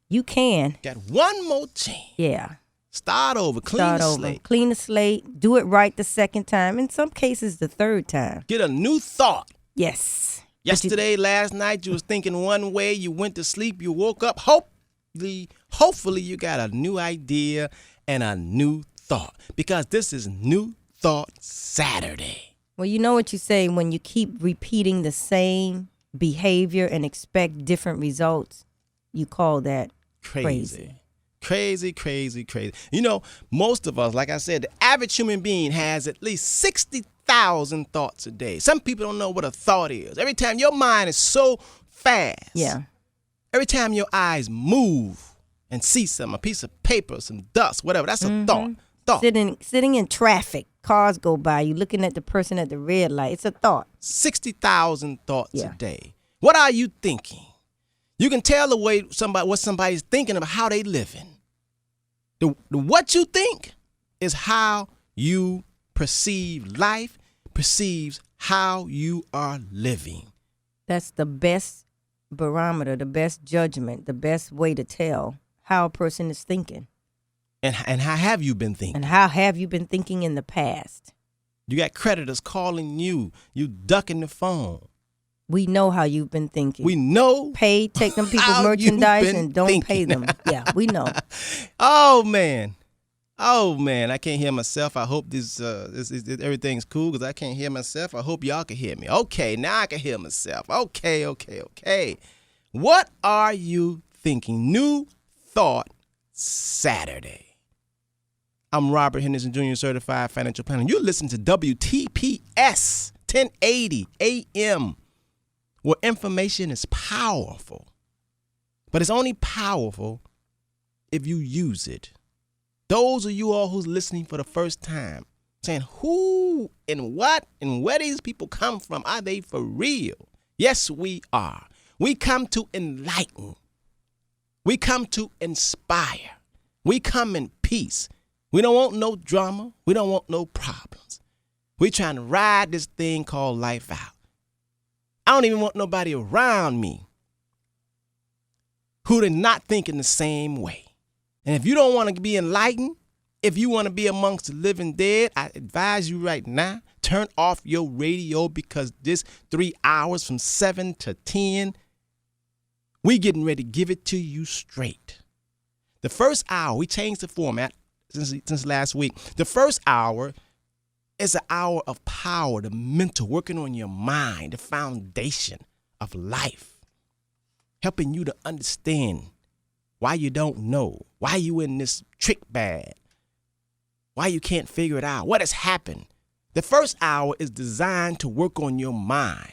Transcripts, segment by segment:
You can. Got one more chance. Yeah. Start over. Clean the slate. Clean the slate. Do it right the second time. In some cases, the third time. Get a new thought. Yes. Yesterday, last night, you was thinking one way. You went to sleep. You woke up. Hopefully, you got a new idea and a new thought. Because this is New Thought Saturday. Well, you know what you say when you keep repeating the same behavior and expect different results. You call that crazy. Crazy. You know, most of us, like I said, the average human being has at least 60,000 thoughts a day. Some people don't know what a thought is. Every time your mind is so fast. Yeah. Every time your eyes move and see something, a piece of paper, some dust, whatever, that's a thought. Sitting in traffic, cars go by, you looking at the person at the red light. It's a thought. 60,000 thoughts a day. What are you thinking? You can tell the way what somebody's thinking about how they living. What you think is how you perceive life, perceives how you are living. That's the best barometer, the best judgment, the best way to tell how a person is thinking. And how have you been thinking? And how have you been thinking in the past? You got creditors calling you. You ducking the phone. We know how you've been thinking. We know. Take them people's merchandise and don't pay them. Yeah, we know. Oh man, I can't hear myself. I hope this everything's cool because I can't hear myself. I hope y'all can hear me. Okay, now I can hear myself. Okay. What are you thinking? New Thought Saturday. I'm Robert Henderson, Jr., Certified Financial Planner. You listen to WTPS 1080 AM. Where information is powerful. But it's only powerful if you use it. Those of you all who's listening for the first time, saying who and what and where these people come from, are they for real? Yes, we are. We come to enlighten. We come to inspire. We come in peace. We don't want no drama. We don't want no problems. We're trying to ride this thing called life out. I don't even want nobody around me who are not thinking the same way. And if you don't want to be enlightened, if you want to be amongst the living dead, I advise you right now, turn off your radio because this 3 hours from 7 to 10, we getting ready to give it to you straight. The first hour, we changed the format since last week. The first hour is an hour of power, the mental, working on your mind, the foundation of life, helping you to understand why you don't know, why you in this trick bag, why you can't figure it out, what has happened. The first hour is designed to work on your mind.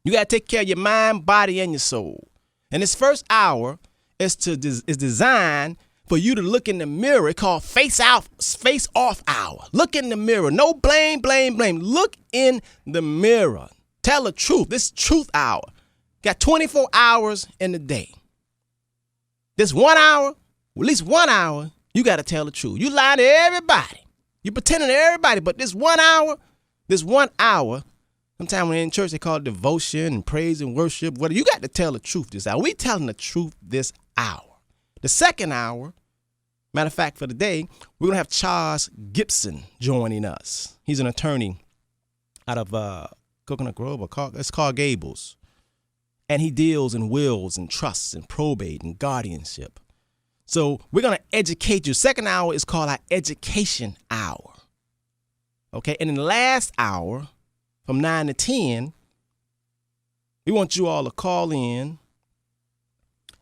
You got to take care of your mind, body, and your soul. And this first hour is designed for you to look in the mirror. It's called face off hour. Look in the mirror. No blame. Look in the mirror. Tell the truth. This truth hour. Got 24 hours in the day. This 1 hour, at least 1 hour, you got to tell the truth. You lie to everybody. You pretending to everybody, but this 1 hour, sometimes when in church they call it devotion and praise and worship. You got to tell the truth this hour. We telling the truth this hour. The second hour, matter of fact, for the day, we're going to have Charles Gibson joining us. He's an attorney out of Coconut Grove, it's called Gables. And he deals in wills and trusts and probate and guardianship. So we're going to educate you. Second hour is called our education hour. Okay, and in the last hour, from 9 to 10, we want you all to call in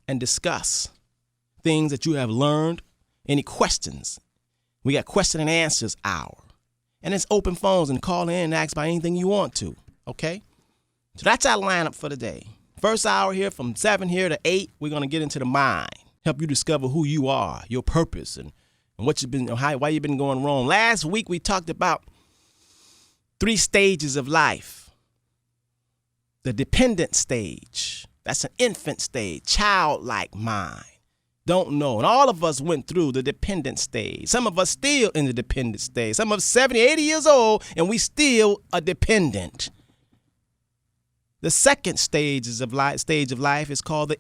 and discuss things that you have learned, any questions. We got question and answers hour. And it's open phones and call in and ask about anything you want to, okay? So that's our lineup for the day. First hour here from 7 here to 8, we're going to get into the mind, help you discover who you are, your purpose, and what you've been, why you've been going wrong. Last week we talked about 3 stages of life. The dependent stage, that's an infant stage, childlike mind. Don't know. And all of us went through the dependent stage. Some of us still in the dependent stage. Some of us 70, 80 years old, and we still are dependent. The second stage of life is called the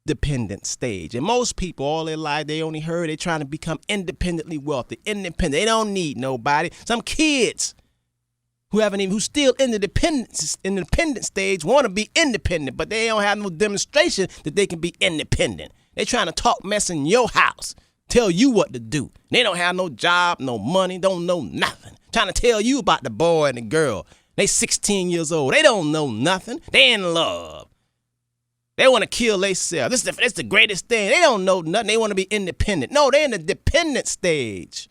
dependent stage. And most people, all their life, they only heard they're trying to become independently wealthy, independent. They don't need nobody. Some kids who's still in the independent stage want to be independent, but they don't have no demonstration that they can be independent. They trying to talk mess in your house, tell you what to do. They don't have no job, no money, don't know nothing. Trying to tell you about the boy and the girl. They 16 years old. They don't know nothing. They in love. They want to kill themselves. This is the greatest thing. They don't know nothing. They want to be independent. No, they're in the dependent stage.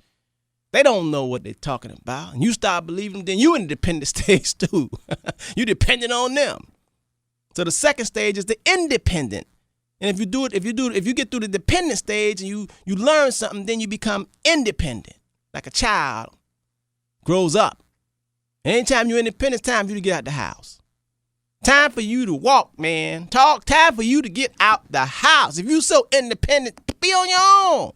They don't know what they're talking about. And you start believing them, then you in the dependent stage too. You dependent on them. So the second stage is the independent. And if you get through the dependent stage and you learn something, then you become independent. Like a child grows up. And anytime you're independent, it's time for you to get out the house. Time for you to walk, man. Time for you to get out the house. If you so independent, be on your own.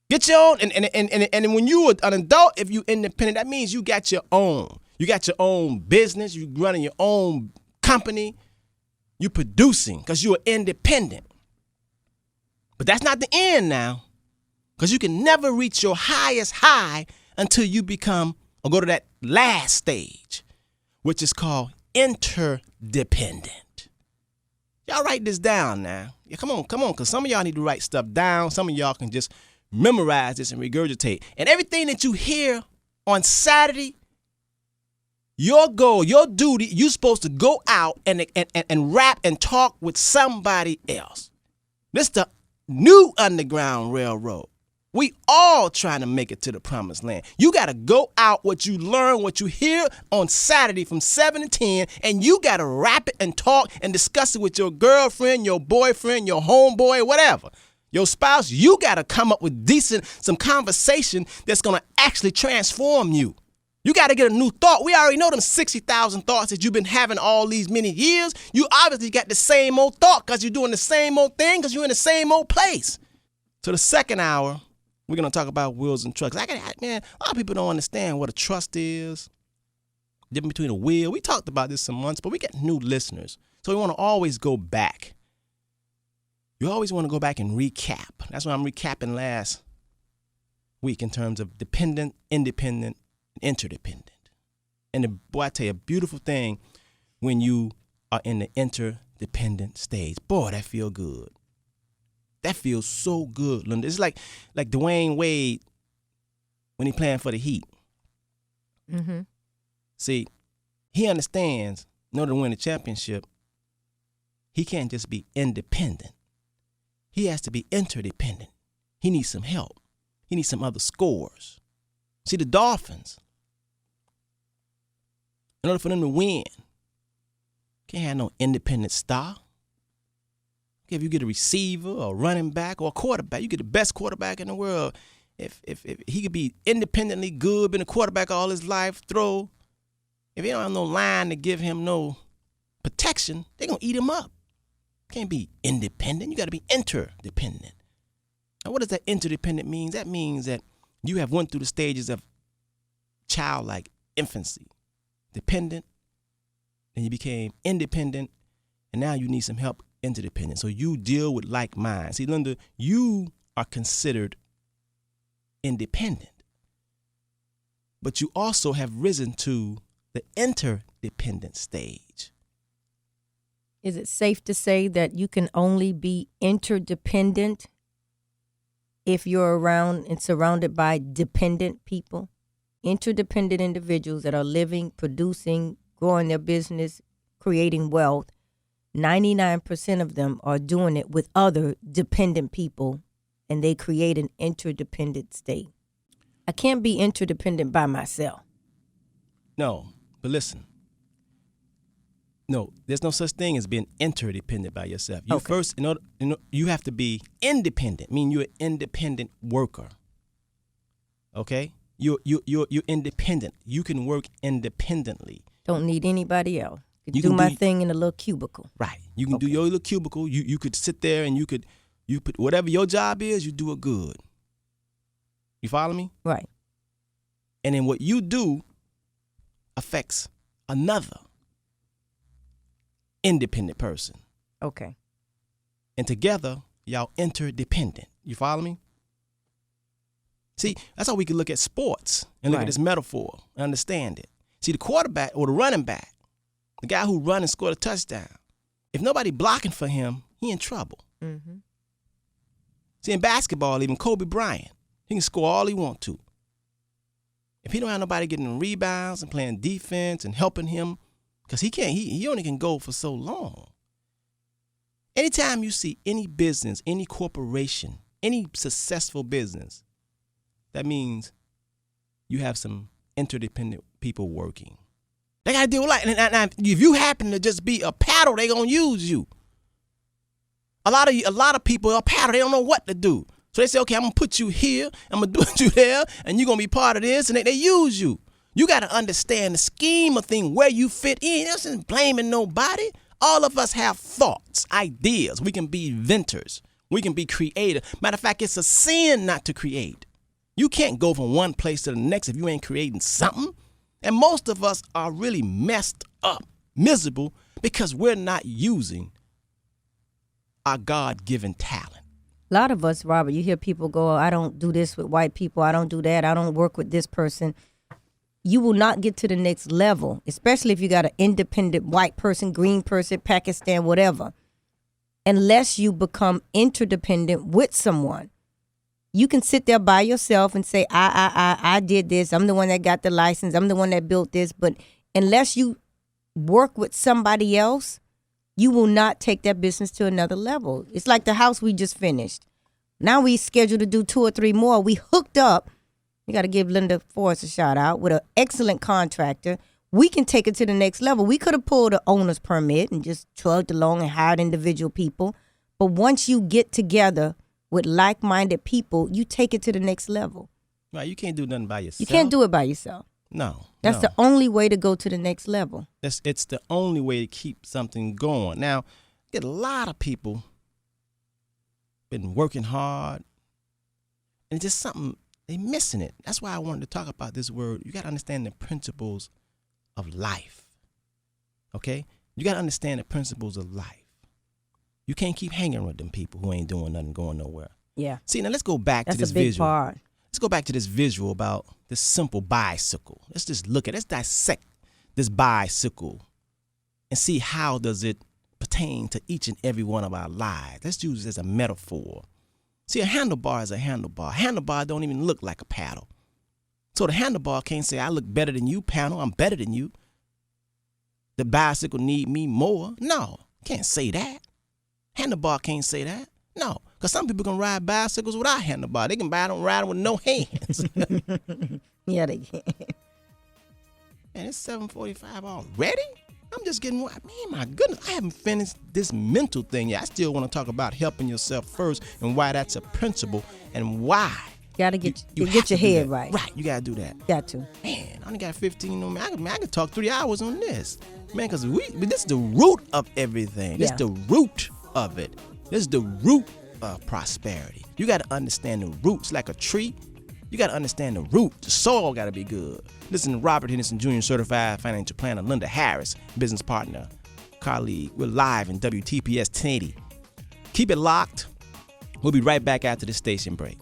Get your own, and when you are an adult, if you independent, that means you got your own. You got your own business. You running your own company. You producing because you are independent. But that's not the end now, because you can never reach your highest high until you become or go to that last stage, which is called interdependent. Y'all write this down now. Yeah, come on, because some of y'all need to write stuff down. Some of y'all can just memorize this and regurgitate. And everything that you hear on Saturday, your goal, your duty, you're supposed to go out and rap and talk with somebody else. This is the new Underground Railroad. We all trying to make it to the promised land. You got to go out what you learn, what you hear on Saturday from 7 to 10, and you got to rap it and talk and discuss it with your girlfriend, your boyfriend, your homeboy, whatever. Your spouse. You got to come up with some conversation that's going to actually transform you. You got to get a new thought. We already know them 60,000 thoughts that you've been having all these many years. You obviously got the same old thought because you're doing the same old thing because you're in the same old place. So the second hour, we're going to talk about wills and trusts. Man, a lot of people don't understand what a trust is. Difference between a will. We talked about this some months, but we get new listeners. So we want to always go back. You always want to go back and recap. That's why I'm recapping last week in terms of dependent, independent, and interdependent. And boy, I tell you, a beautiful thing when you are in the interdependent stage. Boy, that feel good. That feels so good, Lynda. It's like Dwayne Wade when he playing for the Heat. Mm-hmm. See, he understands in order to win the championship, he can't just be independent. He has to be interdependent. He needs some help. He needs some other scores. See, the Dolphins, in order for them to win, can't have no independent star. If you get a receiver or a running back or a quarterback, you get the best quarterback in the world. If he could be independently good, been a quarterback all his life, throw, if he don't have no line to give him no protection, they're going to eat him up. Can't be independent. You got to be interdependent. Now, what does that interdependent mean? That means that you have went through the stages of childlike infancy, dependent, then you became independent, and now you need some help, interdependent. So you deal with like minds. See, Lynda, you are considered independent, but you also have risen to the interdependent stage. Is it safe to say that you can only be interdependent if you're around and surrounded by dependent people? Interdependent individuals that are living, producing, growing their business, creating wealth. 99% of them are doing it with other dependent people, and they create an interdependent state. I can't be interdependent by myself. No, but listen. No, there's no such thing as being interdependent by yourself. You Okay. first, you have to be independent. Meaning you're an independent worker. Okay, you're independent. You can work independently. Don't need anybody else. You do can my do- thing in a little cubicle. Right. You can do Okay. your little cubicle. You could sit there and you put whatever your job is. You do it good. You follow me? Right. And then what you do affects another independent person. Okay. And together, y'all interdependent. You follow me? See, that's how we can look at sports and look at this metaphor and understand it. See, the quarterback or the running back, the guy who run and scored a touchdown, if nobody blocking for him, he in trouble. Mm-hmm. See, in basketball, even Kobe Bryant, he can score all he want to. If he don't have nobody getting rebounds and playing defense and helping him, because he only can go for so long. Anytime you see any business, any corporation, any successful business, that means you have some interdependent people working. They got to deal with life. And if you happen to just be a paddle, they going to use you. A lot of people are paddle. They don't know what to do. So they say, okay, I'm going to put you here. I'm going to put you there. And you're going to be part of this. And they use you. You got to understand the scheme of things, where you fit in. This isn't blaming nobody. All of us have thoughts, ideas. We can be inventors. We can be creative. Matter of fact, it's a sin not to create. You can't go from one place to the next if you ain't creating something. And most of us are really messed up, miserable, because we're not using our God-given talent. A lot of us, Robert, you hear people go, I don't do this with white people. I don't do that. I don't work with this person. You will not get to the next level, especially if you got an independent white person, green person, Pakistan, whatever, unless you become interdependent with someone. You can sit there by yourself and say, I did this. I'm the one that got the license. I'm the one that built this. But unless you work with somebody else, you will not take that business to another level. It's like the house we just finished. Now we scheduled to do 2 or 3 more. We hooked up. You got to give Lynda Forrest a shout out with an excellent contractor. We can take it to the next level. We could have pulled an owner's permit and just trudged along and hired individual people. But once you get together with like-minded people, you take it to the next level. Right, you can't do nothing by yourself. You can't do it by yourself. No. That's the only way to go to the next level. It's the only way to keep something going. Now, get a lot of people been working hard, and it's just something, they missing it. That's why I wanted to talk about this word. You got to understand the principles of life, okay? You got to understand the principles of life. You can't keep hanging with them people who ain't doing nothing, going nowhere. Yeah. See, now let's go back to this visual. That's a big part. Let's go back to this visual about this simple bicycle. Let's just let's dissect this bicycle and see how does it pertain to each and every one of our lives. Let's use it as a metaphor. See, a handlebar is a handlebar. Handlebar don't even look like a paddle. So the handlebar can't say, I look better than you, paddle, I'm better than you. The bicycle need me more. No, can't say that. Handlebar can't say that. No, because some people can ride bicycles without handlebar. They can ride them with no hands. Yeah, they can. Man, it's 7:45 already? I'm just getting, man, my goodness, I haven't finished this mental thing yet. I still want to talk about helping yourself first and why that's a principle and why. Got to get your head right. Right, you got to do that. Got to. Man, I only got 15 on me. I could talk 3 hours on this. Man, because this is the root of everything. This is the root of it. This is the root of prosperity. You got to understand the roots like a tree. You got to understand the root. The soil got to be good. Listen to Robert Henderson Jr., certified financial planner, Lynda Harris, business partner, colleague. We're live in WTPS 1080. Keep it locked. We'll be right back after this station break.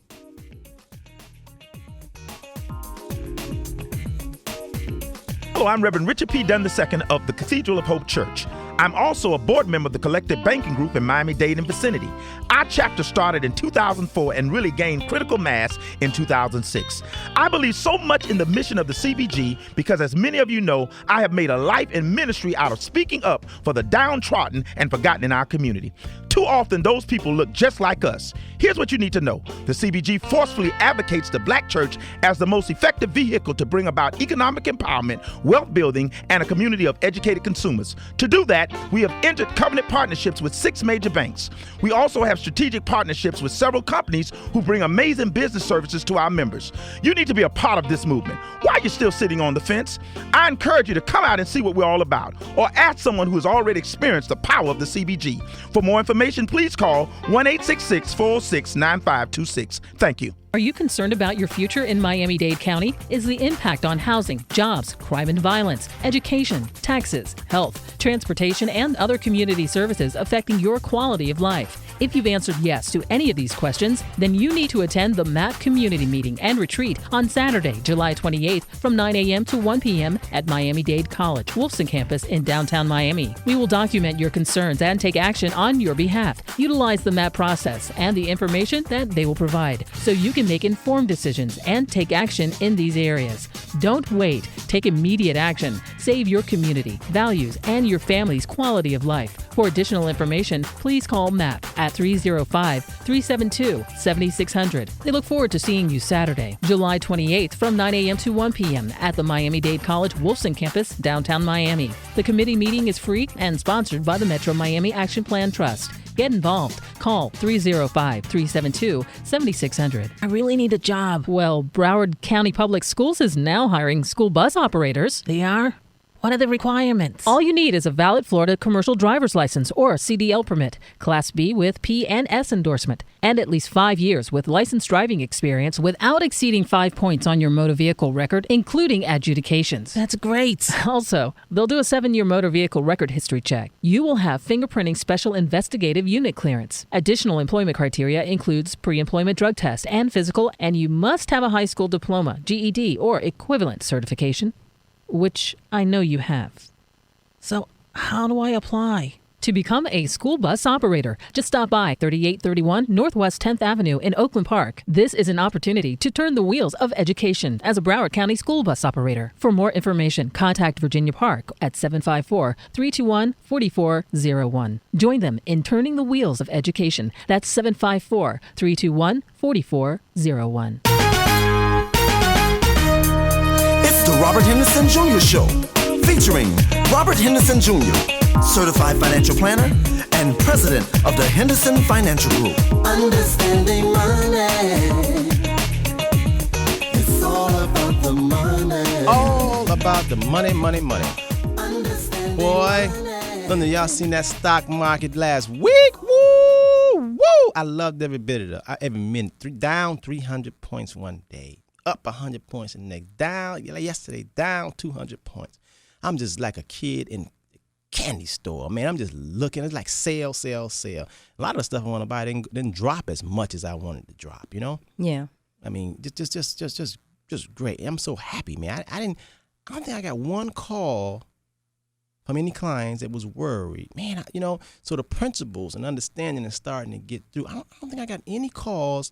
Hello, I'm Reverend Richard P. Dunn II of the Cathedral of Hope Church. I'm also a board member of the Collective Banking Group in Miami-Dade and vicinity. Our chapter started in 2004 and really gained critical mass in 2006. I believe so much in the mission of the CBG because, as many of you know, I have made a life and ministry out of speaking up for the downtrodden and forgotten in our community. Too often, those people look just like us. Here's what you need to know. The CBG forcefully advocates the Black church as the most effective vehicle to bring about economic empowerment, wealth building, and a community of educated consumers. To do that, we have entered covenant partnerships with 6 major banks. We also have strategic partnerships with several companies who bring amazing business services to our members. You need to be a part of this movement. Why are you still sitting on the fence? I encourage you to come out and see what we're all about, or ask someone who has already experienced the power of the CBG. For more information, please call 1-866-406-9526. Thank you. Are you concerned about your future in Miami-Dade County? Is the impact on housing, jobs, crime and violence, education, taxes, health, transportation, and other community services affecting your quality of life? If you've answered yes to any of these questions, then you need to attend the MAP Community Meeting and Retreat on Saturday, July 28th from 9 a.m. to 1 p.m. at Miami-Dade College, Wolfson campus in downtown Miami. We will document your concerns and take action on your behalf. Utilize the MAP process and the information that they will provide so you can make informed decisions and take action in these areas. Don't wait. Take immediate action. Save your community, values, and your family's quality of life. For additional information, please call MAP at 305-372-7600. They look forward to seeing you Saturday, July 28th from 9 a.m. to 1 p.m. at the Miami-Dade College Wolfson campus, downtown Miami. The committee meeting is free and sponsored by the Metro Miami Action Plan Trust. Get involved. Call 305-372-7600. I really need a job. Well, Broward County Public Schools is now hiring school bus operators. They are? What are the requirements? All you need is a valid Florida commercial driver's license or CDL permit, Class B with P and S endorsement, and at least 5 years with licensed driving experience without exceeding 5 points on your motor vehicle record, including adjudications. That's great. Also, they'll do a 7-year motor vehicle record history check. You will have fingerprinting special investigative unit clearance. Additional employment criteria includes pre-employment drug test and physical, and you must have a high school diploma, GED, or equivalent certification, which I know you have. So, how do I apply? To become a school bus operator, just stop by 3831 Northwest 10th Avenue in Oakland Park. This is an opportunity to turn the wheels of education as a Broward County school bus operator. For more information, contact Virginia Park at 754-321-4401. Join them in turning the wheels of education. That's 754-321-4401. The Robert Henderson Jr. Show, featuring Robert Henderson Jr., certified financial planner and president of the Henderson Financial Group. Understanding money. It's all about the money. All about the money. Boy, Lynda, y'all seen that stock market last week? Woo! I loved every bit of it. Every minute. Down 300 points one day. Up 100 points the next. Down, like yesterday, down 200 points. I'm just like a kid in a candy store, man. I'm just looking. It's like sale. A lot of the stuff I want to buy didn't drop as much as I wanted to drop, you know? Yeah. I mean, just great. I'm so happy, man. I don't think I got one call from any clients that was worried. Man, so the principles and understanding is starting to get through. I don't think I got any calls.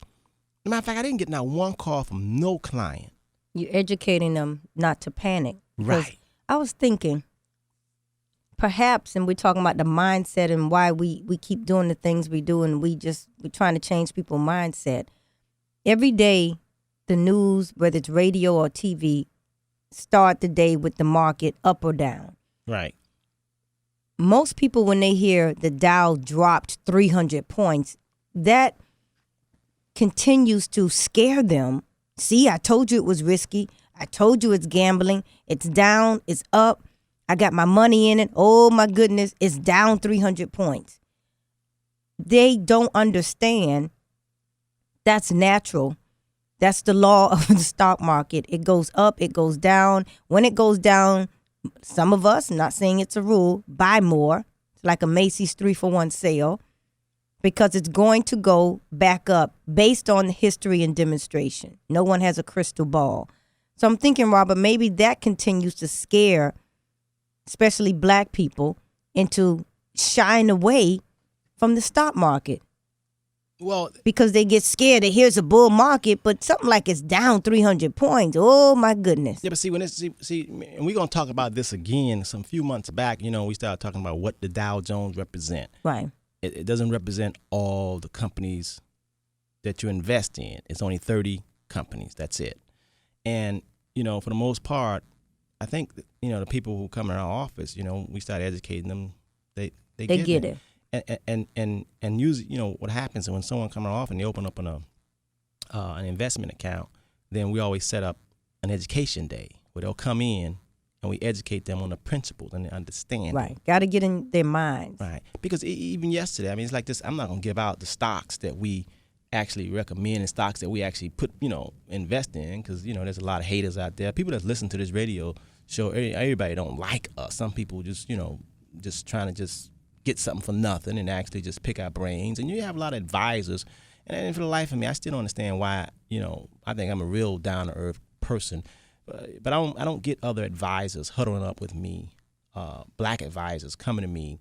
As a matter of fact, I didn't get not one call from no client. You're educating them not to panic. Right. I was thinking, perhaps, and we're talking about the mindset and why we keep doing the things we do, and we're trying to change people's mindset. Every day, the news, whether it's radio or TV, start the day with the market up or down. Right. Most people, when they hear the Dow dropped 300 points, that continues to scare them. See, I told you it was risky. I told you it's gambling. It's down. It's up. I got my money in it. Oh, my goodness. It's down 300 points. They don't understand that's natural. That's the law of the stock market. It goes up. It goes down. When it goes down, some of us, not saying it's a rule, buy more. It's like a Macy's 3-for-1 sale. Because it's going to go back up based on history and demonstration. No one has a crystal ball. So I'm thinking, Robert, maybe that continues to scare, especially black people, into shying away from the stock market. Well, because they get scared that here's a bull market, but something like it's down 300 points. Oh, my goodness. Yeah, but see, and we're going to talk about this again some few months back. We started talking about what the Dow Jones represent. Right. It doesn't represent all the companies that you invest in. It's only 30 companies. That's it. And, for the most part, I think, the people who come in our office, we start educating them. They get it. And use, what happens when someone comes in our office and they open up an investment account, then we always set up an education day where they'll come in and we educate them on the principles and the understanding. Right. Got to get in their minds. Right. Because even yesterday, it's like this. I'm not going to give out the stocks that we actually recommend in stocks that we actually put, invest in, because, there's a lot of haters out there. People that listen to this radio show, everybody don't like us. Some people just, just trying to just get something for nothing and actually just pick our brains. And you have a lot of advisors. And for the life of me, I still don't understand why, I think I'm a real down-to-earth person. But I don't get other advisors huddling up with me, black advisors coming to me,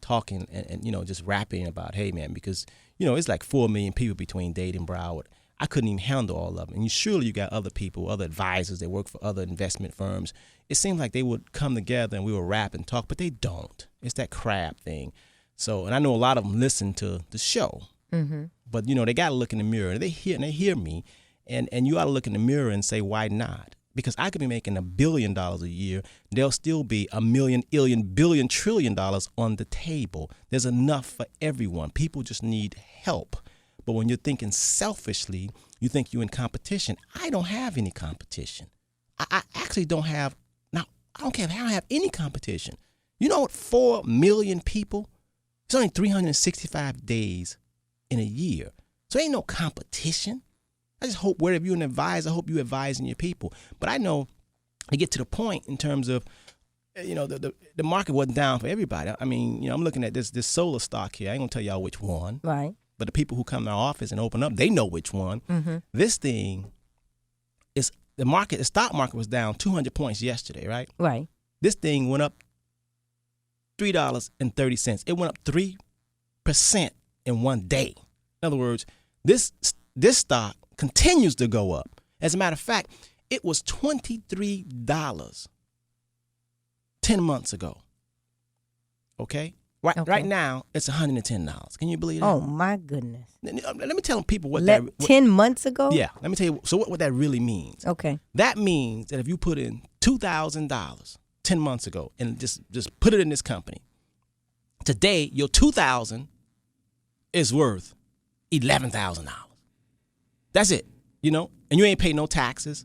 talking and just rapping about, hey, man, because, it's like 4 million people between Dade and Broward. I couldn't even handle all of them. And surely you got other people, other advisors that work for other investment firms. It seems like they would come together and we would rap and talk, but they don't. It's that crab thing. So, and I know a lot of them listen to the show, but, they got to look in the mirror. And they hear me, and you ought to look in the mirror and say, why not? Because I could be making $1 billion a year. There'll still be $1 million, billion, trillion on the table. There's enough for everyone. People just need help. But when you're thinking selfishly, you think you're in competition. I don't have any competition. I actually don't have, now, I don't care if I don't have any competition. You know what, 4 million people? It's only 365 days in a year. So ain't no competition. I just hope wherever you're an advisor, I hope you're advising your people. But I know to get to the point in terms of, the market wasn't down for everybody. I mean, I'm looking at this solar stock here. I ain't going to tell y'all which one. Right. But the people who come to our office and open up, they know which one. This thing is, the stock market was down 200 points yesterday, right? Right. This thing went up $3.30. It went up 3% in one day. In other words, this stock continues to go up. As a matter of fact, it was $23 10 months ago. Okay? Right now, it's $110. Can you believe that? Oh, my goodness. Let me tell people what 10 months ago? Yeah. Let me tell you what that really means. Okay. That means that if you put in $2,000 10 months ago and just put it in this company, today, your $2,000 is worth $11,000. That's it, and you ain't pay no taxes.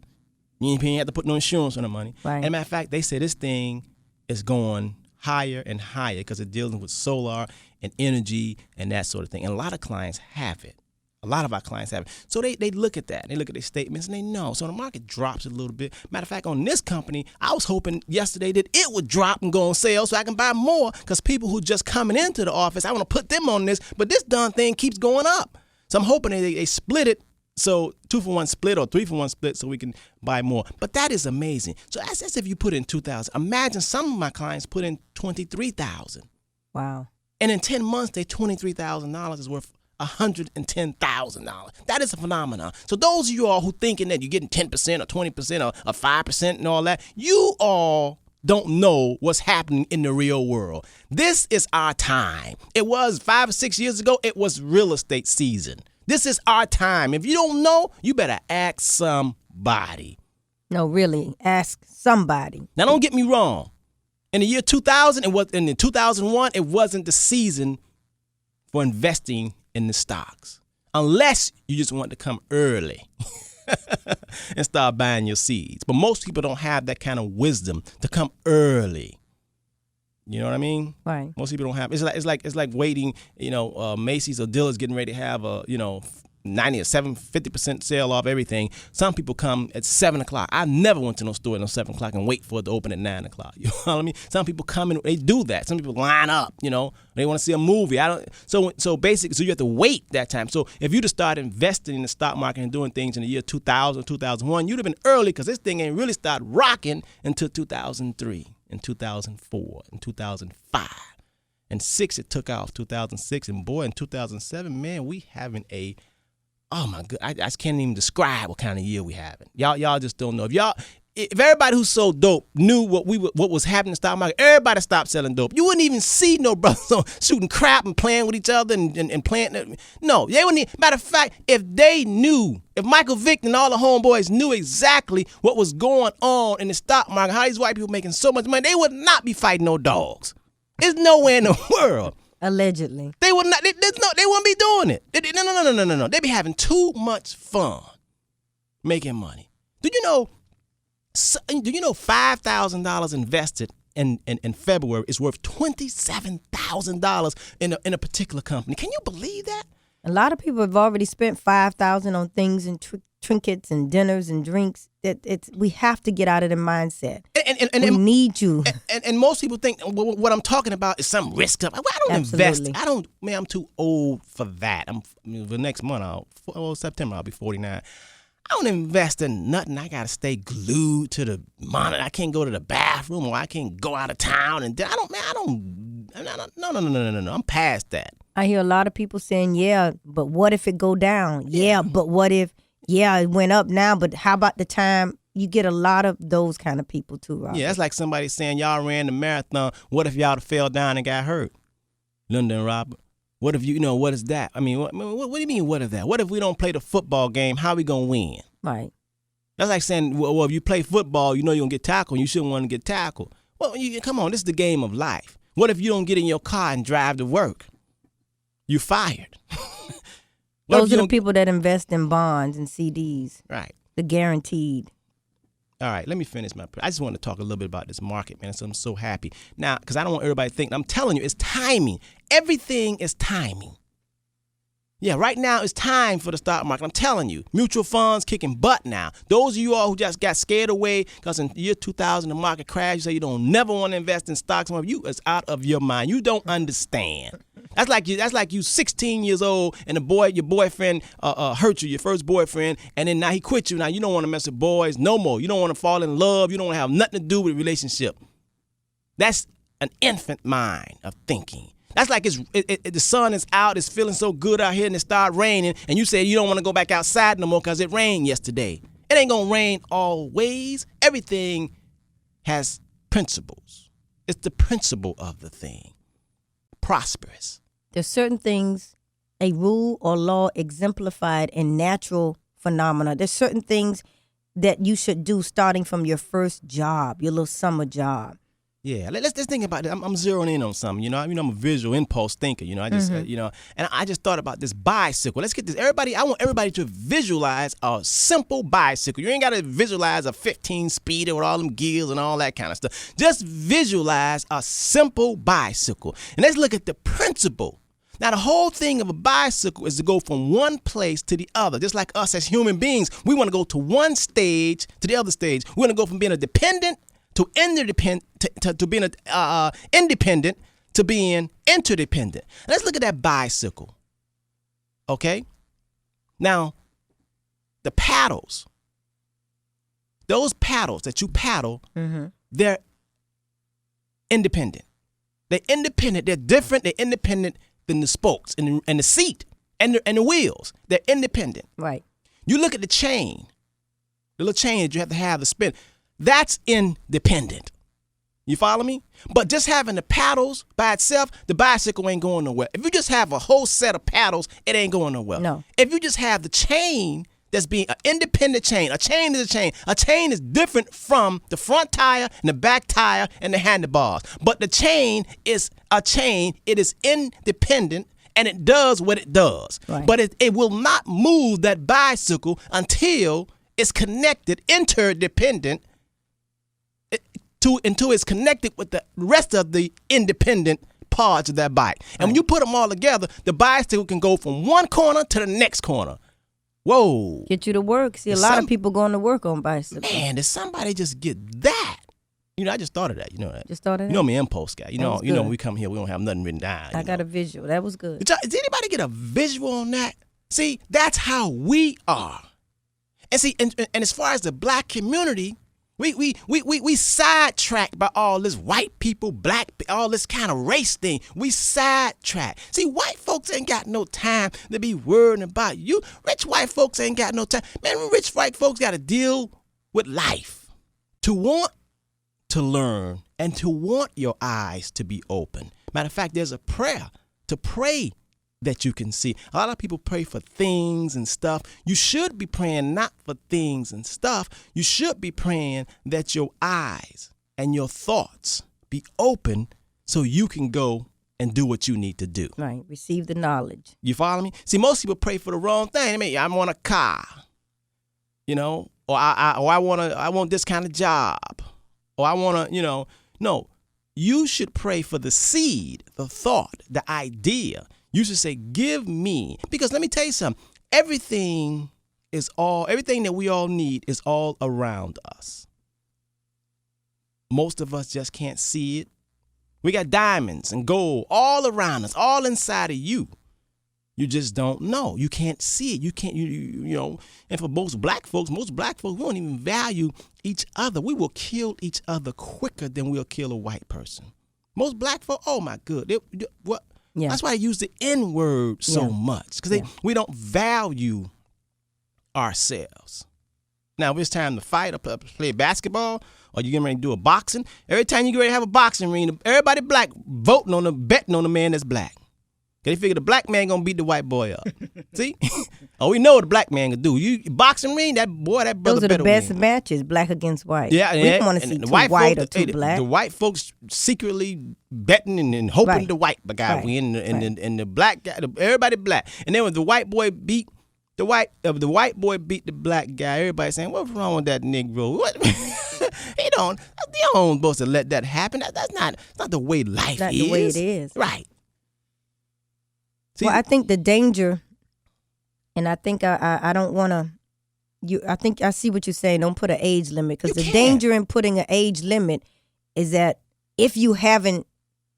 You ain't have to put no insurance on the money. Right. And matter of fact, they say this thing is going higher and higher because it's dealing with solar and energy and that sort of thing. And a lot of clients have it. A lot of our clients have it. So they look at that. They look at their statements and they know. So the market drops a little bit. Matter of fact, on this company, I was hoping yesterday that it would drop and go on sale so I can buy more, because people who just coming into the office, I want to put them on this, but this darn thing keeps going up. So I'm hoping they split it. So 2-for-1 split or 3-for-1 split so we can buy more. But that is amazing. So that's if you put in $2,000. Imagine some of my clients put in $23,000. Wow. And in 10 months, their $23,000 is worth $110,000. That is a phenomenon. So those of you all who thinking that you're getting 10% or 20% or 5% and all that, you all don't know what's happening in the real world. This is our time. It was 5 or 6 years ago, it was real estate season. This is our time. If you don't know, you better ask somebody. No, really, ask somebody. Now, don't get me wrong. In the year 2000, in 2001, it wasn't the season for investing in the stocks, unless you just want to come early and start buying your seeds. But most people don't have that kind of wisdom to come early. You know what I mean? Right. Most people don't have. It's like waiting. Macy's or Dillard's getting ready to have a 90 or 50% sale off everything. Some people come at 7 o'clock. I never went to no store at 7 o'clock and wait for it to open at 9 o'clock. You know what I mean? Some people come and they do that. Some people line up. They want to see a movie. So basically, so you have to wait that time. So if you just start investing in the stock market and doing things in the year 2000, 2001, you'd have been early, because this thing ain't really started rocking until 2003. In 2004, in 2005, and 6 it took off, 2006, and boy, in 2007, man, we having oh my God, I just can't even describe what kind of year we having. Y'all just don't know. If everybody who's so dope knew what was happening in the stock market, everybody stopped selling dope. You wouldn't even see no brothers shooting crap and playing with each other and playing. No, they wouldn't. Matter of fact, if Michael Vick and all the homeboys knew exactly what was going on in the stock market, how these white people making so much money, they would not be fighting no dogs. There's nowhere in the world. Allegedly. They would not. They wouldn't be doing it. No. They'd be having too much fun making money. Do you know $5,000 invested in February is worth $27,000 in a particular company? Can you believe that? A lot of people have already spent $5,000 on things and trinkets and dinners and drinks. We have to get out of the mindset. We need you. And most people think what I'm talking about is some risk stuff. I don't invest. I'm too old for that. The next month, September, I'll be 49. I don't invest in nothing. I gotta stay glued to the monitor. I can't go to the bathroom, or I can't go out of town. And no. I'm past that. I hear a lot of people saying, "Yeah, but what if it go down? Yeah, but what if? Yeah, it went up now, but how about the time?" You get a lot of those kind of people too, Robert. Yeah, that's like somebody saying y'all ran the marathon. What if y'all fell down and got hurt? Lynda and Robert. What if what is that? I mean, what do you mean, what if that? What if we don't play the football game? How we going to win? Right. That's like saying, well, if you play football, you're going to get tackled. You shouldn't want to get tackled. Well, come on, this is the game of life. What if you don't get in your car and drive to work? You fired. Those are the people that invest in bonds and CDs. Right. The guaranteed. All right, let me finish I just want to talk a little bit about this market, man. So I'm so happy. Now, because I don't want everybody to think, I'm telling you, it's timing. Everything is timing. Yeah, right now it's time for the stock market. I'm telling you, mutual funds kicking butt now. Those of you all who just got scared away because in the year 2000 the market crashed, you say you don't never want to invest in stocks. You is out of your mind. You don't understand. That's like you 16 years old and your boyfriend hurt you, your first boyfriend, and then now he quit you. Now you don't want to mess with boys no more. You don't want to fall in love. You don't want to have nothing to do with a relationship. That's an infant mind of thinking. That's like the sun is out, it's feeling so good out here, and it start raining, and you say you don't want to go back outside no more because it rained yesterday. It ain't going to rain always. Everything has principles. It's the principle of the thing. Prosperous. There's certain things, a rule or law exemplified in natural phenomena. There's certain things that you should do starting from your first job, your little summer job. Yeah, let's think about it. I'm zeroing in on something. I'm a visual impulse thinker. I just and I just thought about this bicycle. Let's get this. I want everybody to visualize a simple bicycle. You ain't got to visualize a 15-speeder with all them gears and all that kind of stuff. Just visualize a simple bicycle, and let's look at the principle. Now, the whole thing of a bicycle is to go from one place to the other. Just like us as human beings, we want to go to one stage to the other stage. We want to go from being a dependent to interdependent, to being independent to being interdependent. Let's look at that bicycle. Okay? Now, the paddles. Those paddles that you paddle, they're independent. They're independent. They're different. They're independent than the spokes and the seat and the wheels. They're independent. Right. You look at the chain, the little chain that you have to spin. That's independent. You follow me? But just having the paddles by itself, the bicycle ain't going nowhere. If you just have a whole set of paddles, it ain't going nowhere. No. If you just have the chain that's being an independent chain, a chain is a chain. A chain is different from the front tire and the back tire and the handlebars. But the chain is a chain. It is independent and it does what it does. Right. But it will not move that bicycle until it's connected, interdependent, until it's connected with the rest of the independent parts of that bike. And when you put them all together, the bicycle can go from one corner to the next corner. Whoa. Get you to work. See, a lot of people going to work on bicycles. Man, did somebody just get that? I just thought of that. You know that. Just thought of that? You know me, impulse guy. You know, good. we come here, we don't have nothing written down. I got a visual. That was good. Did anybody get a visual on that? See, that's how we are. And see, and as far as the black community, we sidetracked by all this white people, black, all this kind of race thing. We sidetracked. See, white folks ain't got no time to be worrying about you. Rich white folks ain't got no time. Man, rich white folks got to deal with life. To want to learn and to want your eyes to be open. Matter of fact, there's a prayer to pray that you can see. A lot of people pray for things and stuff. You should be praying not for things and stuff. You should be praying that your eyes and your thoughts be open so you can go and do what you need to do. Right. Receive the knowledge. You follow me? See, most people pray for the wrong thing. I mean, I want a car, or I want this kind of job, or I want to, no. You should pray for the seed, the thought, the idea. You should say, give me. Because let me tell you something. Everything that we all need is all around us. Most of us just can't see it. We got diamonds and gold all around us, all inside of you. You just don't know. You can't see it. You can't, you know, and for most black folks, we don't even value each other. We will kill each other quicker than we'll kill a white person. Most black folks, oh my God. What? Yeah. That's why I use the N word so much, because we don't value ourselves. Now, if it's time to fight or play basketball, or you getting ready to do a boxing, every time you get ready to have a boxing ring, everybody black betting on the man that's black. Because they figure the black man going to beat the white boy up. See? Oh, we know what the black man can do. You boxing ring, that brother better win. Those are the best matches, black against white. Yeah, we don't want to see too white or too black. The white folks secretly betting and hoping the white guy win, and the black guy, everybody black. And then when the white boy beat the white beat the black guy, everybody saying, what's wrong with that Negro? What? They don't supposed to let that happen. That's not the way life is. Not the way it is. Right. See, well, I think the danger, and I think I don't want to. I think I see what you're saying. Don't put an age limit, because the danger in putting an age limit is that if you haven't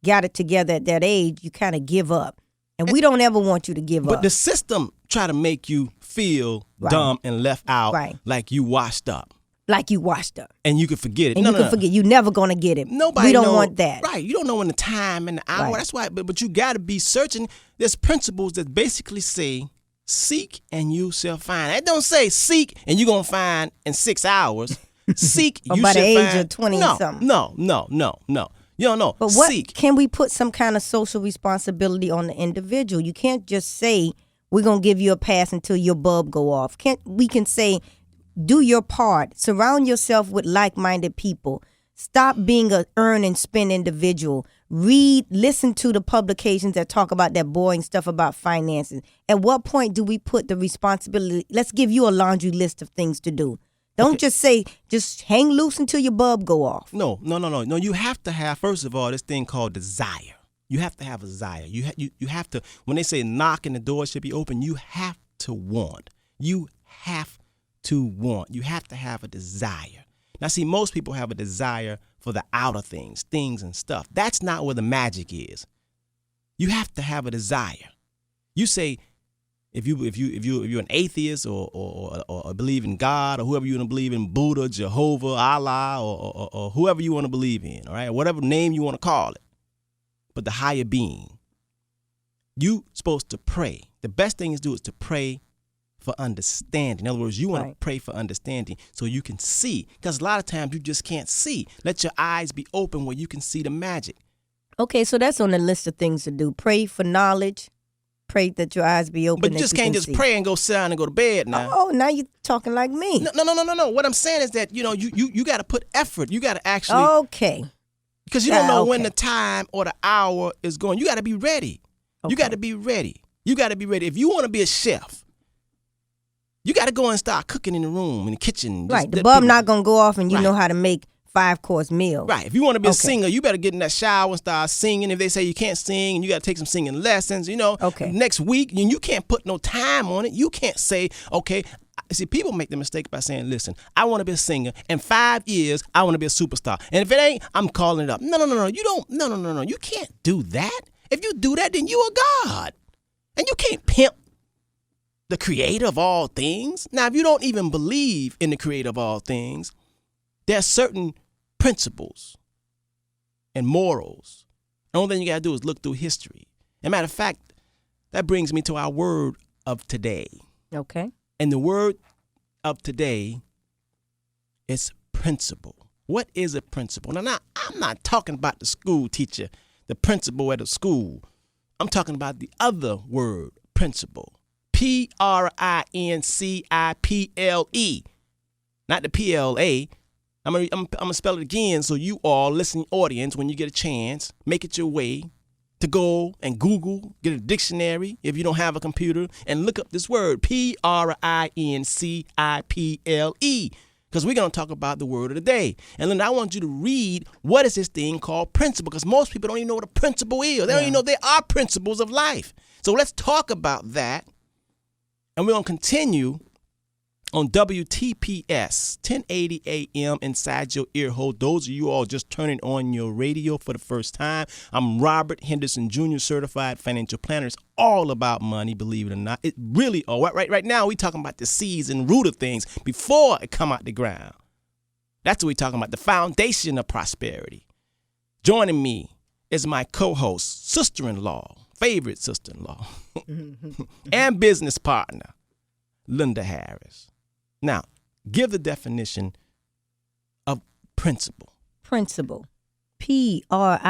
got it together at that age, you kind of give up, and we don't ever want you to give up. But the system try to make you feel dumb and left out, like you washed up. Like you washed up. And you can forget it. And you can forget. You're never going to get it. Nobody We don't want that. Right. You don't know when the time and the hour. That's why. But you got to be searching. There's principles that basically say, seek and you shall find. That don't say seek and you're going to find in 6 hours. Seek, you shall find. By the age of 20-something. No. You don't know. But can we put some kind of social responsibility on the individual? You can't just say, we're going to give you a pass until your bulb go off. We can say, do your part. Surround yourself with like-minded people. Stop being a earn and spend individual. Listen to the publications that talk about that boring stuff about finances. At what point do we put the responsibility? Let's give you a laundry list of things to do. Don't just say, just hang loose until your bulb go off. No. You have to have, first of all, this thing called desire. You have to have a desire. You have to, when they say knock and the door should be open, you have to want. You have to want. You have to have a desire. Now, see, most people have a desire for the outer things and stuff. That's not where the magic is. You have to have a desire. You say, if you're an atheist or believe in God, or whoever you want to believe in, Buddha, Jehovah, Allah, or whoever you want to believe in, all right, whatever name you want to call it, but the higher being, you supposed to pray. The best thing is to pray for understanding. In other words, you want to pray for understanding so you can see, because a lot of times you just can't see. Let your eyes be open where you can see the magic. Okay, so that's on the list of things to do. Pray for knowledge. Pray that your eyes be open. But you just can't just pray and go sit down and go to bed now. Oh, now you're talking like me. No. What I'm saying is that, you got to put effort. You got to actually. Okay. Because you don't know when the time or the hour is going. You got to be ready. Okay. You got to be ready. If you want to be a chef, you got to go and start cooking in the room, in the kitchen. Right. The bulb not going to go off and you know how to make 5-course meal. Right. If you want to be a singer, you better get in that shower and start singing. If they say you can't sing and you got to take some singing lessons, next week, and you can't put no time on it. You can't say, okay. See, people make the mistake by saying, listen, I want to be a singer. In 5 years, I want to be a superstar. And if it ain't, I'm calling it up. No. You don't. No. You can't do that. If you do that, then you are God. And you can't pimp the creator of all things. Now, if you don't even believe in the creator of all things, there are certain principles and morals. The only thing you got to do is look through history. As a matter of fact, that brings me to our word of today. Okay. And the word of today is principle. What is a principle? Now, I'm not talking about the school teacher, the principal at a school. I'm talking about the other word, principle. Principle. Not the PLA. I'm gonna spell it again so you all, listening audience, when you get a chance, make it your way to go and Google, get a dictionary if you don't have a computer, and look up this word, Principle. because we're going to talk about the word of the day. And then I want you to read what is this thing called principle, because most people don't even know what a principle is. They don't even know there are principles of life. So let's talk about that. And we're going to continue on WTPS 1080 AM inside your ear hole. Those of you all just turning on your radio for the first time, I'm Robert Henderson Jr., certified financial planner. It's all about money, believe it or not. It really, right now we're talking about the seeds and root of things before it come out the ground. That's what we're talking about, the foundation of prosperity. Joining me is my co-host, sister-in-law, favorite sister-in-law, and business partner, Lynda Harris. Now, give the definition of principle. Principle. Principle.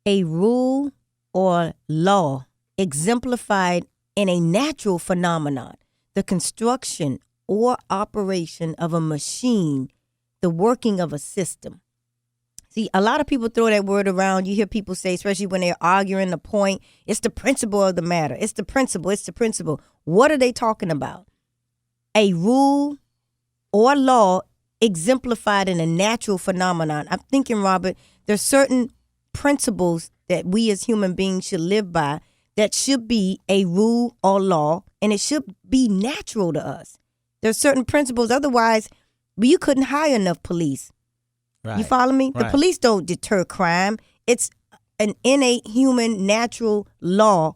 A rule or law exemplified in a natural phenomenon, the construction or operation of a machine, the working of a system. See, a lot of people throw that word around. You hear people say, especially when they're arguing the point, it's the principle of the matter. It's the principle. It's the principle. What are they talking about? A rule or law exemplified in a natural phenomenon. I'm thinking, Robert, there's certain principles that we as human beings should live by that should be a rule or law, and it should be natural to us. There's certain principles. Otherwise, you couldn't hire enough police. Right. You follow me? Right. The police don't deter crime. It's an innate human natural law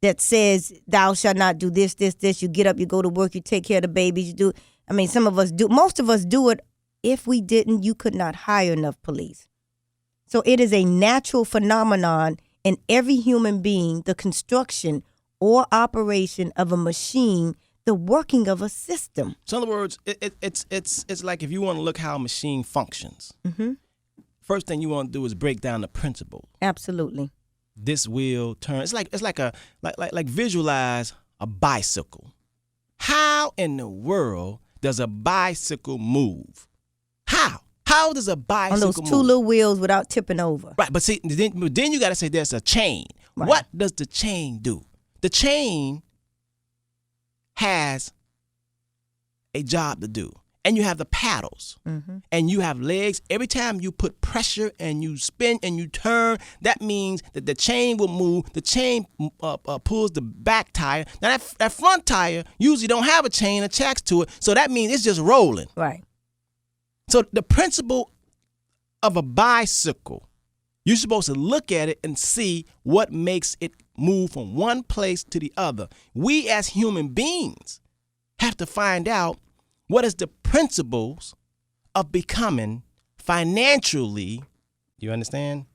that says thou shalt not do this, this, this. You get up, you go to work, you take care of the babies, you do. I mean, some of us do. Most of us do it. If we didn't, you could not hire enough police. So it is a natural phenomenon in every human being, the construction or operation of a machine, the working of a system. So in other words, it's like if you want to look how a machine functions. Mm-hmm. First thing you want to do is break down the principle. Absolutely. This wheel turns. It's like visualize a bicycle. How in the world does a bicycle move? How does a bicycle move? On those two little wheels without tipping over. Right, but see, then you got to say there's a chain. Right. What does the chain do? The chain has a job to do. And you have the paddles. Mm-hmm. And you have legs. Every time you put pressure and you spin and you turn, that means that the chain will move. The chain pulls the back tire. Now, that front tire usually don't have a chain attached to it, so that means it's just rolling. Right. So the principle of a bicycle, you're supposed to look at it and see what makes it move from one place to the other. We as human beings have to find out what is the principles of becoming financially, you understand?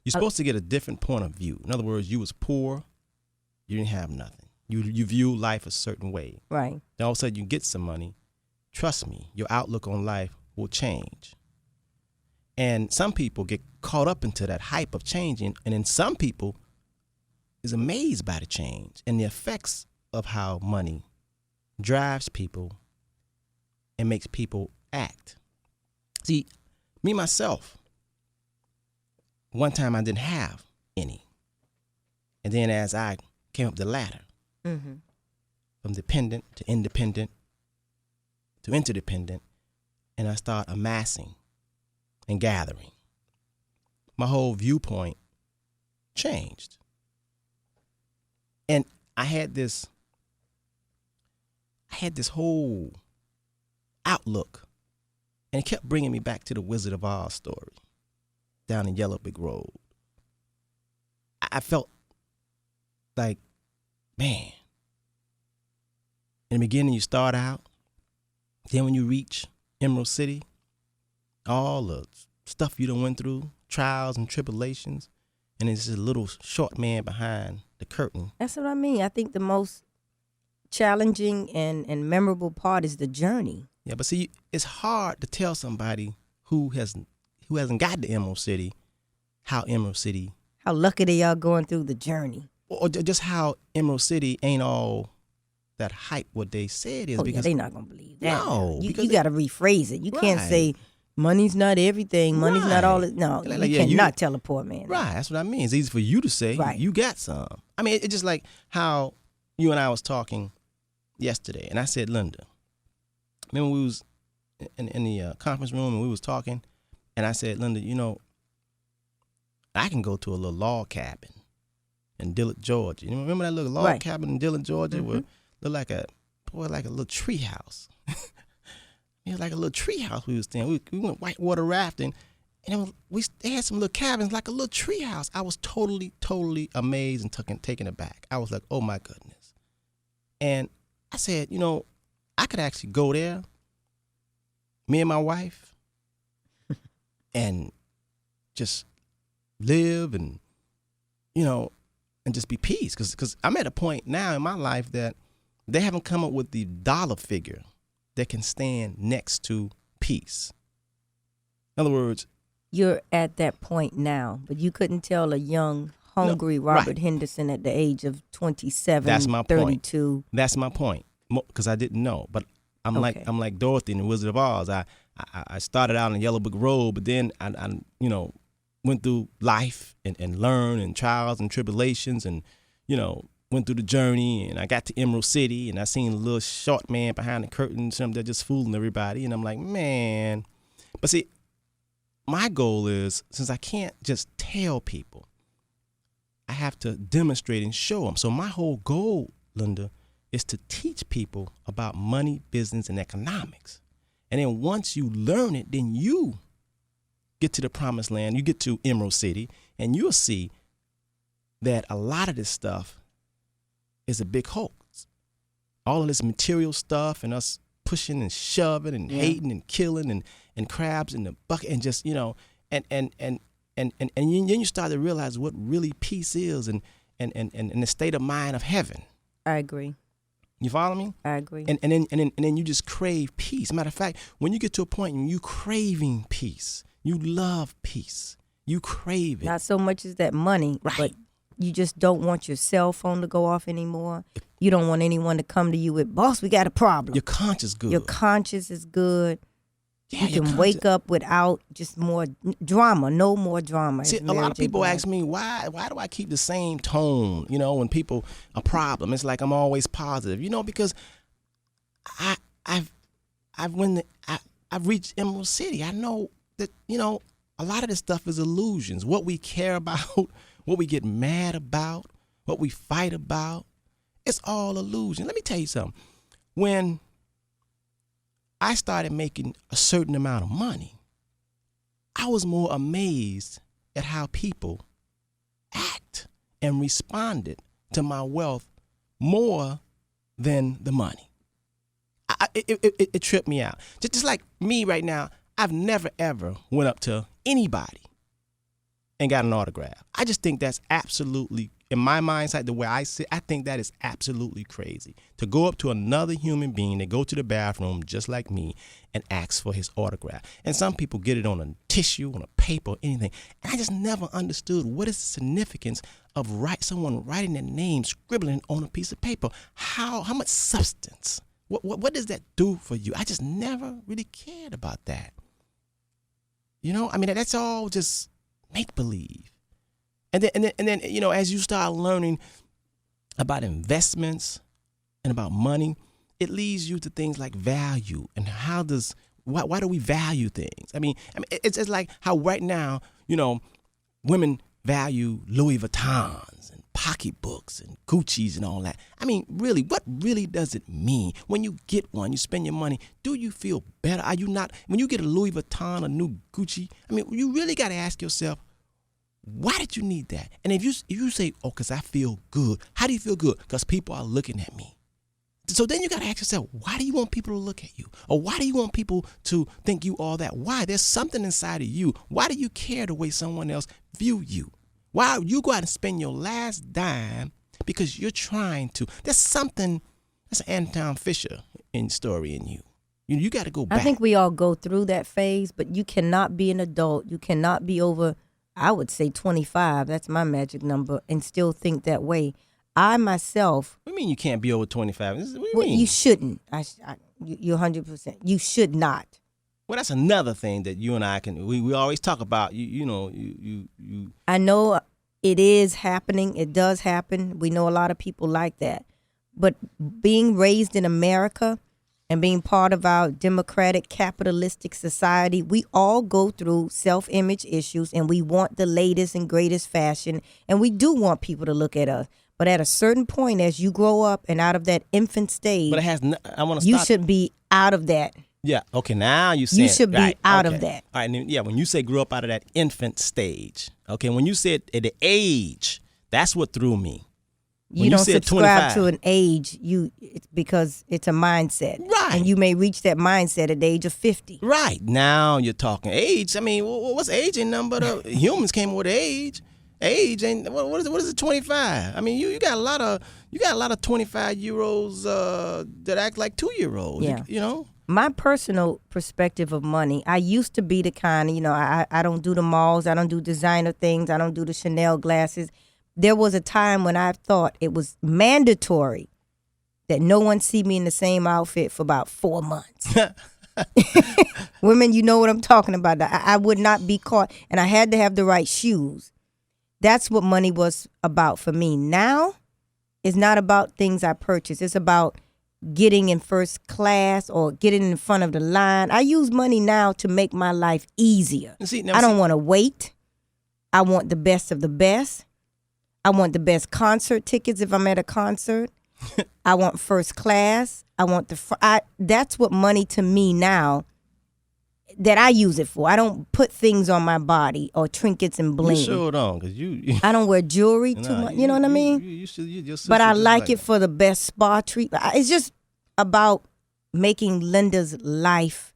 You're supposed to get a different point of view. In other words, you was poor, you didn't have nothing. You view life a certain way. Right. Then all of a sudden you get some money. Trust me, your outlook on life will change. And some people get caught up into that hype of changing, and then some people is amazed by the change and the effects of how money drives people and makes people act. See, me myself, one time I didn't have any. And then as I came up the ladder, mm-hmm. from dependent to independent to interdependent, and I started amassing and gathering, my whole viewpoint changed. And I had this whole outlook, and it kept bringing me back to the Wizard of Oz story down in Yellow Brick Road. I felt like, man, in the beginning you start out, then when you reach Emerald City, all the stuff you done went through, trials and tribulations, and it's just a little short man behind the curtain. That's what I mean. I think the most challenging and memorable part is the journey. Yeah, but see, it's hard to tell somebody who hasn't got to Emerald City how lucky they are going through the journey, or just how Emerald City ain't all that hype what they said is. Because they're not gonna believe that. No, you got to rephrase it. You can't say money's not everything. Money's not all. No, you cannot tell a poor man. Right, that's what I mean. It's easy for you to say. Right. You got some. I mean, it's just like how you and I was talking yesterday, and I said, Lynda, remember we was in the conference room and we was talking, and I said, Lynda, you know, I can go to a little log cabin in Dillard, Georgia. You remember that little log cabin in Dillard, Georgia, where it looked like a little tree house. It was like a little tree house we was staying. We went whitewater rafting, and they had some little cabins like a little tree house. I was totally amazed and taken aback. I was like, oh my goodness. And I said, you know, I could actually go there, me and my wife, and just live and, you know, and just be peace. Because I'm at a point now in my life that they haven't come up with the dollar figure that can stand next to peace. In other words, you're at that point now, but you couldn't tell a young, hungry Robert Henderson at the age of 27, that's my 32. Point. That's my point, because I didn't know. But I'm like Dorothy in the Wizard of Oz. I started out on the Yellow Brick Road, but then I you know, went through life and learned and trials and tribulations, and, you know, went through the journey, and I got to Emerald City, and I seen a little short man behind the curtain, something that just fooling everybody, and I'm like, man. But see, my goal is, since I can't just tell people, I have to demonstrate and show them. So my whole goal, Lynda, is to teach people about money, business, and economics. And then once you learn it, then you get to the promised land, you get to Emerald City, and you'll see that a lot of this stuff is a big hoax. All of this material stuff and us pushing and shoving and hating and killing and crabs in the bucket and just, you know, and then you start to realize what really peace is and the state of mind of heaven. I agree. You follow me? I agree. And then you just crave peace. Matter of fact, when you get to a point when you craving peace, you love peace, you crave it. Not so much as that money, but you just don't want your cell phone to go off anymore. You don't want anyone to come to you with, boss, we got a problem. Your conscience good. Your conscience is good. Yeah, you can wake up without just more drama, no more drama. See, a lot of people ask me, why do I keep the same tone, you know, when people a problem? It's like I'm always positive, you know, because I've reached Emerald City. I know that, you know, a lot of this stuff is illusions. What we care about, what we get mad about, what we fight about, it's all illusion. Let me tell you something. When I started making a certain amount of money, I was more amazed at how people act and responded to my wealth more than the money. It tripped me out. Just like me right now, I've never, ever went up to anybody and got an autograph. I just think that's absolutely, in my mindset, the way I sit, I think that is absolutely crazy. To go up to another human being, to go to the bathroom just like me and ask for his autograph. And some people get it on a tissue, on a paper, anything. And I just never understood what is the significance of someone writing their name, scribbling on a piece of paper. How much substance? What does that do for you? I just never really cared about that. You know, I mean, that's all just make-believe. And then, you know, as you start learning about investments and about money, it leads you to things like value and why do we value things? I mean, it's like how right now, you know, women value Louis Vuittons and pocketbooks and Gucci's and all that. I mean, really, what really does it mean when you get one, you spend your money? Do you feel better? Are you not? When you get a Louis Vuitton, a new Gucci, I mean, you really got to ask yourself, why did you need that? And if you say, oh, because I feel good. How do you feel good? Because people are looking at me. So then you got to ask yourself, why do you want people to look at you? Or why do you want people to think you all that? Why? There's something inside of you. Why do you care the way someone else view you? Why you go out and spend your last dime because you're trying to? There's something, that's an Anton Fisher story in you. You got to go back. I think we all go through that phase, but you cannot be an adult. You cannot be over, I would say 25. That's my magic number, and still think that way. I myself. What do you mean you can't be over 25? What do you well, mean? You shouldn't. You're 100%. You should not. Well, that's another thing that you and I we always talk about. You. I know it is happening. It does happen. We know a lot of people like that. But being raised in America and being part of our democratic capitalistic society, we all go through self-image issues, and we want the latest and greatest fashion, and we do want people to look at us. But at a certain point, as you grow up and out of that infant stage, But it has. I want to. you should be out of that. Yeah. Okay. Now you saying You should be right, out okay. of that. All right. Yeah. When you say grew up out of that infant stage. Okay. When you said at the age, that's what threw me. When You don't said subscribe 25. to an age. It's because it's a mindset, Right. And you may reach that mindset at the age of 50. Right. Now you're talking age. I mean, what's age ain't nothing but humans came with age. Age ain't what is it? 25. I mean, you got a lot of 25-year-olds that act like 2-year-olds. Yeah. You know. My personal perspective of money, I used to be the kind of, I don't do the malls, I don't do designer things, I don't do the Chanel glasses. There was a time when I thought it was mandatory that no one see me in the same outfit for about 4 months. Women, you know what I'm talking about. I would not be caught, and I had to have the right shoes. That's what money was about for me. Now, it's not about things I purchase. It's about getting in first class or getting in front of the line. I use money now to make my life easier. I don't want to wait. I want the best of the best. I want the best concert tickets if I'm at a concert. I want first class. I want that's what money to me now that I use it for. I don't put things on my body or trinkets and bling. You sure don't, because you I don't wear jewelry too much. You know what I mean? But I like it for the best spa treatment. It's just about making Lynda's life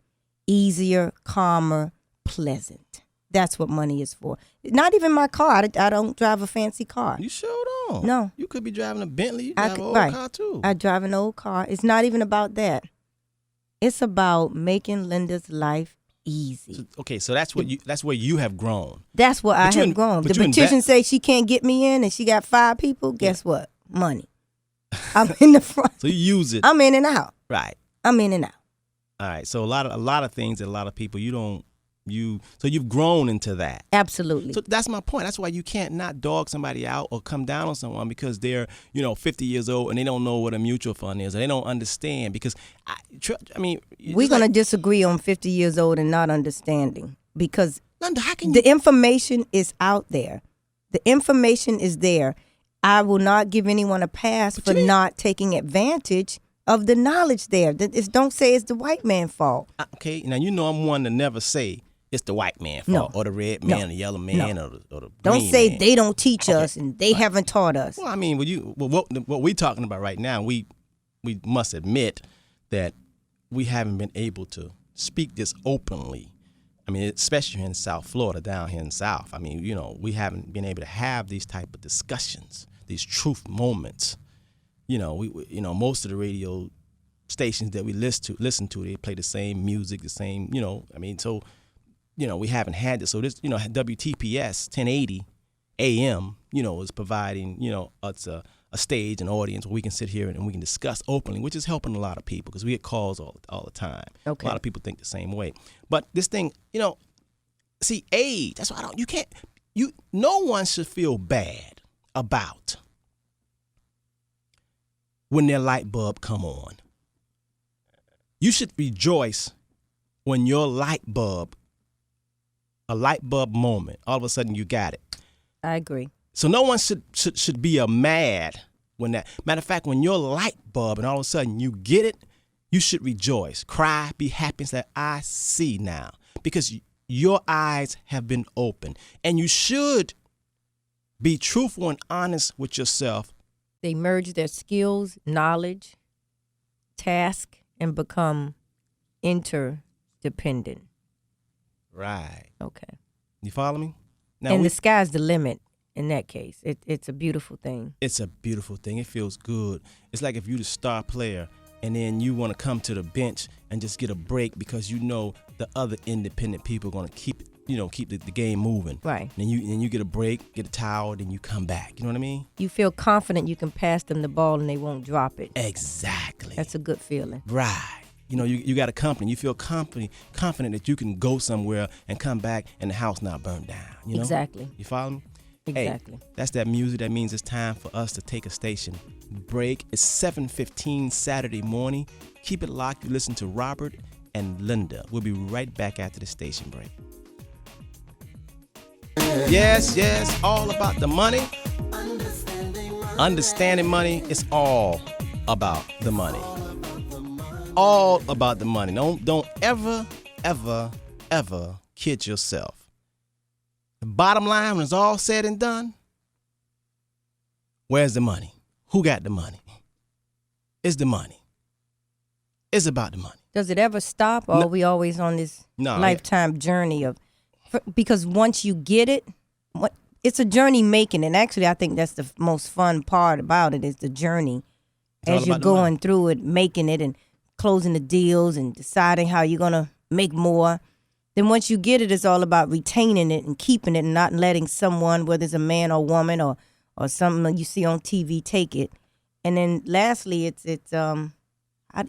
easier, calmer, pleasant. That's what money is for. Not even my car. I don't drive a fancy car. You sure don't. No. You could be driving a Bentley. You drive an old car too. I drive an old car. It's not even about that. It's about making Lynda's life easy. So that's where you have grown. That's where I have grown. The petition say she can't get me in and she got 5 people. Guess what? Money. I'm in the front. So you use it. I'm in and out. Right. I'm in and out. All right. So a lot of things that a lot of people so you've grown into that. Absolutely. So that's my point. That's why you can't not dog somebody out or come down on someone because they're 50 years old and they don't know what a mutual fund is or they don't understand. Because we're gonna disagree on 50 years old and not understanding because Lynda, how can the information is out there. The information is there. I will not give anyone a pass for not taking advantage of the knowledge there. Don't say it's the white man's fault. Okay, now I'm one to never say it's the white man's fault or the red man or the yellow man or the don't green say man. They don't teach us and they haven't taught us. Well, I mean, what we're talking about right now, we must admit that we haven't been able to speak this openly. I mean, especially in South Florida, down here in the South. I mean, we haven't been able to have these type of discussions, these truth moments. Most of the radio stations that we listen to, they play the same music, the same, so, we haven't had this. So this, WTPS 1080 AM, is providing, us a stage, an audience where we can sit here and we can discuss openly, which is helping a lot of people because we get calls all the time. Okay. A lot of people think the same way. But this thing, see, age, that's why no one should feel bad about when their light bulb come on. You should rejoice when your a light bulb moment, all of a sudden you got it. I agree. So no one should be mad when that. Matter of fact, when your light bulb and all of a sudden you get it, you should rejoice, cry, be happy, and say, I see now. Because your eyes have been opened. And you should be truthful and honest with yourself. They merge their skills, knowledge, task, and become interdependent. Right. Okay. You follow me? Now and the sky's the limit in that case. It's a beautiful thing. It's a beautiful thing. It feels good. It's like if you're the star player and then you want to come to the bench and just get a break because the other independent people are going to keep the game moving. Right. And you get a break, get a towel, then you come back. You know what I mean? You feel confident you can pass them the ball and they won't drop it. Exactly. That's a good feeling. Right. You got a company. You feel confident that you can go somewhere and come back and the house not burned down. Exactly. You follow me? Exactly. Hey, that's that music. That means it's time for us to take a station break. It's 7:15 Saturday morning. Keep it locked. You listen to Robert and Lynda. We'll be right back after the station break. Yes, all about the money. Understanding money, it's all about the money. All about the money. Don't ever kid yourself. The bottom line, when it's all said and done, where's the money? Who got the money? It's the money. It's about the money. Does it ever stop, or are we always on this lifetime journey of? Because once you get it, it's a journey making, and actually, I think that's the most fun part about it is the journey. As you're going through it, making it, and closing the deals, and deciding how you're gonna make more. Then once you get it, it's all about retaining it and keeping it and not letting someone, whether it's a man or woman or something you see on TV, take it. And then lastly, it's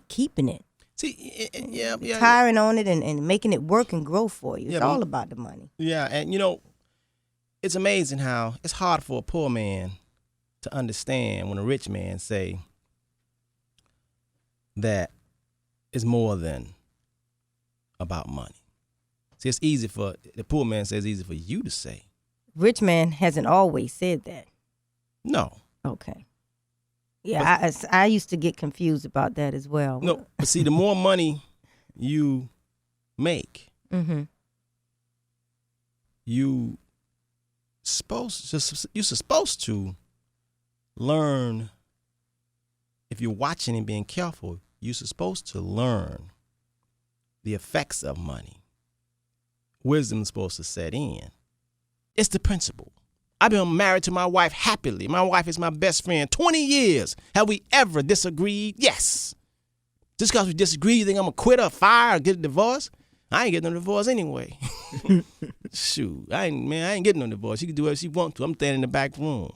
keeping it. See, tiring on it and making it work and grow for you. It's all about the money. Yeah, and it's amazing how it's hard for a poor man to understand when a rich man say that it's more than about money. See, it's easy for the poor man says it's easy for you to say. Rich man hasn't always said that. No. Okay. Yeah, I used to get confused about that as well. No, but see, the more money you make, you're supposed to learn. If you're watching and being careful, you're supposed to learn the effects of money. Wisdom is supposed to set in. It's the principle. I've been married to my wife happily. My wife is my best friend. 20 years. Have we ever disagreed? Yes. Just because we disagree, you think I'm going to quit or fire or get a divorce? I ain't getting no divorce anyway. Shoot. I ain't getting no divorce. She can do whatever she wants to. I'm standing in the back room.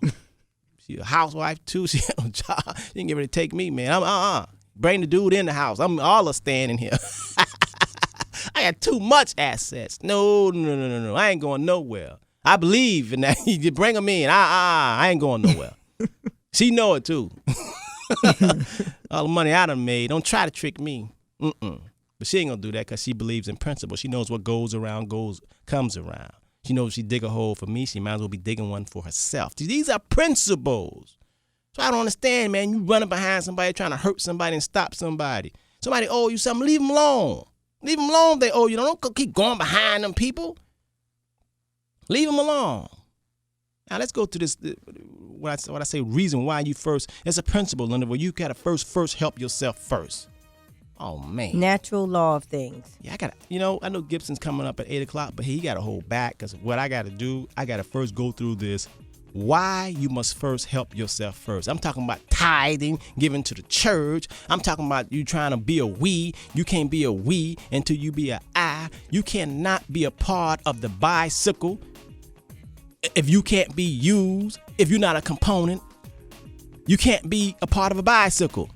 She a housewife, too. She got no job. She ain't get ready to take me, man. Bring the dude in the house. I'm all standing here. I got too much assets. No. I ain't going nowhere. I believe in that. You bring them in. I ain't going nowhere. She know it too. All the money I done made. Don't try to trick me. But she ain't gonna do that because she believes in principle. She knows what goes around comes around. She knows if she dig a hole for me, she might as well be digging one for herself. See, these are principles. So I don't understand, man. You running behind somebody trying to hurt somebody and stop somebody. Somebody owe you something, leave them alone. Leave them alone if they owe you. Don't keep going behind them people. Leave them alone. Now let's go to this. What I say, reason why you first. It's a principle, Lynda, where you gotta first help yourself first. Oh man. Natural law of things. Yeah, I know Gibson's coming up at 8:00, but he gotta hold back because what I gotta do, I gotta first go through this. Why you must first help yourself first. I'm talking about tithing, giving to the church. I'm talking about you trying to be a we. You can't be a we until you be a I. You cannot be a part of the bicycle if you can't be used. If you're not a component, you can't be a part of a bicycle.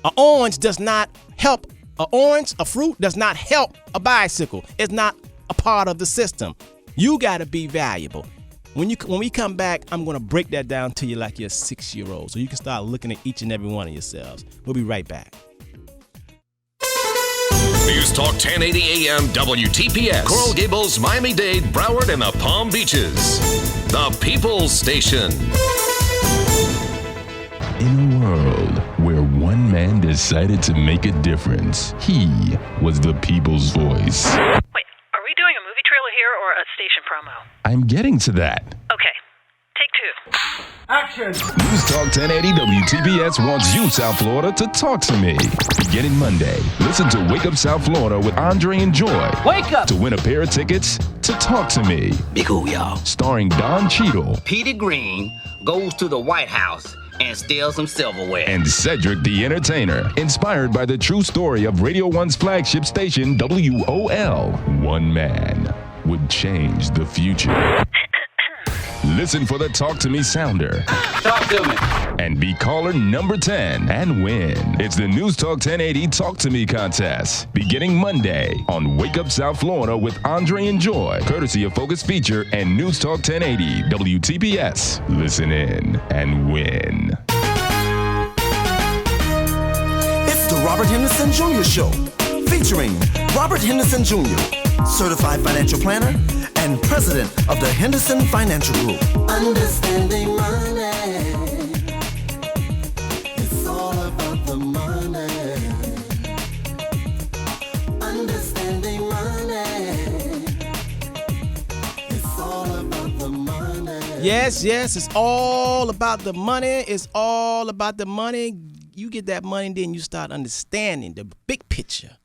An orange does not help. A fruit does not help a bicycle. It's not a part of the system. You got to be valuable. When we come back, I'm going to break that down to you like you're a 6-year-old so you can start looking at each and every one of yourselves. We'll be right back. News Talk 1080 AM WTPS. Coral Gables, Miami-Dade, Broward, and the Palm Beaches. The People's Station. In a world where one man decided to make a difference, he was the people's voice. Wait, are we doing a movie trailer here or a station promo? I'm getting to that. Okay, take 2. Action! News Talk 1080 WTPS wants you, South Florida, to talk to me. Beginning Monday, listen to Wake Up South Florida with Andre and Joy. Wake up! To win a pair of tickets to Talk to Me. Be cool, y'all. Starring Don Cheadle. Petey Green goes to the White House and steals some silverware. And Cedric the Entertainer. Inspired by the true story of Radio 1's flagship station, WOL. One man would change the future. Listen for the Talk to Me sounder. Talk to me. And be caller number 10 and win. It's the News Talk 1080 Talk to Me contest. Beginning Monday on Wake Up South Florida with Andre and Joy. Courtesy of Focus Feature and News Talk 1080 WTPS. Listen in and win. It's the Robert Henderson Jr. Show, featuring Robert Henderson Jr., certified financial planner and president of the Henderson Financial Group. Understanding money. It's all about the money. Understanding money. It's all about the money. Yes, it's all about the money. It's all about the money. You get that money, then you start understanding the big picture.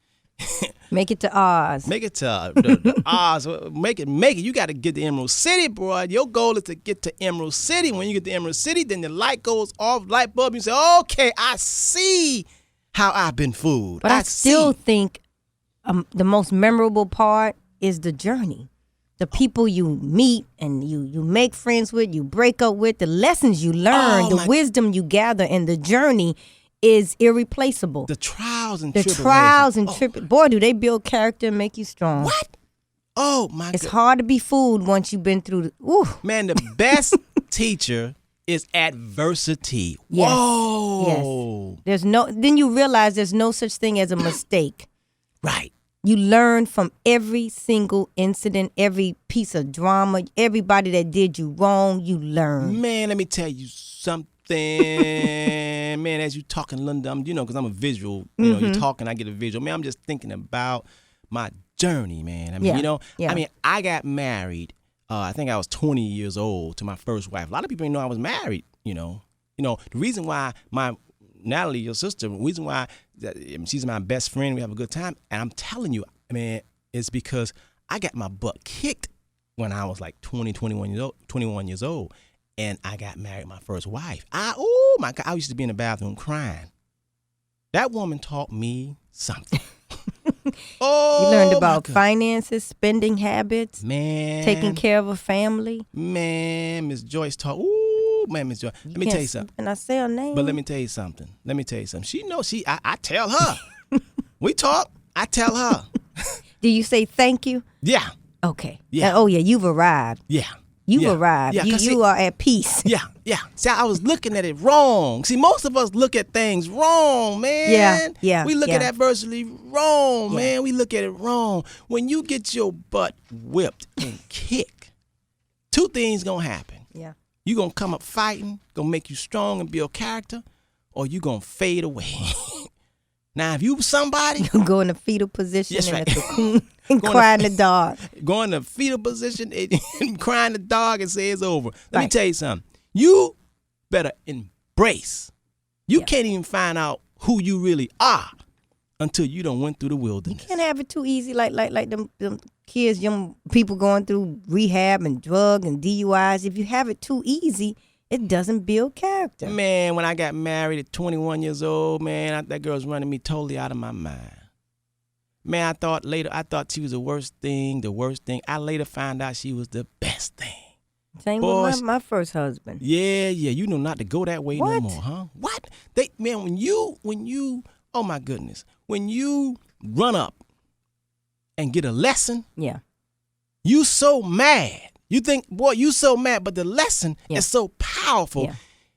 Make it to Oz. Make it to the Oz. Make it. You got to get to Emerald City, bro. Your goal is to get to Emerald City. When you get to Emerald City, then the light goes off, light bulb. You say, okay, I see how I've been fooled. But I still think the most memorable part is the journey. The people you meet and you make friends with, you break up with, the lessons you learn, the wisdom you gather, and the journey is irreplaceable. The trials and Boy, do they build character and make you strong. What? Oh, my God. It's hard to be fooled once you've been through Man, the best teacher is adversity. Yes. Whoa. Yes. Then you realize there's no such thing as a mistake. Right. You learn from every single incident, every piece of drama, everybody that did you wrong, you learn. Man, let me tell you something. Man, as you talking, Lynda, because I'm a visual, you're talking, I get a visual. Man, I'm just thinking about my journey, man. I mean, I got married, I think I was 20 years old to my first wife. A lot of people didn't know I was married, the reason why Natalie, your sister, the reason why she's my best friend, we have a good time, and I'm telling you, man, it's because I got my butt kicked when I was like 21 years old. And I got married my first wife. Oh my God, I used to be in the bathroom crying. That woman taught me something. You learned about finances, spending habits, man, taking care of a family. Man, Miss Joyce taught. Miss Joyce. Let me tell you something. And I say her name. But let me tell you something. She knows. I tell her. We talk. I tell her. Do you say thank you? Yeah. Okay. Yeah. You've arrived. Yeah. You've arrived. Yeah, you are at peace. Yeah. See, I was looking at it wrong. See, most of us look at things wrong, man. Yeah. We look at adversity wrong, man. We look at it wrong. When you get your butt whipped and kicked, two things gonna happen. Yeah. You gonna come up fighting, gonna make you strong and build character, or you gonna fade away. Now, if you somebody, you go in a fetal position in a cocoon and cry in the dark. Go in a fetal position and cry in the dark and say it's over. Let me tell you something. You better embrace. You can't even find out who you really are until you done went through the wilderness. You can't have it too easy like them kids, young people going through rehab and drug and DUIs. If you have it too easy, it doesn't build character. Man, when I got married at 21 years old, man, that girl's running me totally out of my mind. Man, I thought she was the worst thing. I later found out she was the best thing. Same with my first husband. Yeah, you know not to go that way no more, huh? What? When you, oh my goodness, when you run up and get a lesson, you so mad. You think, boy, you so mad, but the lesson is so powerful. Yeah.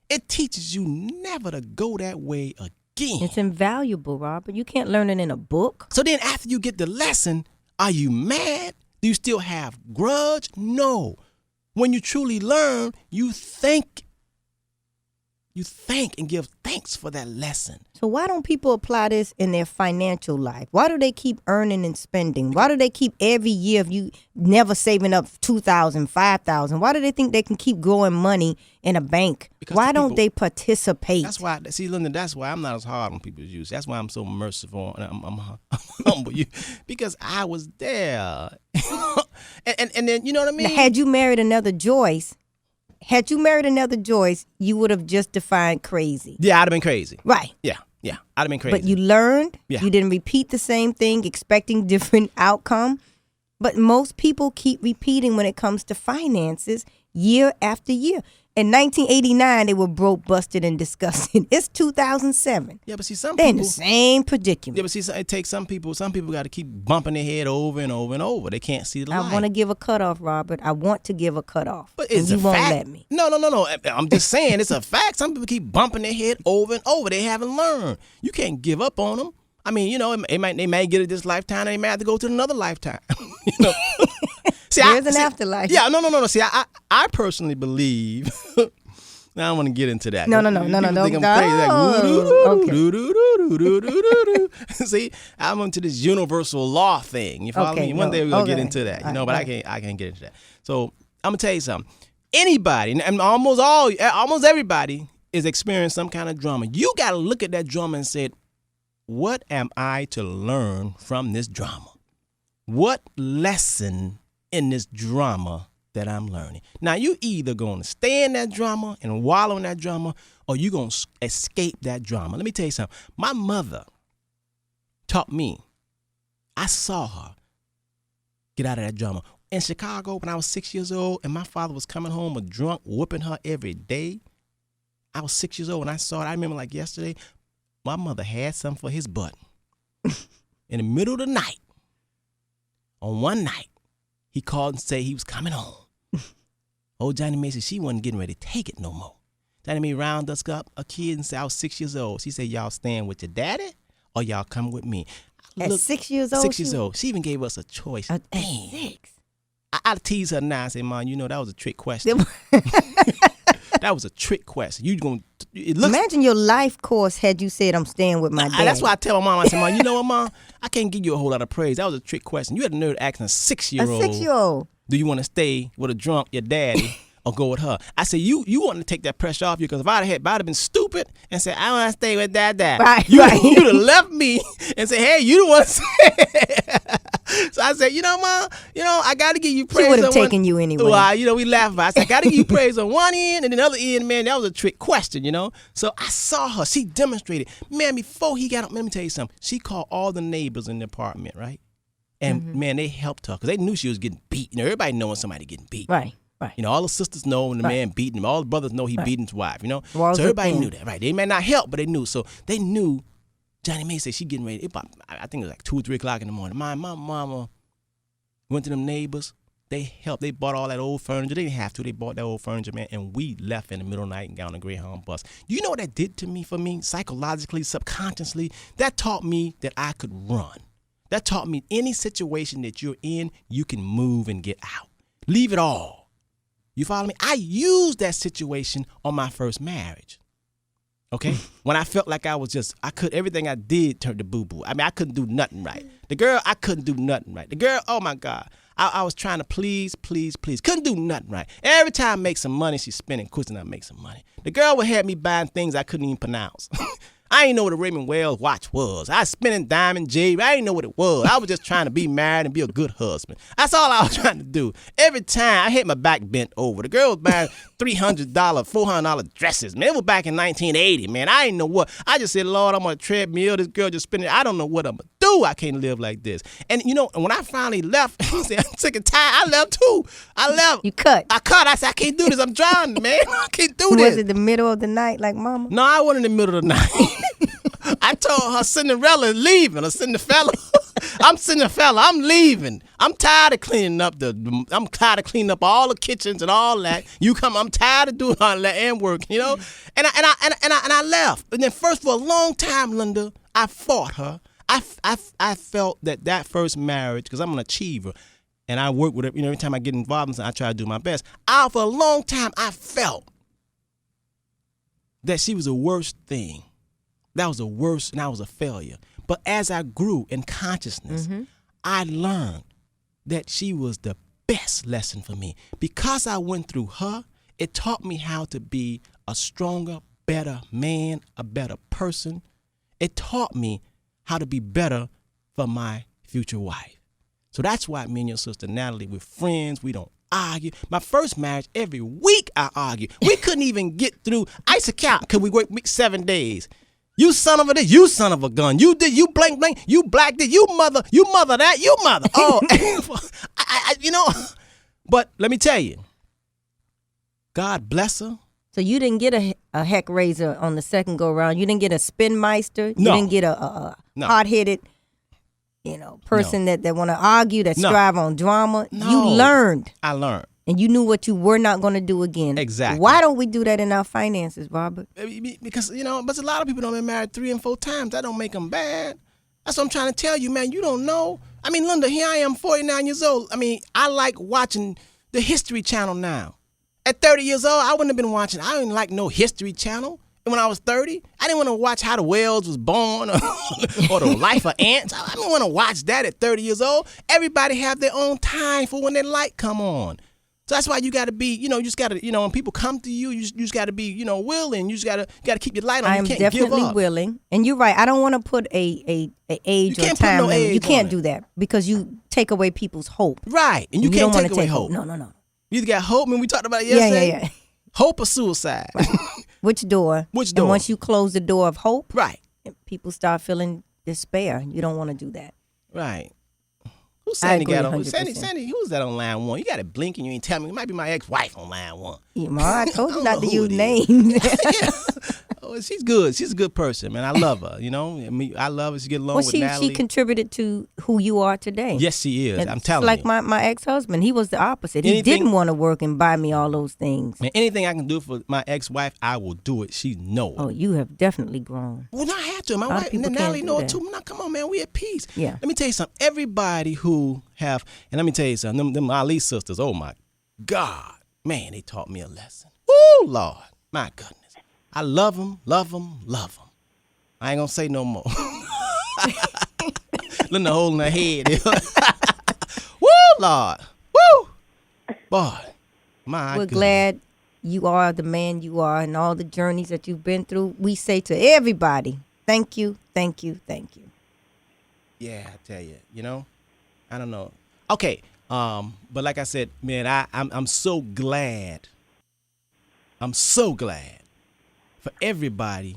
It teaches you never to go that way again. It's invaluable, Robert. You can't learn it in a book. So then after you get the lesson, are you mad? Do you still have grudge? No. When you truly learn, you think and give thanks for that lesson. So why don't people apply this in their financial life? Why do they keep earning and spending? Why do they keep every year of you never saving up $2,000, $5,000? Why do they think they can keep growing money in a bank? Because why don't they participate? That's why, see, Lynda, that's why I'm not as hard on people as you. That's why I'm so merciful and I'm humble you, because I was there. and then, you know what I mean? Now, had you married another Joyce, you would have just defined crazy. Yeah, I'd have been crazy. Right. Yeah, I'd have been crazy. But you learned. Yeah. You didn't repeat the same thing, expecting different outcome. But most people keep repeating when it comes to finances. year after year. In 1989, they were broke, busted, and disgusted. It's 2007. Yeah, but see, some They're people in the same predicament. Yeah, but see, it takes some people. Some people got to keep bumping their head over and over and over. They can't see the light. I want to give a cutoff, Robert. I want to give a cutoff. But it's you a won't fact. let me. No. I'm just saying it's a fact. Some people keep bumping their head over and over. They haven't learned. You can't give up on them. I mean, they might get it this lifetime. They may have to go to another lifetime. See, there's an afterlife. Yeah, no. See, I personally believe. Now I don't want to get into that. No. People think I'm crazy. See, I'm into this universal law thing. You follow me? One day we're gonna get into that. But I can't get into that. So I'm gonna tell you something. Anybody, and almost everybody is experiencing some kind of drama. You gotta look at that drama and say, what am I to learn from this drama? What lesson in this drama that I'm learning? Now, you either going to stay in that drama and wallow in that drama, or you going to escape that drama. Let me tell you something. My mother taught me. I saw her get out of that drama. In Chicago, when I was 6 years old, and my father was coming home a drunk, whooping her every day. I was 6 years old, and I saw it. I remember like yesterday, my mother had something for his butt. In the middle of the night, on one night, he called and said he was coming home. Old Johnny May said she wasn't getting ready to take it no more. Johnny May round us up, a kid, and said, I was 6 years old. She said, y'all staying with your daddy or y'all come with me? At 6 years old? 6 years old. She even gave us a choice. At 6? I tease her now and say, Mom, that was a trick question. That was a trick question. Imagine your life course had you said, I'm staying with my dad. That's why I tell my mom, I say, Mom, you know what, Mom? I can't give you a whole lot of praise. That was a trick question. You had the nerve to ask a 6-year-old. A 6-year-old. Do you want to stay with a drunk, your daddy, or go with her? I said, you want to take that pressure off you, because if I'd have been stupid and said, I want to stay with dad. Right, you'd have left me and said, hey, you the one say. So I said, Mom, I got to give you praise. She would have taken you anyway. Well, we laugh about it. I said, I got to give you praise on one end, and then the other end, man, that was a trick question, So I saw her. She demonstrated. Man, before he got up, let me tell you something. She called all the neighbors in the apartment, right? And, man, they helped her because they knew she was getting beat. Everybody knowing somebody getting beat. Right. All the sisters know when the man beating him. All the brothers know he beating his wife, So everybody knew that, right? They may not help, but they knew. So they knew Johnny May said she getting ready. I think it was like 2 or 3 o'clock in the morning. My mama went to them neighbors. They helped. They bought all that old furniture. They didn't have to. They bought that old furniture, man, and we left in the middle of the night and got on a Greyhound bus. You know what that did for me? Psychologically, subconsciously? That taught me that I could run. That taught me any situation that you're in, you can move and get out. Leave it all. You follow me? I used that situation on my first marriage. Okay? When I felt like everything I did turned to boo-boo. I mean, I couldn't do nothing right. The girl, I couldn't do nothing right. The girl, oh my God. I was trying to please. Couldn't do nothing right. Every time I make some money, she's spending, quitting I make some money. The girl would have me buying things I couldn't even pronounce. I didn't know what a Raymond Wells watch was. I was spending diamond jewelry. I didn't know what it was. I was just trying to be married and be a good husband. That's all I was trying to do. Every time I had my back bent over. The girl was buying $300, $400 dresses. Man, it was back in 1980, man. I didn't know what. I just said, Lord, I'm on a treadmill. This girl just spending. I don't know what I'm going to do. I can't live like this. And, when I finally left, I'm sick and tired. I left too. I left. You cut. I cut. I said, I can't do this. I'm drowning, man. I can't do this. Was it the middle of the night like mama? No, I wasn't in the middle of the night. I told her Cinderella is leaving. Or Cinderella. I'm Cinderella. I'm leaving. I'm tired of cleaning up all the kitchens and all that. I'm tired of doing all that and work, And I left. And then first for a long time, Lynda, I fought her. I felt that first marriage, because I'm an achiever, and I work with it. Every time I get involved in something, I try to do my best. For a long time, I felt that she was the worst thing. That was the worst, and I was a failure. But as I grew in consciousness, I learned that she was the best lesson for me. Because I went through her, it taught me how to be a stronger, better man, a better person. It taught me how to be better for my future wife. So that's why me and your sister Natalie, we're friends. We don't argue. My first marriage, every week I argue. We couldn't even get through. I used to count. Could we work 7 days? You son of a this, you son of a gun. You did, you blank, you black did, you mother that, you mother. Oh, But let me tell you, God bless her. So you didn't get a heck raiser on the second go around. You didn't get a spin meister. You No. didn't get a No. hot-headed, person that want to argue, that No. strive on drama. No. You learned. I learned. And you knew what you were not going to do again. Exactly. Why don't we do that in our finances, Robert? Because, but a lot of people don't been married 3 and 4 times. That don't make them bad. That's what I'm trying to tell you, man. You don't know. I mean, Lynda, here I am, 49 years old. I mean, I like watching the History Channel now. At 30 years old, I wouldn't have been watching. I didn't like no History Channel. And when I was 30, I didn't want to watch how the whales was born or the life of ants. I didn't want to watch that at 30 years old. Everybody have their own time for when their light come on. So that's why you got to be, you just got to, when people come to you, you just got to be, willing. You just got to keep your light on. I am you can't definitely give up. willing. And you're right. I don't want to put a age or time limit. You can't do that because you take away people's hope. Right. And you can't take away hope. No. You either got hope, and we talked about it yesterday. Yeah. Hope or suicide. Right. Which door? Which door? And once you close the door of hope, right, people start feeling despair. You don't want to do that. Right. Who's Sandy got on? 100%. Sandy, who's that on line 1? You got it blinking. You ain't telling me. It might be my ex-wife on line 1. Yeah, Ma, I told you not to use names. names. Oh, she's good. She's a good person, man. I love her. I love her. She get along with Natalie. She contributed to who you are today. Yes, she is. I'm It's telling like you. my ex-husband. He was the opposite. He didn't want to work and buy me all those things. Man, anything I can do for my ex-wife, I will do it. She knows. Oh, you have definitely grown. Well, I had to. My A lot of wife, people and Natalie can't know do it too. Now, come on, man. We at peace. Yeah. Let me tell you something. Everybody who have, and let me tell you something, them Ali sisters, oh, my God. Man, they taught me a lesson. Woo, Lord. My goodness. I love them, love them, love them. I ain't going to say no more. Lynda holding her head. Woo, Lord. Woo. Boy, my We're goodness. glad you are the man you are and all the journeys that you've been through. We say to everybody, thank you, thank you, thank you. Yeah, I tell you, I don't know. Okay, but like I said, man, I'm so glad. I'm so glad for everybody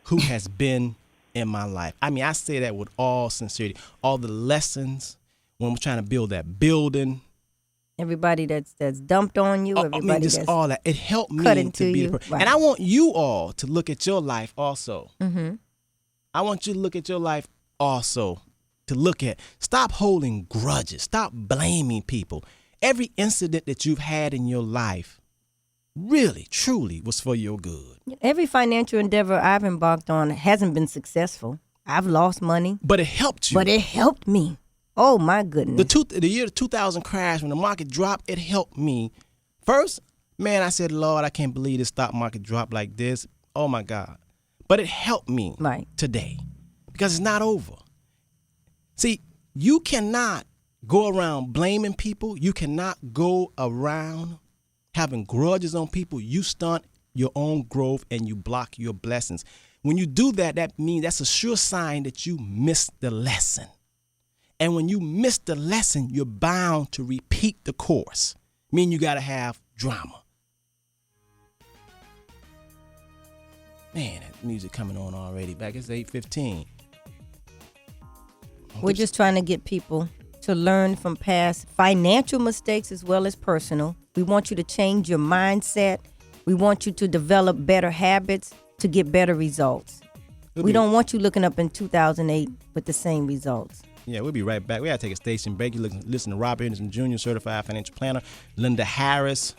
who has been in my life. I mean, I say that with all sincerity. All the lessons when we're trying to build that building. Everybody that's dumped on you, everybody just that's all that. It helped me cut into to be you. the person. Right. And I want you all to look at your life also. Mm-hmm. I want you to look at your life also. Stop holding grudges. Stop blaming people. Every incident that you've had in your life really, truly was for your good. Every financial endeavor I've embarked on hasn't been successful. I've lost money. But it helped you. But it helped me. Oh, my goodness. The year 2000 crash, when the market dropped, it helped me. First, man, I said, Lord, I can't believe the stock market dropped like this. Oh, my God. But it helped me today because it's not over. See, you cannot go around blaming people. You cannot go around having grudges on people. You stunt your own growth and you block your blessings. When you do that, that means that's a sure sign that you missed the lesson. And when you miss the lesson, you're bound to repeat the course. Meaning you got to have drama. Man, that music coming on already. Back it's 8:15. We're just trying to get people to learn from past financial mistakes as well as personal. We want you to change your mindset. We want you to develop better habits to get better results. We don't want you looking up in 2008 with the same results. Yeah, we'll be right back. We got to take a station break. You listen to Robert Henderson Jr., certified financial planner, Lynda Harris,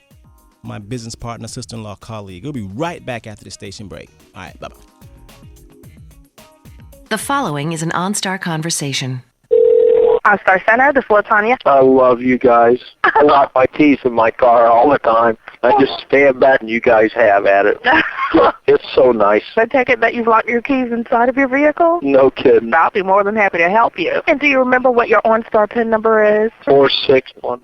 my business partner, sister-in-law, colleague. We'll be right back after the station break. All right, bye-bye. The following is an OnStar conversation. OnStar Center, this is Latanya. I love you guys. I lock my keys in my car all the time. I just stand back and you guys have at it. It's so nice. I take it that you've locked your keys inside of your vehicle? No kidding. I'll be more than happy to help you. And do you remember what your OnStar PIN number is? 461.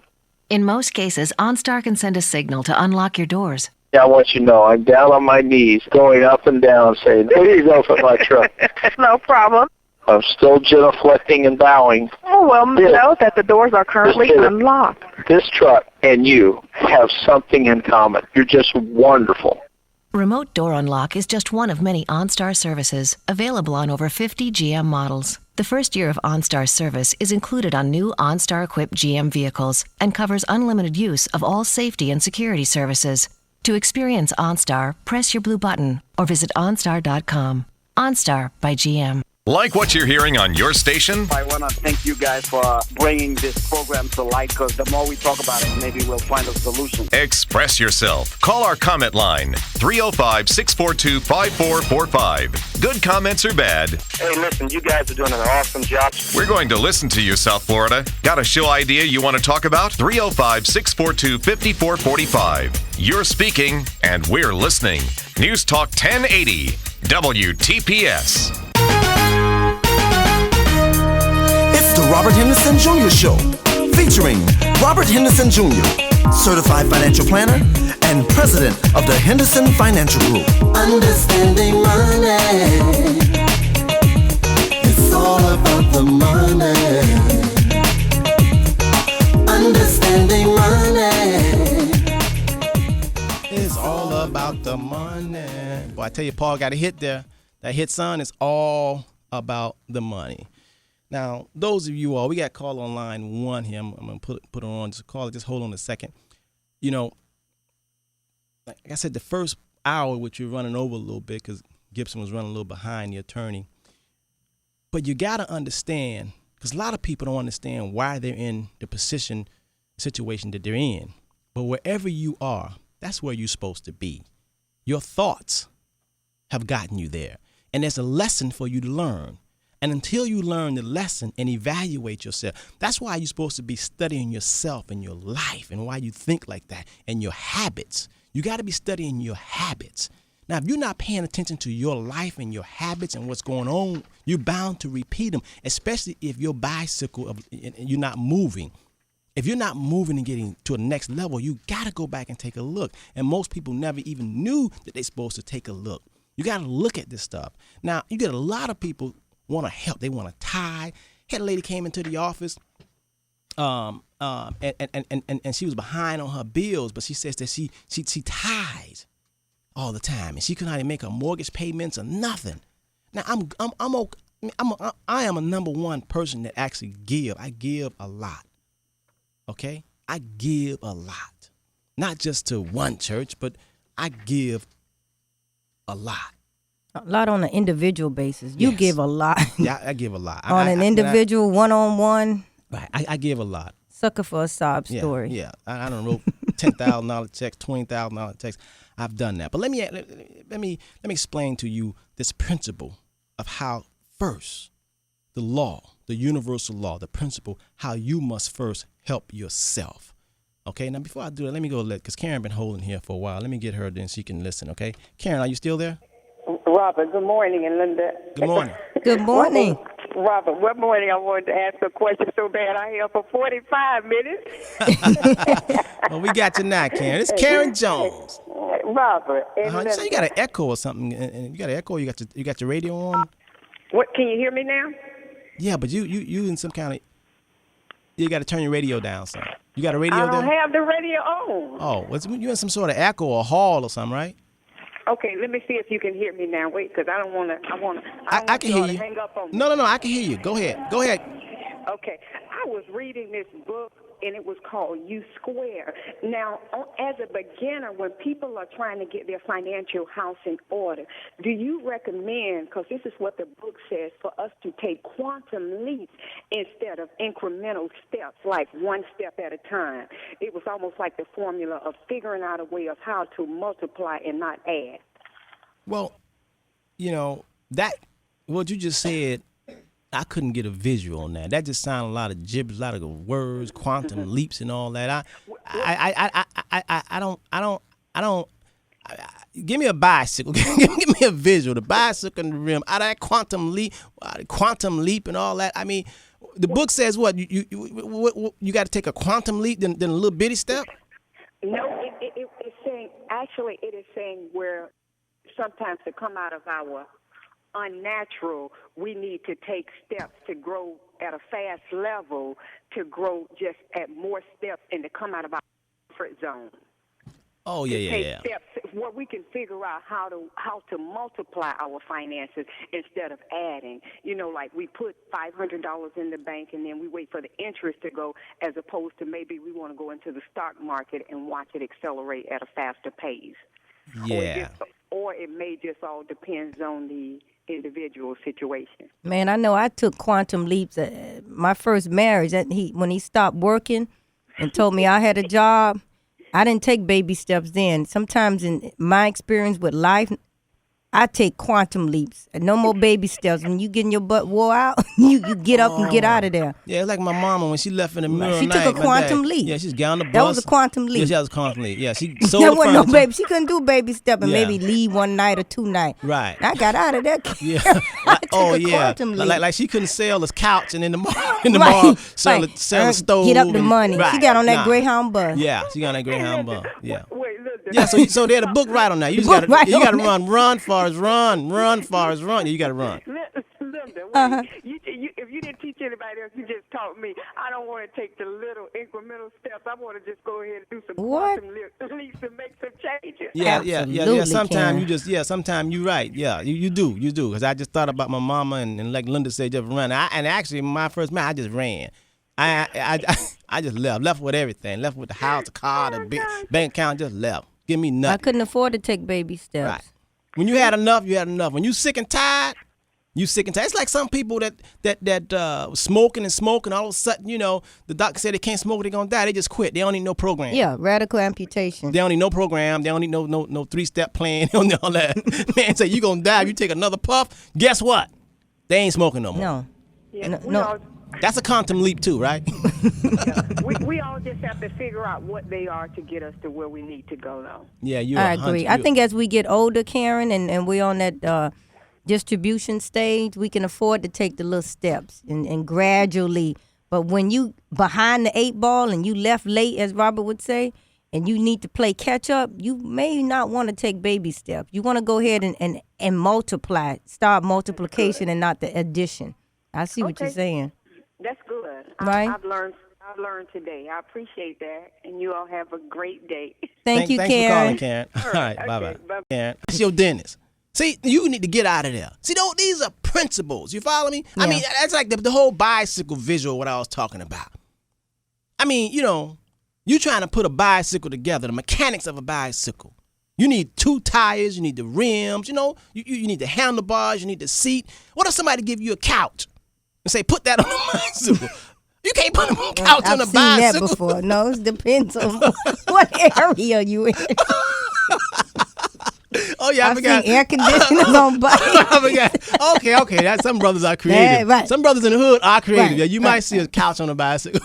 In most cases, OnStar can send a signal to unlock your doors. I want you to know I'm down on my knees, going up and down, saying, there you go for my truck. No problem. I'm still genuflecting and bowing. Oh, well, note that the doors are currently unlocked. This truck and you have something in common. You're just wonderful. Remote door unlock is just one of many OnStar services available on over 50 GM models. The first year of OnStar service is included on new OnStar-equipped GM vehicles and covers unlimited use of all safety and security services. To experience OnStar, press your blue button or visit OnStar.com. OnStar by GM. Like what you're hearing on your station? I want to thank you guys for bringing this program to light, because the more we talk about it, maybe we'll find a solution. Express yourself. Call our comment line, 305-642-5445. Good comments or bad. Hey, listen, you guys are doing an awesome job. We're going to listen to you, South Florida. Got a show idea you want to talk about? 305-642-5445. You're speaking, and we're listening. News Talk 1080, WTPS. It's the Robert Henderson Jr. Show, featuring Robert Henderson Jr., certified financial planner and president of the Henderson Financial Group. Understanding money, it's all about the money. Understanding money, it's all about the money. Boy, I tell you, Paul got a hit there. That hit, son, is all about the money. Now, those of you all, we got call on line 1 here. I'm going to put it on. Just call it. Just hold on a second. You know, like I said, the first hour, which you're running over a little bit because Gibson was running a little behind the attorney. But you got to understand, because a lot of people don't understand why they're in the situation that they're in. But wherever you are, that's where you're supposed to be. Your thoughts have gotten you there. And there's a lesson for you to learn. And until you learn the lesson and evaluate yourself, that's why you're supposed to be studying yourself and your life and why you think like that and your habits. You got to be studying your habits. Now, if you're not paying attention to your life and your habits and what's going on, you're bound to repeat them, especially if your bicycle, you're not moving. If you're not moving and getting to the next level, you got to go back and take a look. And most people never even knew that they're supposed to take a look. You got to look at this stuff. Now, you get a lot of people want to help. They want to tie. Had a lady came into the office, and she was behind on her bills, but she says that she ties all the time, and she couldn't even make her mortgage payments or nothing. Now, I am a number one person that actually give. I give a lot. Okay, I give a lot, not just to one church, but I give a lot. A lot on an individual basis. You give a lot. Yeah, I give a lot. On an individual, one-on-one. Right, I give a lot. Sucker for a sob story. Yeah, I don't wrote $10,000 checks, $20,000 checks. I've done that. But let me explain to you this principle of how first the law, the universal law, the principle, how you must first help yourself. Okay, now before I do that, let me go because Karen been holding here for a while. Let me get her, then she can listen, okay? Karen, are you still there? Robert, good morning, and Lynda. Good morning. Good morning. Robert, one morning I wanted to ask a question so bad I held for 45 minutes. Well, we got you now, Karen. It's Karen Jones. Robert. You say you got an echo or something. And you got an echo. You got your radio on. What? Can you hear me now? Yeah, but you in some kind of. You got to turn your radio down, son. You got a radio there? I don't have the radio on. Oh, you in some sort of echo or hall or something, right? Okay, let me see if you can hear me now. Wait, because I don't want to. I can hear you. Hang up on me. No, I can hear you. Go ahead. Okay, I was reading this book, and it was called You Square. Now, as a beginner, when people are trying to get their financial house in order, do you recommend, because this is what the book says, for us to take quantum leaps instead of incremental steps, like one step at a time? It was almost like the formula of figuring out a way of how to multiply and not add. Well, what you just said, I couldn't get a visual on that. That just sounded a lot of gibberish, a lot of words, quantum leaps and all that. I don't. Give me a bicycle. Give me a visual. The bicycle and the rim. Out of that quantum leap and all that. I mean, the book says what? You got to take a quantum leap, then a little bitty step. No, it's saying, actually, it is saying where sometimes to come out of our unnatural, we need to take steps to grow at a fast level, to grow just at more steps and to come out of our comfort zone. Oh, yeah, yeah. Steps where we can figure out how to multiply our finances instead of adding. You know, like we put $500 in the bank and then we wait for the interest to go, as opposed to maybe we want to go into the stock market and watch it accelerate at a faster pace. Yeah. Or it may just all depends on the individual situation. Man, I know I took quantum leaps. My first marriage, when he stopped working and told me I had a job, I didn't take baby steps then. Sometimes in my experience with life, I take quantum leaps. And no more baby steps. When you getting your butt wore out, you get up and get out of there. Yeah, it's like my mama when she left in the middle of the night. She took a quantum leap. Yeah, she's got on the bus. That was a quantum leap. Yeah, that was a quantum leap. Yeah, she sold There wasn't no baby. She couldn't do baby step and maybe leave one night or 2 nights. Right. I got out of there. Yeah. Quantum leap. Like she couldn't sell his couch and in the mall sell the stove. Get up the money. Right. She got on that Greyhound bus. Yeah, she got on that Greyhound bus. Yeah. Yeah, so they had a book right on that. You just got to run far as run. Yeah, you got to run. Lynda, if you didn't teach anybody else, you just taught me. I don't want to take the little incremental steps. I want to just go ahead and do some quantum leaps and make some changes. Yeah. Sometimes you're right. Yeah, you do. Because I just thought about my mama and like Lynda said, just run. And actually, my first man, I just ran. I just left with everything. Left with the house, the car, the bank account. Just left. Give me nothing. I couldn't afford to take baby steps. Right. When you had enough, you had enough. When you sick and tired, you sick and tired. It's like some people that smoking, all of a sudden, you know, the doctor said they can't smoke, they're gonna die. They just quit. They don't need no program. Yeah, radical amputation. They don't need no program. They don't need no 3-step plan. They don't need all that. Man say you gonna die if you take another puff. Guess what? They ain't smoking no more. No. Yeah, no. That's a quantum leap too, right? we all just have to figure out what they are to get us to where we need to go, though. Yeah, I agree. I think as we get older, Karen, and we're on that distribution stage, we can afford to take the little steps and gradually. But when you behind the 8 ball and you left late, as Robert would say, and you need to play catch up, you may not want to take baby steps. You want to go ahead and multiply, start multiplication and not the addition. I see what you're saying. That's good. Right? I've learned today. I appreciate that, and you all have a great day. Thank you, Karen. Karen. Thanks for calling, Karen. All right, bye-bye. Karen, it's your dentist. See, you need to get out of there. See, these are principles. You follow me? Yeah. I mean, that's like the whole bicycle visual, what I was talking about. I mean, you know, you trying to put a bicycle together, the mechanics of a bicycle. You need 2 tires, you need the rims, you know, you need the handlebars, you need the seat. What if somebody give you a couch and say, put that on a bicycle? You can't put a couch on a bicycle. I've seen that before. No, it depends on what area you in. Oh, yeah, I forgot. Seen air conditioners on bikes. I forgot. Okay. Some brothers are creative. Right. Some brothers in the hood are creative. Right. Yeah, you might see a couch on a bicycle.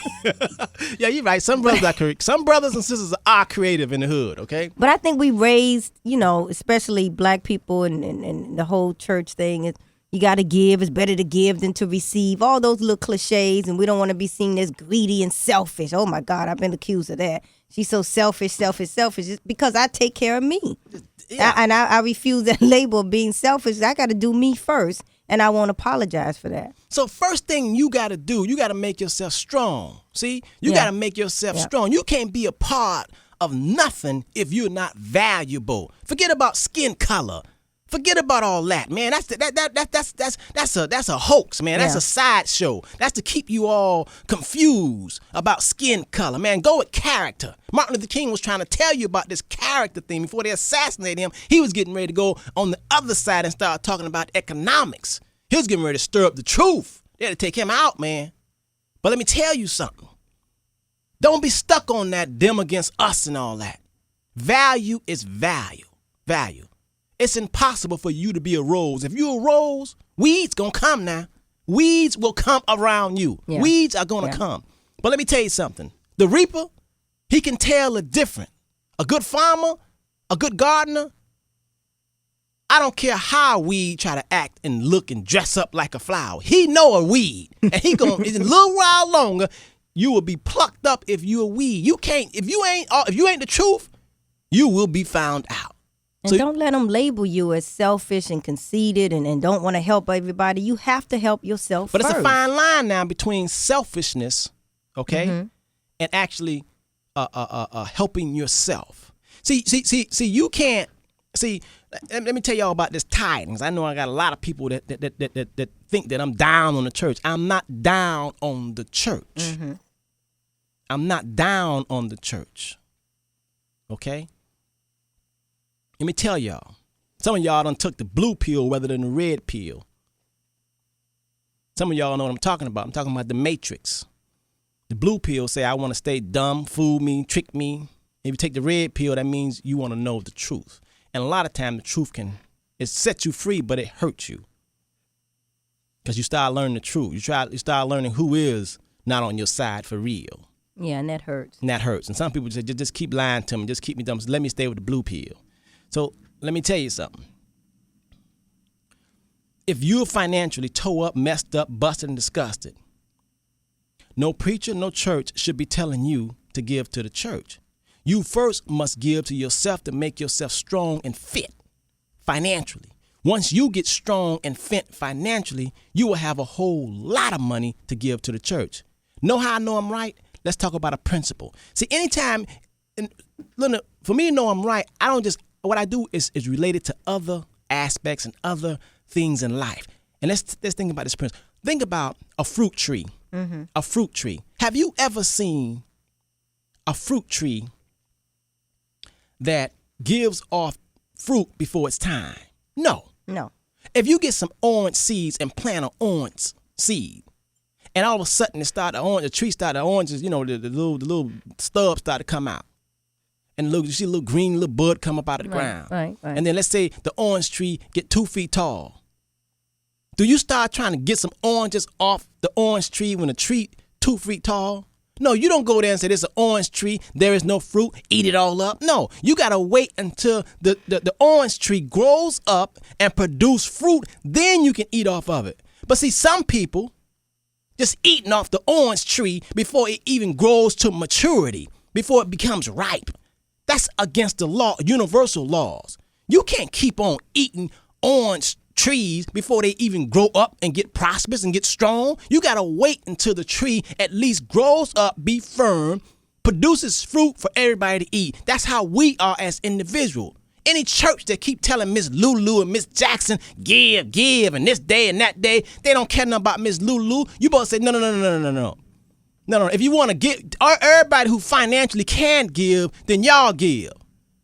Yeah, you're right. Some brothers are creative. Some brothers and sisters are creative in the hood, okay? But I think we raised, you know, especially black people and the whole church thing, you got to give. It's better to give than to receive. All those little cliches, and we don't want to be seen as greedy and selfish. Oh, my God, I've been accused of that. She's so selfish. It's because I take care of me. Yeah. I refuse that label of being selfish. I got to do me first, and I won't apologize for that. So first thing you got to do, you got to make yourself strong. See? You got to make yourself strong. You can't be a part of nothing if you're not valuable. Forget about skin color. Forget about all that, man. That's a hoax, man. That's a sideshow. That's to keep you all confused about skin color, man. Go with character. Martin Luther King was trying to tell you about this character thing before they assassinated him. He was getting ready to go on the other side and start talking about economics. He was getting ready to stir up the truth. They had to take him out, man. But let me tell you something. Don't be stuck on that them against us and all that. Value is value. Value. It's impossible for you to be a rose. If you're a rose, weeds gonna come now. Weeds will come around you. Yeah. Weeds are gonna come. But let me tell you something. The reaper, he can tell the difference. A good farmer, a good gardener, I don't care how a weed try to act and look and dress up like a flower. He know a weed. And he gonna, in a little while longer, you will be plucked up if you're a weed. You can't, if you ain't the truth, you will be found out. And so, don't let them label you as selfish and conceited and don't want to help everybody. You have to help yourself first. But it's a fine line now between selfishness, okay, and actually helping yourself. See, you can't. See, let me tell y'all about this tithings. I know I got a lot of people that think that I'm down on the church. I'm not down on the church. Mm-hmm. I'm not down on the church. Okay? Let me tell y'all. Some of y'all done took the blue pill rather than the red pill. Some of y'all know what I'm talking about. I'm talking about the matrix. The blue pill say, I want to stay dumb, fool me, trick me. If you take the red pill, that means you want to know the truth. And a lot of times the truth it sets you free, but it hurts you. Because you start learning the truth. You start learning who is not on your side for real. Yeah, and that hurts. And some people just keep lying to me, just keep me dumb. So let me stay with the blue pill. So let me tell you something. If you're financially tore up, messed up, busted, and disgusted, no preacher, no church should be telling you to give to the church. You first must give to yourself to make yourself strong and fit financially. Once you get strong and fit financially, you will have a whole lot of money to give to the church. Know how I know I'm right? Let's talk about a principle. See, anytime, Lynda, for me to know I'm right, what I do is related to other aspects and other things in life. And let's think about this principle. Think about a fruit tree. Mm-hmm. A fruit tree. Have you ever seen a fruit tree that gives off fruit before it's time? No. If you get some orange seeds and plant an orange seed, and all of a sudden the tree started, the oranges, the little stubs start to come out. And you see a little green little bud come up out of the ground. Right. And then let's say the orange tree get 2 feet tall. Do you start trying to get some oranges off the orange tree when the tree 2 feet tall? No, you don't go there and say, this is an orange tree, there is no fruit, eat it all up. No, you got to wait until the orange tree grows up and produce fruit, then you can eat off of it. But see, some people just eating off the orange tree before it even grows to maturity, before it becomes ripe. That's against the law, universal laws. You can't keep on eating orange trees before they even grow up and get prosperous and get strong. You got to wait until the tree at least grows up, be firm, produces fruit for everybody to eat. That's how we are as individuals. Any church that keep telling Miss Lulu and Miss Jackson, give, and this day and that day, they don't care nothing about Miss Lulu. You both say, no. If you want to give, everybody who financially can give, then y'all give.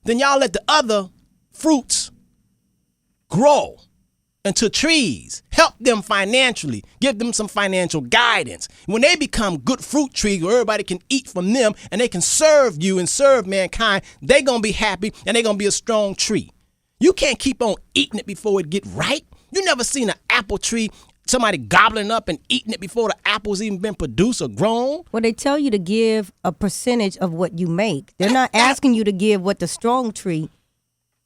Then y'all let the other fruits grow into trees. Help them financially. Give them some financial guidance. When they become good fruit trees where everybody can eat from them and they can serve you and serve mankind, they're going to be happy and they're going to be a strong tree. You can't keep on eating it before it get ripe. You never seen an apple tree, somebody gobbling up and eating it before the apple's even been produced or grown? Well, they tell you to give a percentage of what you make. They're not asking you to give what the strong tree.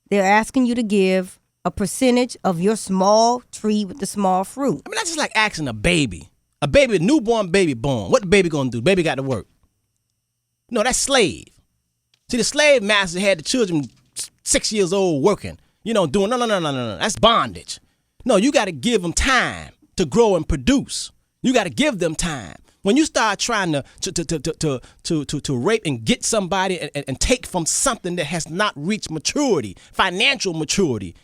They're asking you to give a percentage of your small tree with the small fruit. I mean, that's just like asking a baby, a newborn baby born. What the baby gonna do? Baby got to work. No, that's slave. See, the slave master had the children 6 years old working, doing, no. That's bondage. No, you got to give them time to grow and produce. You got to give them time. When you start trying to rape and get somebody and take from something that has not reached maturity, financial maturity,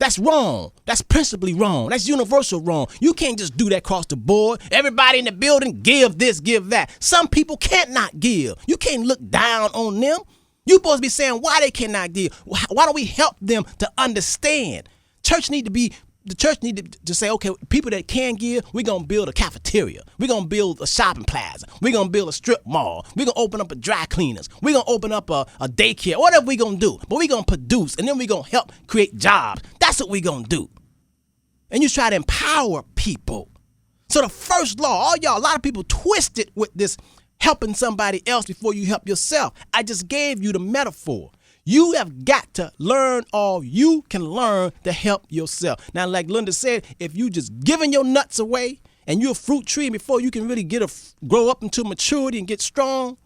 that's wrong. That's principally wrong. That's universal wrong. You can't just do that across the board. Everybody in the building, give this, give that. Some people can't not give. You can't look down on them. You're supposed to be saying why they cannot give. Why don't we help them to understand? The church need to say, okay, people that can give, we're going to build a cafeteria. We're going to build a shopping plaza. We're going to build a strip mall. We're going to open up a dry cleaners. We're going to open up a daycare, whatever we're going to do. But we're going to produce, and then we're going to help create jobs. That's what we're going to do. And you try to empower people. So the first law, a lot of people twist it with this helping somebody else before you help yourself. I just gave you the metaphor. You have got to learn all you can learn to help yourself. Now, like Lynda said, if you just giving your nuts away and you're a fruit tree before you can really grow up into maturity and get strong,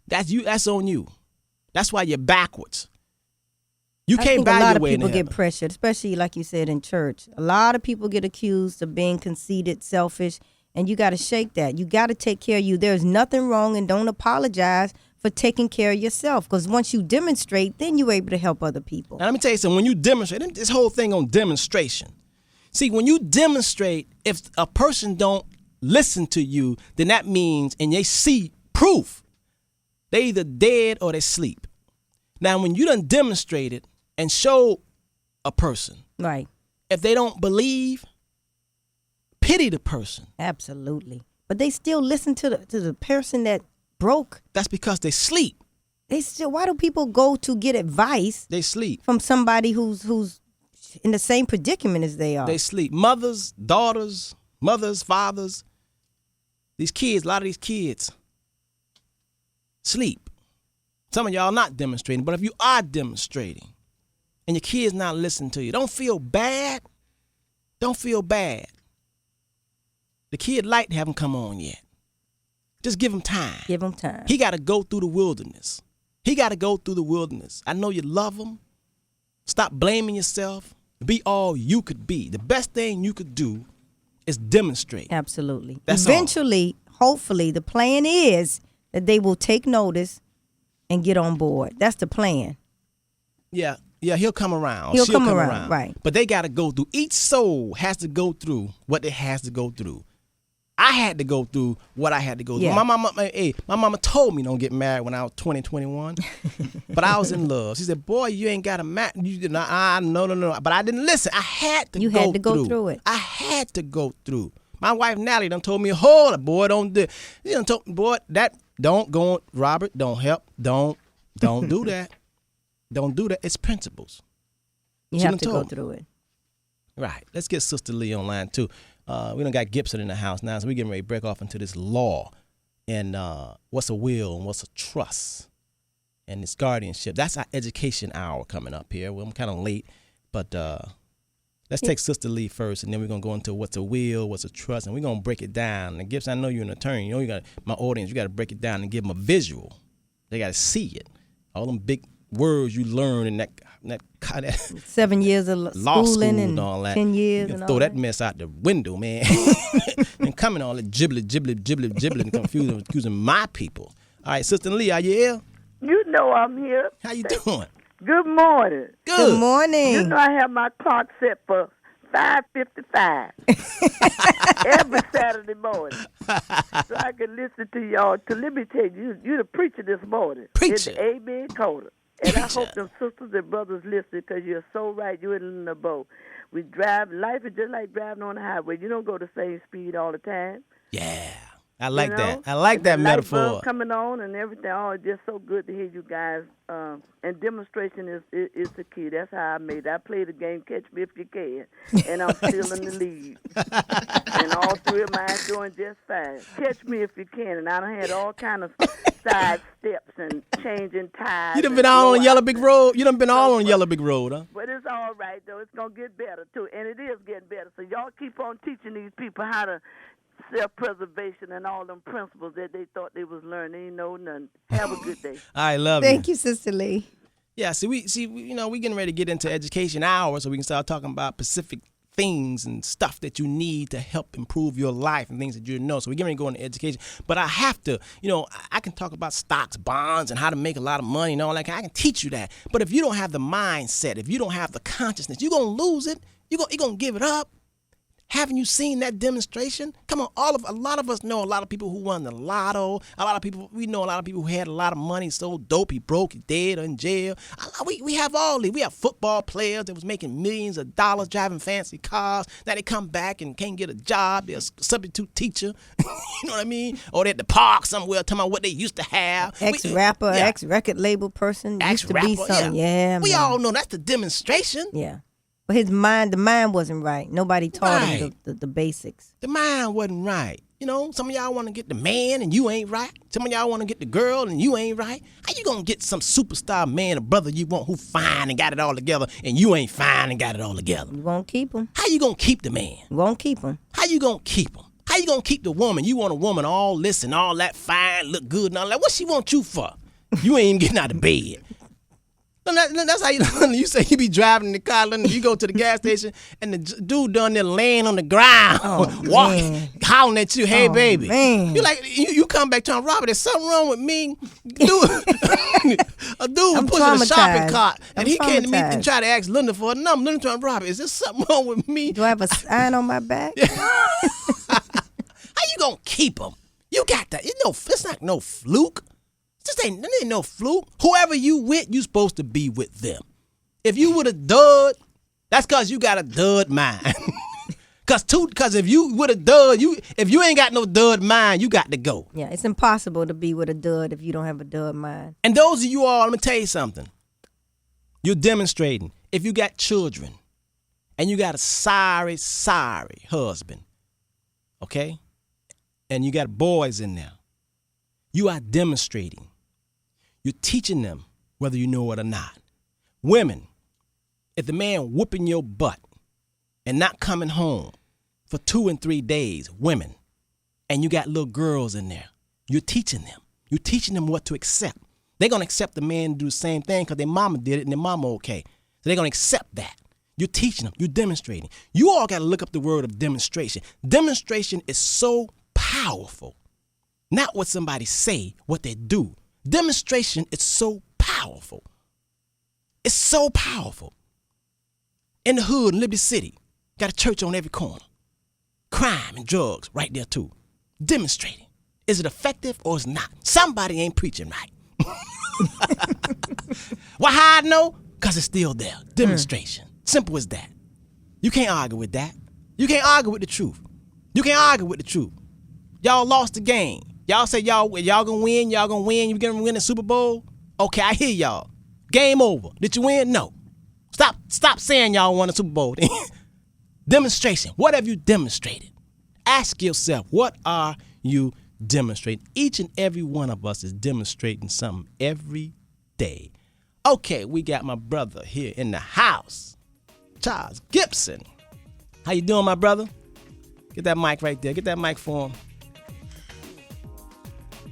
that's on you. That's why you're backwards. You can't buy your way in heaven. A lot of people get pressured, especially like you said in church. A lot of people get accused of being conceited, selfish, and you got to shake that. You got to take care of you. There's nothing wrong, and don't apologize for taking care of yourself. Because once you demonstrate, then you're able to help other people. Now, let me tell you something. When you demonstrate, this whole thing on demonstration. See, when you demonstrate, if a person don't listen to you, then that means, and they see proof, they either dead or they sleep. Now, when you done demonstrated and show a person, right, if they don't believe, pity the person. Absolutely. But they still listen to the person that broke. That's because they sleep. They still. Why do people go to get advice? They sleep from somebody who's in the same predicament as they are. They sleep. Mothers, daughters, fathers. These kids, a lot of these kids sleep. Some of y'all not demonstrating, but if you are demonstrating and your kids not listening to you, don't feel bad. Don't feel bad. The kid light haven't come on yet. Just give him time. Give him time. He got to go through the wilderness. He got to go through the wilderness. I know you love him. Stop blaming yourself. Be all you could be. The best thing you could do is demonstrate. Absolutely. That's Eventually, hopefully, the plan is that they will take notice and get on board. That's the plan. Yeah, he'll come around. She'll She'll come around, right. But they got to go through. Each soul has to go through what it has to go through. I had to go through what I had to go through. Yeah. My mama told me don't get married when I was 20, 21. But I was in love. She said, boy, you ain't got to marry. No. But I didn't listen. I had to go through. You had to go through it. I had to go through. My wife, Natalie, done told me, hold it, boy, don't do it. She done told me, boy, that don't go on. Robert, don't help. Don't do that. Don't do that. It's principles. You have to go through it. Right. Let's get Sister Lee online, too. We done got Gibson in the house now, so we're getting ready to break off into this law and what's a will and what's a trust and this guardianship. That's our education hour coming up here. Well, I'm kind of late, but let's take Sister Lee first, and then we're going to go into what's a will, what's a trust, and we're going to break it down. And Gibson, I know you're an attorney. You know, you got my audience. You got to break it down and give them a visual. They got to see it. All them big words you learn in that 7 years of law schooling and all that. 10 years you and all throw that mess out the window, man. And coming all that gibbling, and confusing my people. All right, Sister Lee, are you here? You know I'm here. How you doing? Good morning. Good morning. You know I have my clock set for 5:55 every Saturday morning, so I can listen to y'all. Let me tell you, you're the preacher this morning. Preacher. In the Amen Coda. And I hope them sisters and brothers listen, because you're so right. You're in the boat. We drive. Life is just like driving on the highway. You don't go the same speed all the time. Yeah. I like You that. know? I like And that the metaphor. light bulb coming on and everything. Oh, it's just so good to hear you guys. And demonstration is the key. That's how I made it. I play the game Catch Me If You Can, and I'm still in the lead. And all three of mine doing just fine. Catch Me If You Can, and I done had all kind of side steps and changing tires. You done been all on Yellow Big Road? You done been all on Yellow Big Road, huh? But it's all right, though. It's going to get better, too. And it is getting better. So y'all keep on teaching these people how to self-preservation and all them principles that they thought they was learning. Ain't know nothing. Have a good day. I love you. Thank you, Sister Lee. Yeah, we getting ready to get into education hours, so we can start talking about specific things and stuff that you need to help improve your life and things that you know. So we're getting ready to go into education. But I have to, I can talk about stocks, bonds, and how to make a lot of money and all that. I can teach you that. But if you don't have the mindset, if you don't have the consciousness, you're going to lose it. You're going to give it up. Haven't you seen that demonstration? Come on, a lot of us know a lot of people who won the lotto. We know a lot of people who had a lot of money, so dope, he broke, he dead, or in jail. We have all these. We have football players that was making millions of dollars, driving fancy cars. Now they come back and can't get a job. They're a substitute teacher. You know what I mean? Or they're at the park somewhere talking about what they used to have. Ex-rapper, ex-record label person. Used to be something. Yeah, we all know that's the demonstration. Yeah. But the mind wasn't right. Nobody taught him the basics. The mind wasn't right. Some of y'all want to get the man and you ain't right. Some of y'all want to get the girl and you ain't right. How you going to get some superstar man or brother you want who fine and got it all together and you ain't fine and got it all together? You won't keep him. How you going to keep the man? You won't keep him. How you going to keep him? How you going to keep the woman? You want a woman all this and all that fine, look good and all that. What she want you for? You ain't even getting out of bed. That's how you say you be driving in the car, Lynda, you go to the gas station, and the dude down there laying on the ground, walking, hollering at you, hey, baby. Man. You like, you come back telling Robert, there's something wrong with me. A dude was pushing a shopping cart, and he came to me and tried to ask Lynda for a number. Lynda told Robert, is there something wrong with me? Do I have a sign on my back? How you gonna keep him? You got that. It's not no fluke. This ain't no fluke. Whoever you with, you supposed to be with them. If you with a dud, that's cause you got a dud mind. Cause if you with a dud, if you ain't got no dud mind, you got to go. Yeah, it's impossible to be with a dud if you don't have a dud mind. And those of you all, let me tell you something. You're demonstrating. If you got children and you got a sorry husband, okay? And you got boys in there, you are demonstrating. You're teaching them whether you know it or not. Women, if the man whooping your butt and not coming home for 2 and 3 days, women, and you got little girls in there, you're teaching them. You're teaching them what to accept. They're going to accept the man to do the same thing because their mama did it and their mama okay. So they're going to accept that. You're teaching them. You're demonstrating. You all got to look up the word of demonstration. Demonstration is so powerful. Not what somebody say, what they do. Demonstration is so powerful. It's so powerful. In the hood, in Liberty City, got a church on every corner. Crime and drugs right there too. Demonstrating. Is it effective or is it not? Somebody ain't preaching right. Why how I know? Because it's still there. Demonstration. Simple as that. You can't argue with that. You can't argue with the truth. You can't argue with the truth. Y'all lost the game. Y'all say y'all gonna win, you gonna win the Super Bowl? Okay, I hear y'all. Game over. Did you win? No. Stop saying y'all won the Super Bowl. Demonstration. What have you demonstrated? Ask yourself, what are you demonstrating? Each and every one of us is demonstrating something every day. Okay, we got my brother here in the house, Charles Gibson. How you doing, my brother? Get that mic right there. Get that mic for him.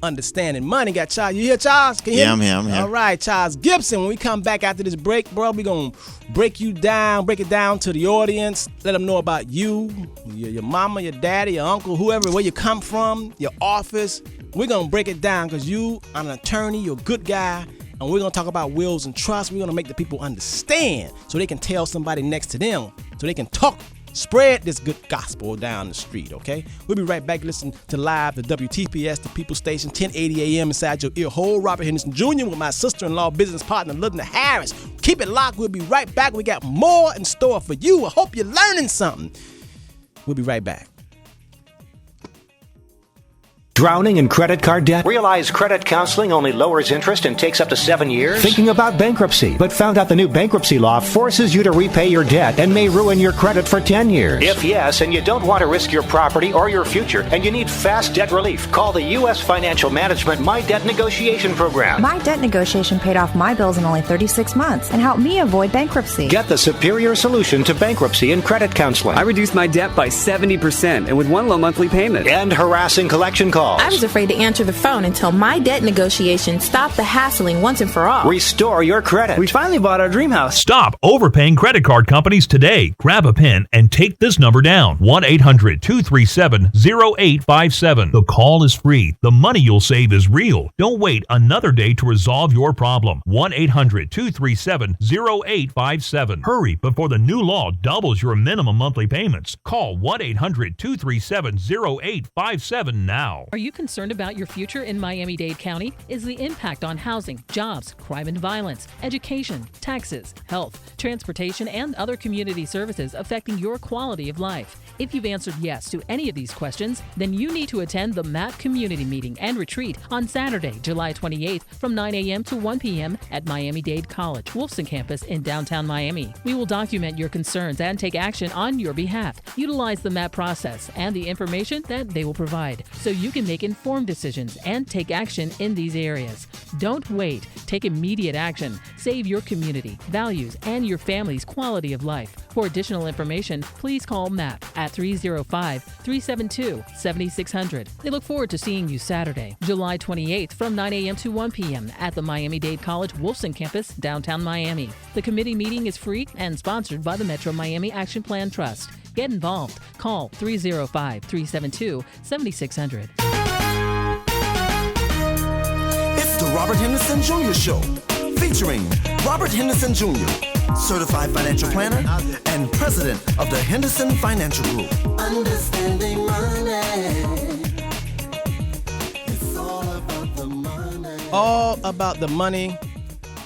Understanding money. Got Charles. You here, Charles? Can you hear me? I'm here. All right, Charles Gibson. When we come back after this break, bro, we're going to break it down to the audience. Let them know about you, your mama, your daddy, your uncle, whoever, where you come from, your office. We're going to break it down because you are an attorney. You're a good guy. And we're going to talk about wills and trusts. We're going to make the people understand so they can tell somebody next to them so they can talk. Spread this good gospel down the street, okay? We'll be right back. Listen to live the WTPS, the People Station, 1080 AM inside your ear hole. Robert Henderson Jr. with my sister-in-law, business partner, Lynda Harris. Keep it locked. We'll be right back. We got more in store for you. I hope you're learning something. We'll be right back. Drowning in credit card debt? Realize credit counseling only lowers interest and takes up to 7 years? Thinking about bankruptcy, but found out the new bankruptcy law forces you to repay your debt and may ruin your credit for 10 years? If yes, and you don't want to risk your property or your future, and you need fast debt relief, call the U.S. Financial Management My Debt Negotiation Program. My Debt Negotiation paid off my bills in only 36 months and helped me avoid bankruptcy. Get the superior solution to bankruptcy and credit counseling. I reduced my debt by 70% and with one low monthly payment. And harassing collection calls. I was afraid to answer the phone until My Debt Negotiation stopped the hassling once and for all. Restore your credit. We finally bought our dream house. Stop overpaying credit card companies today. Grab a pen and take this number down. 1-800-237-0857. The call is free. The money you'll save is real. Don't wait another day to resolve your problem. 1-800-237-0857. Hurry before the new law doubles your minimum monthly payments. Call 1-800-237-0857 now. Are you concerned about your future in Miami-Dade County? Is the impact on housing, jobs, crime and violence, education, taxes, health, transportation, and other community services affecting your quality of life? If you've answered yes to any of these questions, then you need to attend the MAP Community Meeting and Retreat on Saturday, July 28th from 9 a.m. to 1 p.m. at Miami-Dade College, Wolfson Campus in downtown Miami. We will document your concerns and take action on your behalf. Utilize the MAP process and the information that they will provide so you can can make informed decisions and take action in these areas. Don't wait. Take immediate action. Save your community, values, and your family's quality of life. For additional information, please call MAP at 305-372-7600. They look forward to seeing you Saturday, July 28th from 9 a.m. to 1 p.m. at the Miami-Dade College Wolfson campus, downtown Miami. The committee meeting is free and sponsored by the Metro Miami Action Plan Trust. Get involved. Call 305-372-7600. It's the Robert Henderson Jr. Show, featuring Robert Henderson Jr., certified financial planner and president of the Henderson Financial Group. Understanding money. It's all about the money. All about the money.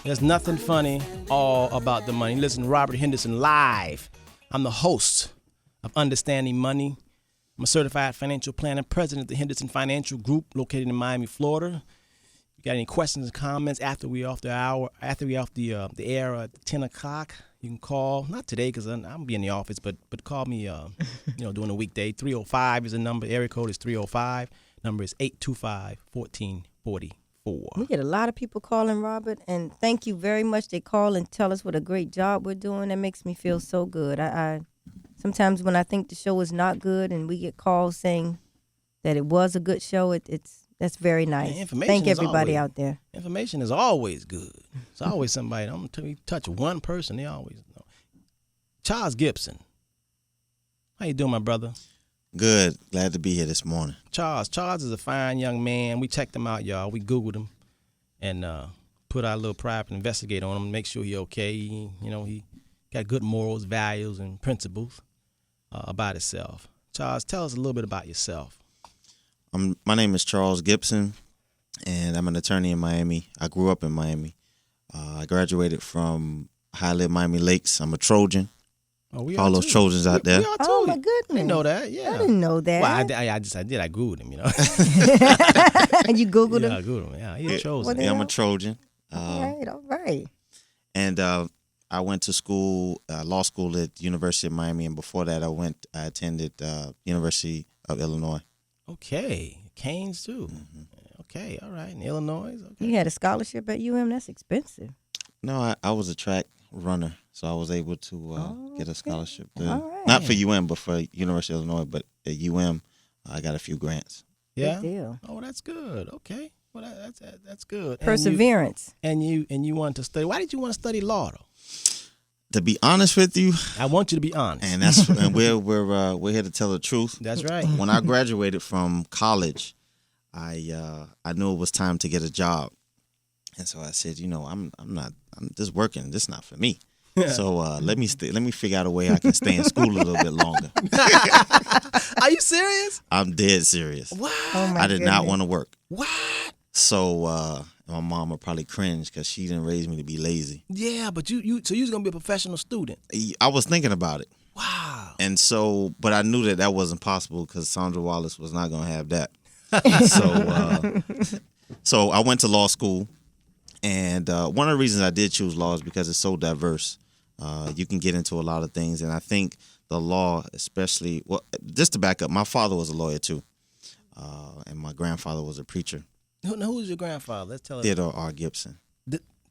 There's nothing funny. All about the money. Listen to Robert Henderson live. I'm the host of Understanding Money. I'm a certified financial planner, president of the Henderson Financial Group, located in Miami, Florida. If you got any questions or comments after we off the air at 10 o'clock, you can call. Not today because I'm gonna be in the office, but call me. During the weekday. 305 is the number. Area code is 305. Number is 825-1444. We get a lot of people calling, Robert, and thank you very much. They call and tell us what a great job we're doing. That makes me feel so good. I sometimes when I think the show is not good and we get calls saying that it was a good show, that's very nice. Yeah, thank everybody out there. Information is always good. It's always somebody. I'm gonna touch one person, they always know. Charles Gibson, how you doing, my brother? Good. Glad to be here this morning. Charles is a fine young man. We checked him out, y'all. We Googled him and put our little private investigator on him, make sure he okay. He got good morals, values, and principles about himself. Charles, tell us a little bit about yourself. My name is Charles Gibson, and I'm an attorney in Miami. I grew up in Miami. I graduated from Highland Miami Lakes. I'm a Trojan. All those Trojans out there. Oh, my goodness. I didn't know that. Yeah. I didn't know that. Well, I did. I Googled him, And you Googled him? Yeah, I Googled him. Yeah, he's a Trojan. I'm a Trojan. All right. And I went to school, law school at University of Miami, and before that I attended University of Illinois. Okay. Canes, too. Mm-hmm. Okay, all right. In Illinois. Okay. You had a scholarship at UM? That's expensive. No, I was a track runner, so I was able to get a scholarship. Not for UM, but for University of Illinois. But at UM, I got a few grants. Yeah. Good deal. Oh, that's good. Okay. Well, that's good. Perseverance. And you wanted to study. Why did you want to study law, though? To be honest with you, I want you to be honest. And we're here to tell the truth. That's right. When I graduated from college, I knew it was time to get a job, and so I said, I'm just working. This is not for me. So let me figure out a way I can stay in school a little bit longer. Are you serious? I'm dead serious. What? Oh my I did not want to work. What? So my mom would probably cringe because she didn't raise me to be lazy. Yeah, but you was gonna be a professional student. I was thinking about it. Wow. And so, but I knew that wasn't possible because Sandra Wallace was not gonna have that. So I went to law school, and one of the reasons I did choose law is because it's so diverse. You can get into a lot of things, and I think the law, especially, well, just to back up, my father was a lawyer too, and my grandfather was a preacher. Who was your grandfather? Let's tell us. Theodore R. Gibson.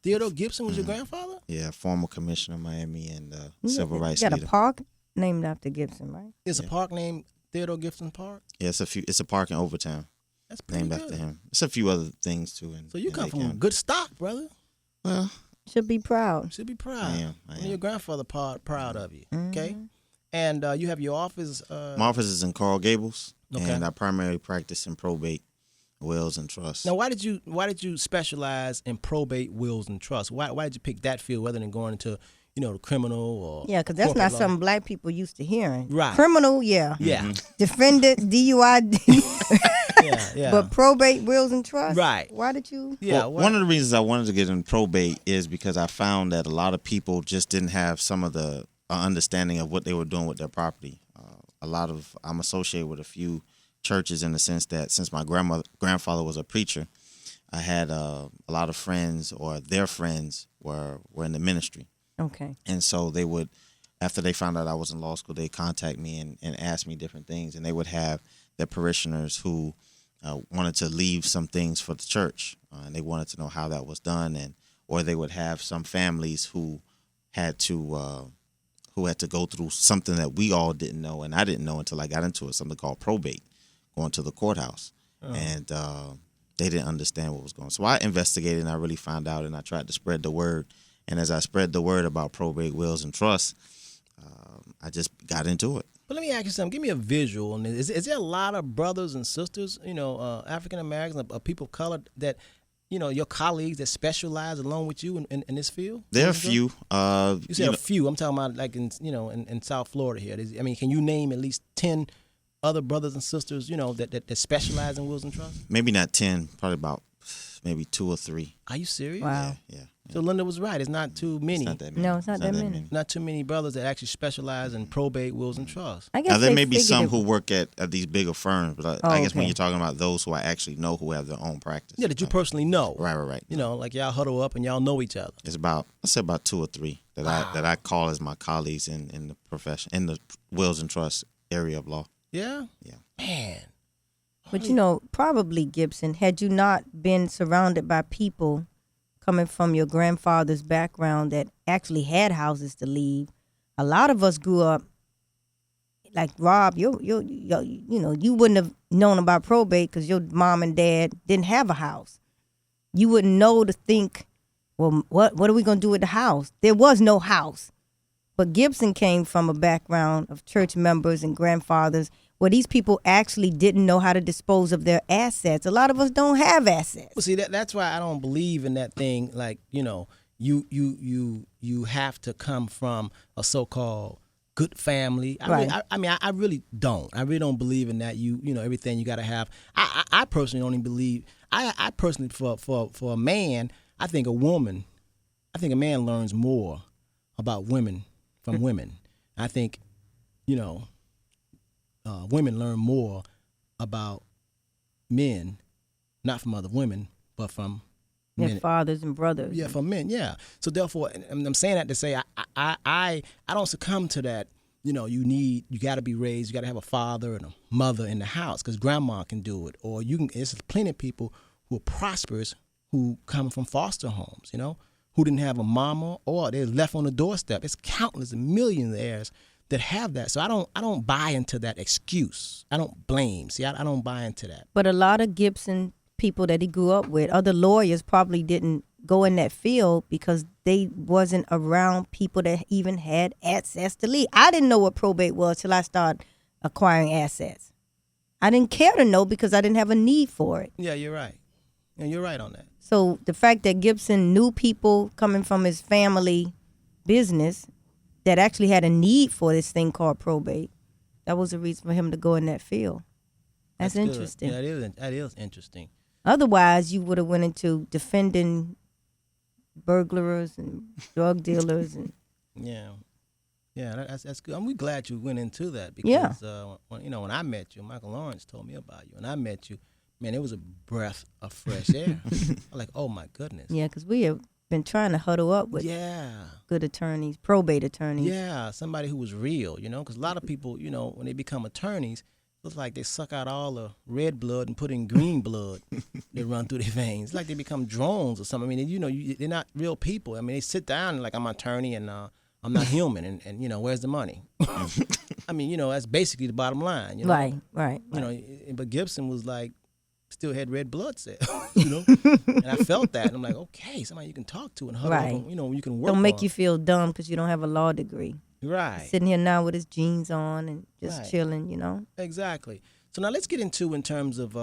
Theodore Gibson was your grandfather? Yeah, former commissioner of Miami and civil rights leader. You got a park named after Gibson, right? There's a park named Theodore Gibson Park? Yeah, it's a park in Overtown. That's pretty named good. after him. It's a few other things too. So you come from good stock, brother. Well, should be proud. Should be proud. I am. Your grandfather proud of you. Okay. And you have your office. My office is in Coral Gables, okay. And I primarily practice in probate, wills, and trusts. Now, why did you specialize in probate, wills, and trusts? Why did you pick that field rather than going into the criminal or because that's not law? something black people used to hearing. Right. Criminal, yeah. Yeah. Mm-hmm. Defendant, DUI. yeah. But probate, wills, and trusts. Right. Why did you? Yeah. Well, one of the reasons I wanted to get into probate is because I found that a lot of people just didn't have some of the understanding of what they were doing with their property. I'm associated with a few churches in the sense that since my grandfather was a preacher, I had a lot of friends or their friends were in the ministry. Okay. And so they would, after they found out I was in law school, they'd contact me and ask me different things. And they would have their parishioners who wanted to leave some things for the church, and they wanted to know how that was done, or they would have some families who had to go through something that we all didn't know, and I didn't know until I got into it, something called probate, going to the courthouse. And they didn't understand what was going on. So I investigated, and I really found out, and I tried to spread the word. And as I spread the word about probate, wills, and trusts, I just got into it. But let me ask you something. Give me a visual on this. Is there a lot of brothers and sisters, African Americans, or people of color that, your colleagues that specialize along with you in this field? There are a few. You said a few. I'm talking about like in South Florida here. Can you name at least 10 other brothers and sisters, that specialize in wills and trusts? Maybe not 10, probably about maybe 2 or 3. Are you serious? Wow. Yeah. So Lynda was right. It's not too many. It's not that many. No, it's not that many. Not too many brothers that actually specialize in probate, wills, and trusts. I guess now, there may be some who work at these bigger firms, but I guess when you're talking about those who I actually know who have their own practice. Yeah, that you personally know. Right. Like y'all huddle up and y'all know each other. It's about, let's say about 2 or 3 that I call as my colleagues in the profession, in the wills and trusts area of law. Yeah? Yeah. Man. But probably, Gibson, had you not been surrounded by people coming from your grandfather's background that actually had houses to leave, a lot of us grew up like Rob. You wouldn't have known about probate because your mom and dad didn't have a house. You wouldn't know to think, well, what are we gonna do with the house? There was no house. But Gibson came from a background of church members and grandfathers where these people actually didn't know how to dispose of their assets. A lot of us don't have assets. Well, see, that's why I don't believe in that thing. Like, you have to come from a so-called good family. I really don't. I really don't believe in that. Everything you got to have. I personally don't even believe. I personally, for a man, I think a man learns more about women from women. I think, women learn more about men, not from other women, but from men. Fathers and brothers. Yeah, from men. Yeah. So therefore, and I'm saying that to say I don't succumb to that. You got to be raised. You got to have a father and a mother in the house because grandma can do it, or you can. There's plenty of people who are prosperous who come from foster homes. Who didn't have a mama or they're left on the doorstep. It's countless millionaires that have that. So I don't buy into that excuse. I don't blame. See, I don't buy into that. But a lot of Gibson people that he grew up with, other lawyers probably didn't go in that field because they wasn't around people that even had access to leave. I didn't know what probate was till I started acquiring assets. I didn't care to know because I didn't have a need for it. Yeah, you're right. And you're right on that. So the fact that Gibson knew people coming from his family business that actually had a need for this thing called probate, that was a reason for him to go in that field. That's interesting. Yeah, that is interesting. Otherwise, you would have went into defending burglars and drug dealers and yeah, that's good. I'm glad you went into that because when I met you, Michael Lawrence told me about you, and I met you. Man, it was a breath of fresh air. I'm like, oh my goodness. Yeah, because we have been trying to huddle up with good attorneys, probate attorneys. Yeah, somebody who was real, because a lot of people, when they become attorneys, it's like they suck out all the red blood and put in green blood. They run through their veins. It's like they become drones or something. I mean, they're not real people. I mean, they sit down and like, I'm an attorney and I'm not human and where's the money? I mean, that's basically the bottom line. Right. But Gibson was like, still had red blood cells, and I felt that. And I'm like, okay, somebody you can talk to and huddle up, you can work. Don't make you feel dumb because you don't have a law degree. Right. He's sitting here now with his jeans on and just chilling, Exactly. So now let's get into in terms of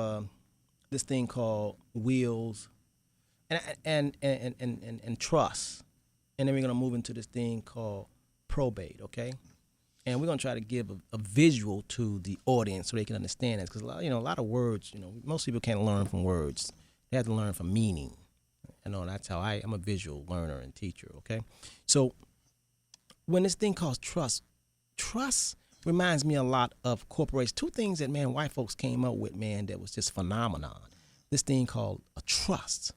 this thing called wills and trust, and then we're gonna move into this thing called probate. Okay. And we're going to try to give a visual to the audience so they can understand this. Because, a lot of words, most people can't learn from words. They have to learn from meaning. That's how I'm a visual learner and teacher, okay? So when this thing called trust reminds me a lot of corporations. 2 things that, white folks came up with, that was just phenomenon. This thing called a trust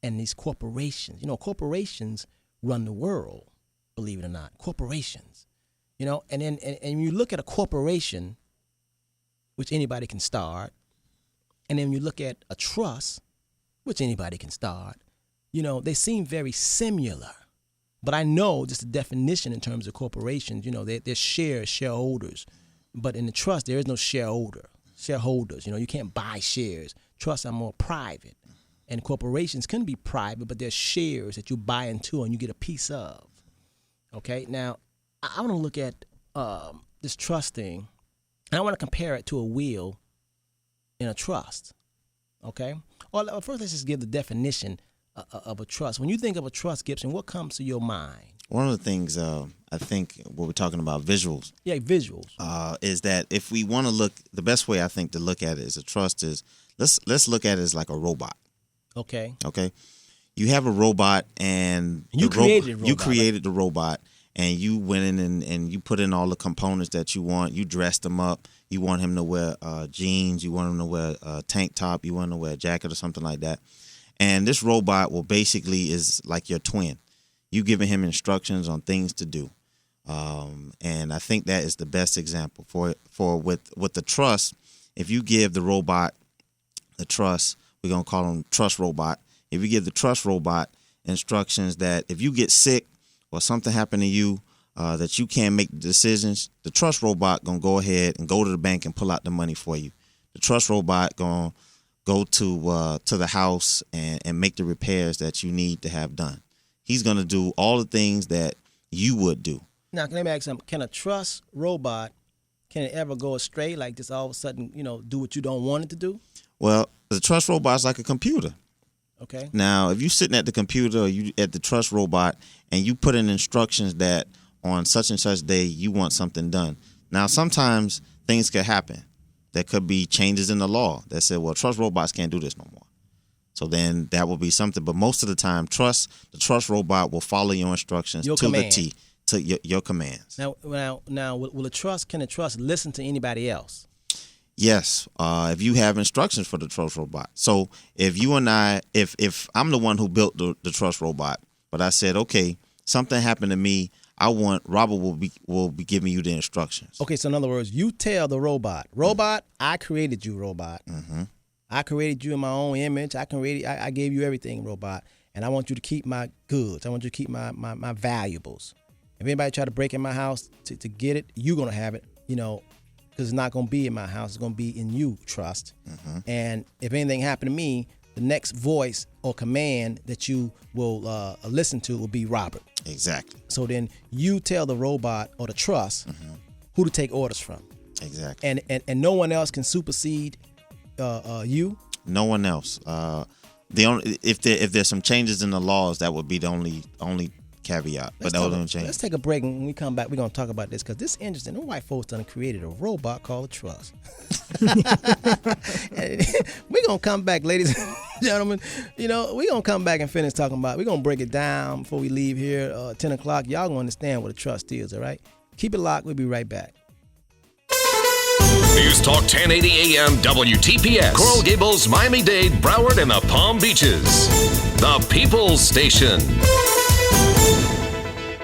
and these corporations. Corporations run the world, believe it or not. Corporations. And then and you look at a corporation, which anybody can start, And then you look at a trust, which anybody can start, they seem very similar. But I know just the definition in terms of corporations, they're shareholders. But in the trust, there is no shareholders. You can't buy shares. Trusts are more private. And corporations can be private, but they're shares that you buy into and you get a piece of. Okay, now I want to look at this trust thing, and I want to compare it to a will in a trust. Okay, well, first let's just give the definition of a trust. When you think of a trust, Gibson, what comes to your mind? One of the things I think when we're talking about visuals, is that if we want to look, the best way I think to look at it as a trust is let's look at it as like a robot. Okay. You have a robot, and you created the robot, and you went in and you put in all the components that you want. You dressed him up. You want him to wear jeans. You want him to wear a tank top. You want him to wear a jacket or something like that. And this robot basically is like your twin. You giving him instructions on things to do. And I think that is the best example for with the trust. If you give the robot the trust, we're going to call him trust robot. If you give the trust robot instructions that if you get sick or something happened to you that you can't make the decisions, the trust robot going to go ahead and go to the bank and pull out the money for you. The trust robot going to go to the house and make the repairs that you need to have done. He's going to do all the things that you would do. Now, can I ask something? Can a trust robot, can it ever go astray, like just all of a sudden, do what you don't want it to do? Well, the trust robot is like a computer. Okay. Now, if you're sitting at the computer or you at the trust robot and you put in instructions that on such and such day you want something done. Now, sometimes things could happen. There could be changes in the law that said, well, trust robots can't do this no more. So then that will be something. But most of the time, the trust robot will follow your instructions to the T, to your commands. Now, can a trust listen to anybody else? Yes, if you have instructions for the trust robot. So if you and I, if I'm the one who built the trust robot, but I said, okay, something happened to me, I want Robert will be giving you the instructions. Okay, so in other words, you tell the robot, I created you, robot. Mm-hmm. I created you in my own image. I gave you everything, robot, and I want you to keep my goods. I want you to keep my valuables. If anybody try to break in my house to get it, you're gonna have it, because it's not going to be in my house. It's going to be in you, trust. Mm-hmm. And if anything happened to me, the next voice or command that you will listen to will be Robert. Exactly. So then you tell the robot or the trust who to take orders from. Exactly. And no one else can supersede you? No one else. If there's some changes in the laws, that would be the only caveat, but that wouldn't change. Let's take a break, and when we come back, we're going to talk about this because this is interesting. The white folks done created a robot called a trust. We're going to come back, ladies and gentlemen. We're going to come back and finish talking about it. We're going to break it down before we leave here 10 o'clock. Y'all going to understand what a trust is, all right? Keep it locked. We'll be right back. News Talk 1080 AM WTPS. Coral Gables, Miami-Dade, Broward, and the Palm Beaches. The People's Station.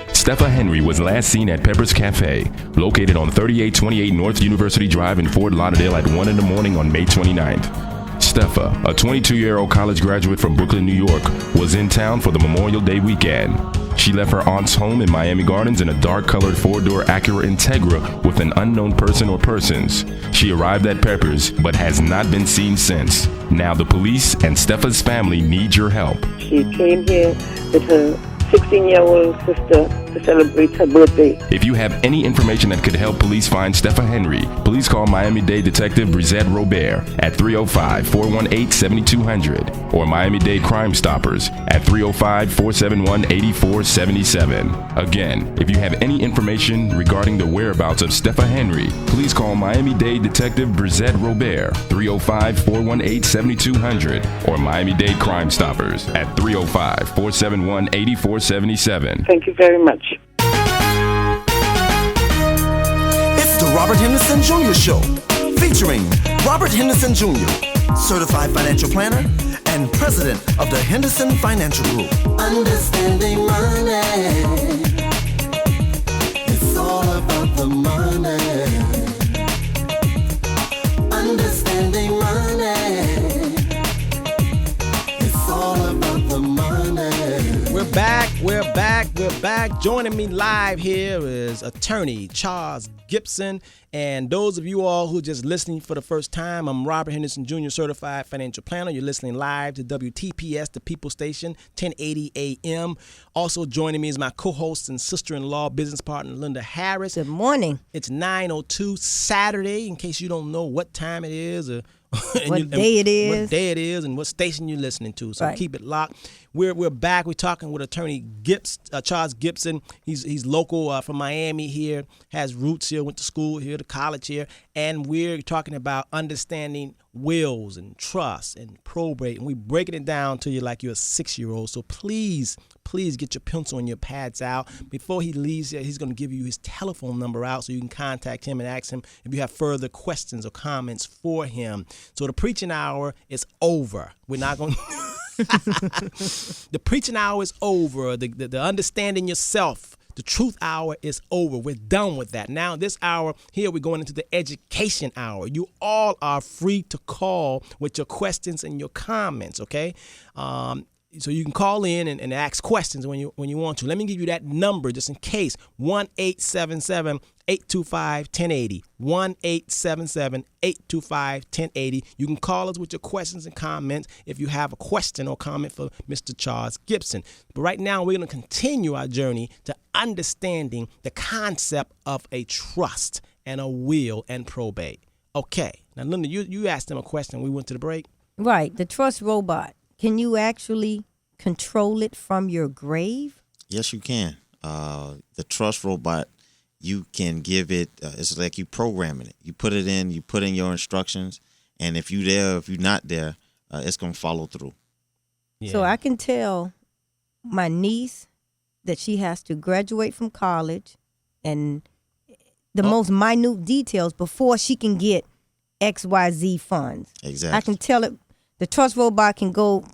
Stepha Henry was last seen at Pepper's Cafe, located on 3828 North University Drive in Fort Lauderdale at 1 in the morning on May 29th. Stepha, a 22-year-old college graduate from Brooklyn, New York, was in town for the Memorial Day weekend. She left her aunt's home in Miami Gardens in a dark-colored 4-door Acura Integra with an unknown person or persons. She arrived at Pepper's, but has not been seen since. Now the police and Stepha's family need your help. She came here with her 16-year-old sister to celebrate her birthday. If you have any information that could help police find Stepha Henry, please call Miami-Dade Detective Brizette Robert at 305-418-7200 or Miami-Dade Crime Stoppers at 305-471-8477. Again, if you have any information regarding the whereabouts of Stepha Henry, please call Miami-Dade Detective Brizette Robert 305-418-7200 or Miami-Dade Crime Stoppers at 305-471-8477. Thank you very much. It's the Robert Henderson Jr. Show, featuring Robert Henderson Jr., certified financial planner and president of the Henderson Financial Group. Understanding money, it's all about the money. Understanding money. we're back. Joining me live here is attorney Charles Gibson. And those of you all who are just listening for the first time, I'm Robert Henderson Jr., certified financial planner. You're listening live to WTPS, the People Station, 1080 AM. Also joining me is my co-host and sister-in-law, business partner, Lynda Harris. Good morning. It's 9:02 Saturday, in case you don't know what time it is or what day it is and what station you're listening to. So right. Keep it locked. We're back. We're talking with attorney Charles Gibson. He's local from Miami here, has roots here, went to school here, to college here, and we're talking about understanding wills and trusts and probate, and we're breaking it down to you like you're a 6-year-old. So please get your pencil and your pads out. Before he leaves here, he's going to give you his telephone number out so you can contact him and ask him if you have further questions or comments for him. So the preaching hour is over. We're not going to... The preaching hour is over. The understanding yourself, the truth hour is over. We're done with that. Now, this hour here, we're going into the education hour. You all are free to call with your questions and your comments, okay? So you can call in and ask questions when you want to. Let me give you that number just in case. 1-877-825-1080. 1-877-825-1080. You can call us with your questions and comments if you have a question or comment for Mr. Charles Gibson. But right now, we're going to continue our journey to understanding the concept of a trust and a will and probate. Okay. Now, Lynda, you asked him a question. We went to the break. Right. The trust robot. Can you actually control it from your grave? Yes, you can. The trust robot, you can give it, it's like you programming it. You put it in, you put in your instructions, and if you're not there, it's going to follow through. Yeah. So I can tell my niece that she has to graduate from college and the most minute details before she can get XYZ funds. Exactly. I can tell it. The trust robot can go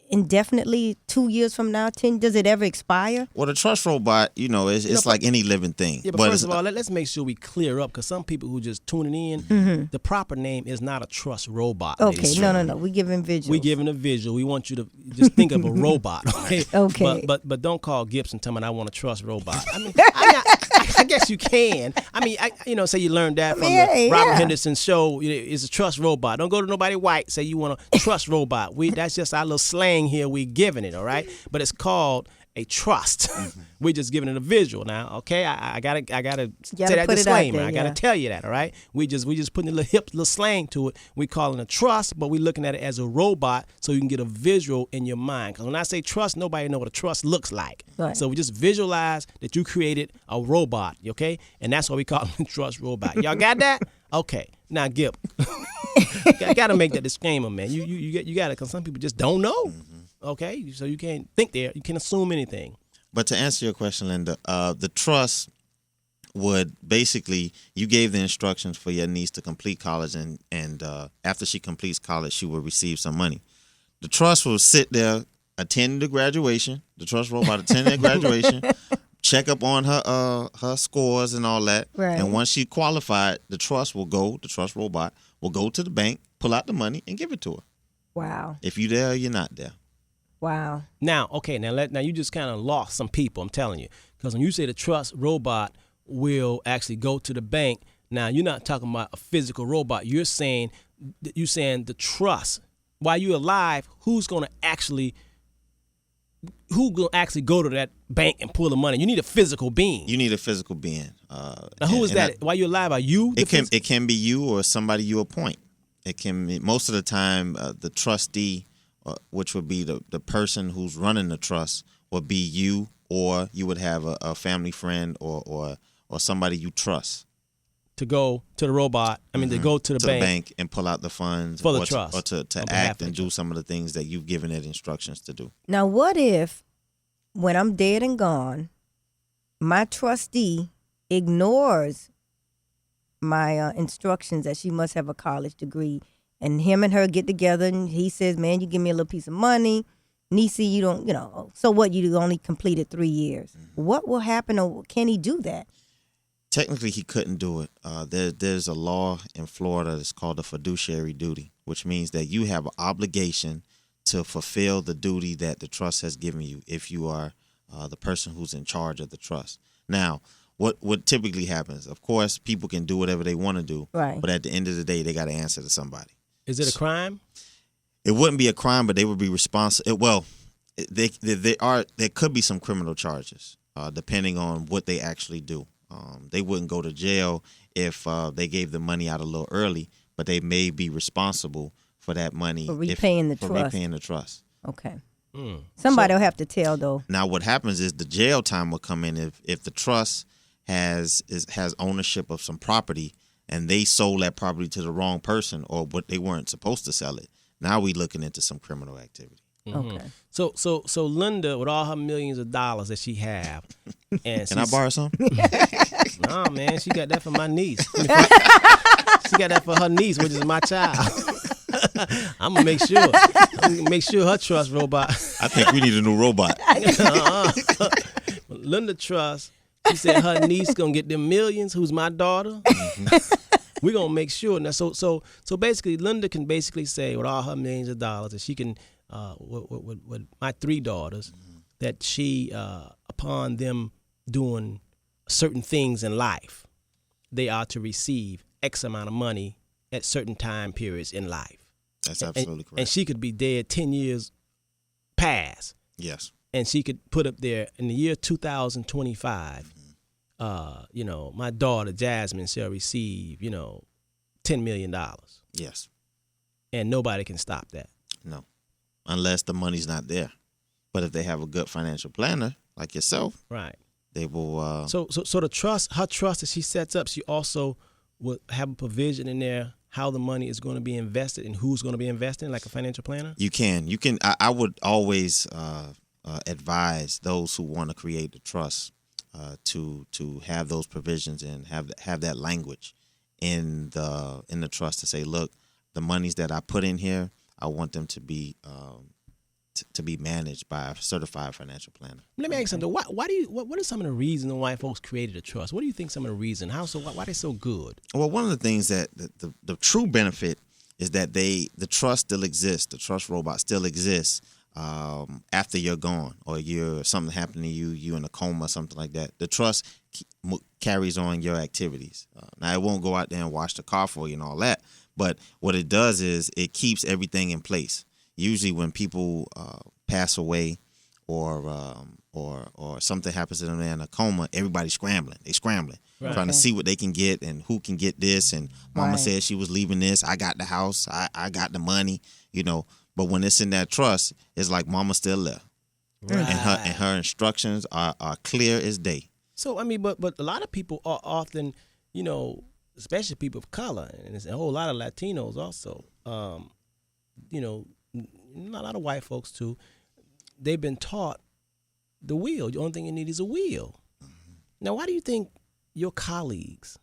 indefinitely 2 years from now, 10. Does it ever expire? Well, the trust robot, it's like any living thing. Yeah, but first of all, let's make sure we clear up, because some people who just tuning in, the proper name is not a trust robot. Okay, no. We giving visuals. We giving a visual. We want you to just think of a robot. Okay. Okay. But don't call Gibson tell me I want a trust robot. I mean, I guess you can. I mean, say you learned that from the Robert Henderson show. It's a trust robot. Don't go to nobody white. Say you want a trust robot. That's just our little slang here. We giving it, all right? But it's called a trust. We're just giving it a visual now, okay? I gotta say that disclaimer. I gotta tell you that, all right? We just putting a little slang to it. We calling it a trust, but we looking at it as a robot so you can get a visual in your mind. Because when I say trust, nobody know what a trust looks like. Right. So we just visualize that you created a robot, okay? And that's why we call it a trust robot. Y'all got that? Okay. Now, Gib, I gotta make that disclaimer, man. You gotta, because some people just don't know. Okay, so you can't think there. You can't assume anything. But to answer your question, Lynda, the trust would basically, you gave the instructions for your niece to complete college, and after she completes college, she will receive some money. The trust will sit there, attend the graduation. The trust robot attend the graduation, check up on her scores and all that. Right. And once she qualified, the trust robot will go to the bank, pull out the money, and give it to her. Wow. If you're there or you're not there. Wow. Now you just kind of lost some people, I'm telling you. Because when you say the trust robot will actually go to the bank, now you're not talking about a physical robot. You're saying the trust. While you're alive, who's going to actually go to that bank and pull the money? You need a physical being. You need a physical being. Now, who is that? While you're alive, are you? It can be you or somebody you appoint. It can be, most of the time, the trustee, which would be the person who's running the trust, would be you, or you would have a family friend or somebody you trust. To go to the robot, to go to the bank and pull out the funds for the trust. Or to act and do some of the things that you've given it instructions to do. Now, what if, when I'm dead and gone, my trustee ignores my instructions that she must have a college degree, and him and her get together, and he says, man, you give me a little piece of money. Niecy, you don't, so what? You only completed 3 years. What will happen, or can he do that? Technically, he couldn't do it. There's a law in Florida that's called a fiduciary duty, which means that you have an obligation to fulfill the duty that the trust has given you if you are the person who's in charge of the trust. Now, what typically happens, of course, people can do whatever they want to do, right? But at the end of the day, they got to answer to somebody. Is it a crime? It wouldn't be a crime, but they would be responsible. Well, there could be some criminal charges, depending on what they actually do. They wouldn't go to jail if they gave the money out a little early, but they may be responsible for that money for repaying the trust. Okay. Somebody will have to tell, though. Now, what happens is the jail time will come in if the trust has ownership of some property and they sold that property to the wrong person or what they weren't supposed to sell it. Now we looking into some criminal activity. Okay. So Lynda, with all her millions of dollars that she have, and can I borrow some? No, man, she got that for my niece. She got that for her niece, which is my child. I'm gonna make sure her trust robot. I think we need a new robot. Lynda Trust. She said her niece gonna get them millions. Who's my daughter? We're gonna make sure. Now, so basically, Lynda can basically say with all her millions of dollars that she can, with my 3 daughters, that she, upon them doing certain things in life, they are to receive X amount of money at certain time periods in life. That's absolutely correct. And she could be dead 10 years past. Yes. And she could put up there in the year 2025. My daughter Jasmine shall receive, $10 million. Yes. And nobody can stop that. No, unless the money's not there. But if they have a good financial planner like yourself, right, they will. So the trust, her trust that she sets up, she also will have a provision in there how the money is going to be invested and who's going to be investing, like a financial planner. You can. I would always advise those who want to create the trust to have those provisions and have that language in the trust to say, look, the monies that I put in here, I want them to be managed by a certified financial planner. Let me ask you something. What are some of the reasons why folks created a trust? What do you think some of the reasons? Why they so good? Well, one of the things that the true benefit is that the trust still exists. The trust robot still exists after you're gone or something happened to you in a coma, something like that. The trust carries on your activities. Now, it won't go out there and wash the car for you and all that, but what it does is it keeps everything in place. Usually when people pass away or something happens to them in a coma, everybody's scrambling. They're scrambling, trying to see what they can get and who can get this. And mama said she was leaving this. I got the house. I got the money, But when it's in that trust, it's like mama's still there. Right. And her instructions are clear as day. So, I mean, but a lot of people are often, especially people of color, and there's a whole lot of Latinos also, a lot of white folks too, they've been taught the will. The only thing you need is a will. Mm-hmm. Now, why do you think your colleagues,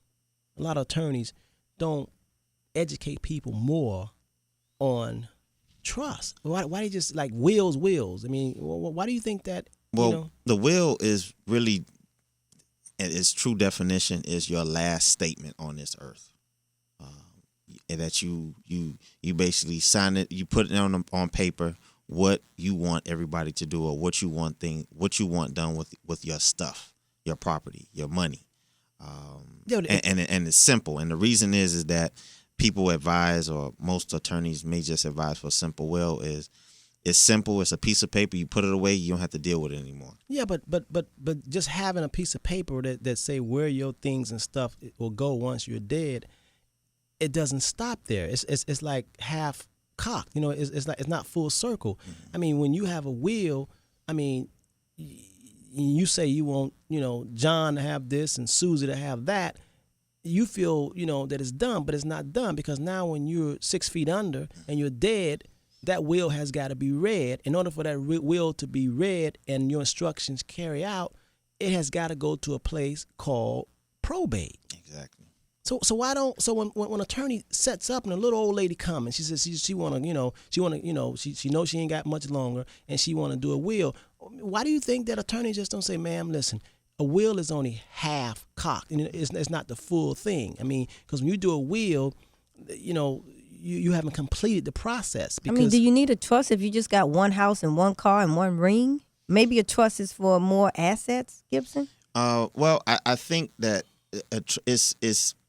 a lot of attorneys, don't educate people more on trust? Why they just like wills? I mean, why do you think that? Well, the will is really, its true definition is your last statement on this earth. And that you basically sign it, you put it on paper what you want everybody to do or what you want done with your stuff, your property, your money. And it's simple. And the reason is that people advise, or most attorneys may just advise for a simple will, is it's simple. It's a piece of paper. You put it away. You don't have to deal with it anymore. Yeah, but just having a piece of paper that say where your things and stuff will go once you're dead, it doesn't stop there. It's like half cocked. It's not full circle. Mm-hmm. I mean, when you have a will, I mean, you say you want John to have this and Susie to have that. You feel that it's done, but it's not done, because now when you're 6 feet under and you're dead, that will has got to be read. In order for that will to be read and your instructions carry out, it has got to go to a place called probate. Exactly. So when an attorney sets up and a little old lady comes and she says she knows she ain't got much longer and she want to do a will, why do you think that attorneys just don't say, ma'am, listen, a will is only half cocked, and it's not the full thing. I mean, because when you do a will, you haven't completed the process. Because, do you need a trust if you just got one house and one car and one ring? Maybe a trust is for more assets, Gibson? Well, I think that it's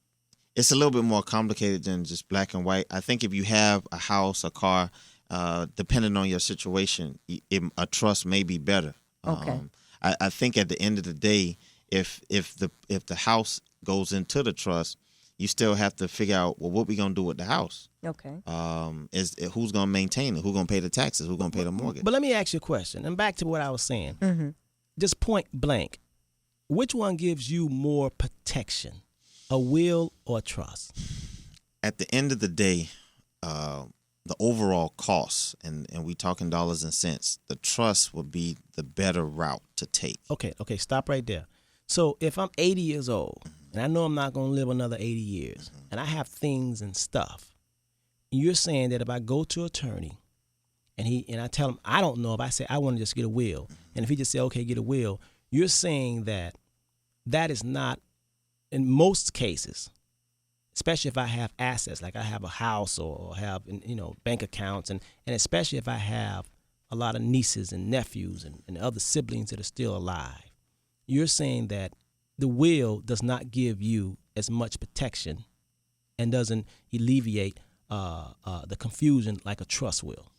a little bit more complicated than just black and white. I think if you have a house, a car, depending on your situation, a trust may be better. Okay. I think at the end of the day, if the house goes into the trust, you still have to figure out, well, what we gonna do with the house? Okay. Is who's gonna maintain it? Who's gonna pay the taxes? Who's gonna pay the mortgage? But let me ask you a question, and back to what I was saying. Mm-hmm. Just point blank, which one gives you more protection, a will or a trust? At the end of the day, the overall cost, and we talking dollars and cents, the trust would be the better route to take. Okay, stop right there. So if I'm 80 years old, and I know I'm not going to live another 80 years, and I have things and stuff, you're saying that if I go to an attorney, and I tell him, I don't know, if I say I want to just get a will, and if he just say, okay, get a will, you're saying that is not, in most cases, especially if I have assets, like I have a house or have, bank accounts, and especially if I have a lot of nieces and nephews and other siblings that are still alive, you're saying that the will does not give you as much protection and doesn't alleviate the confusion like a trust will.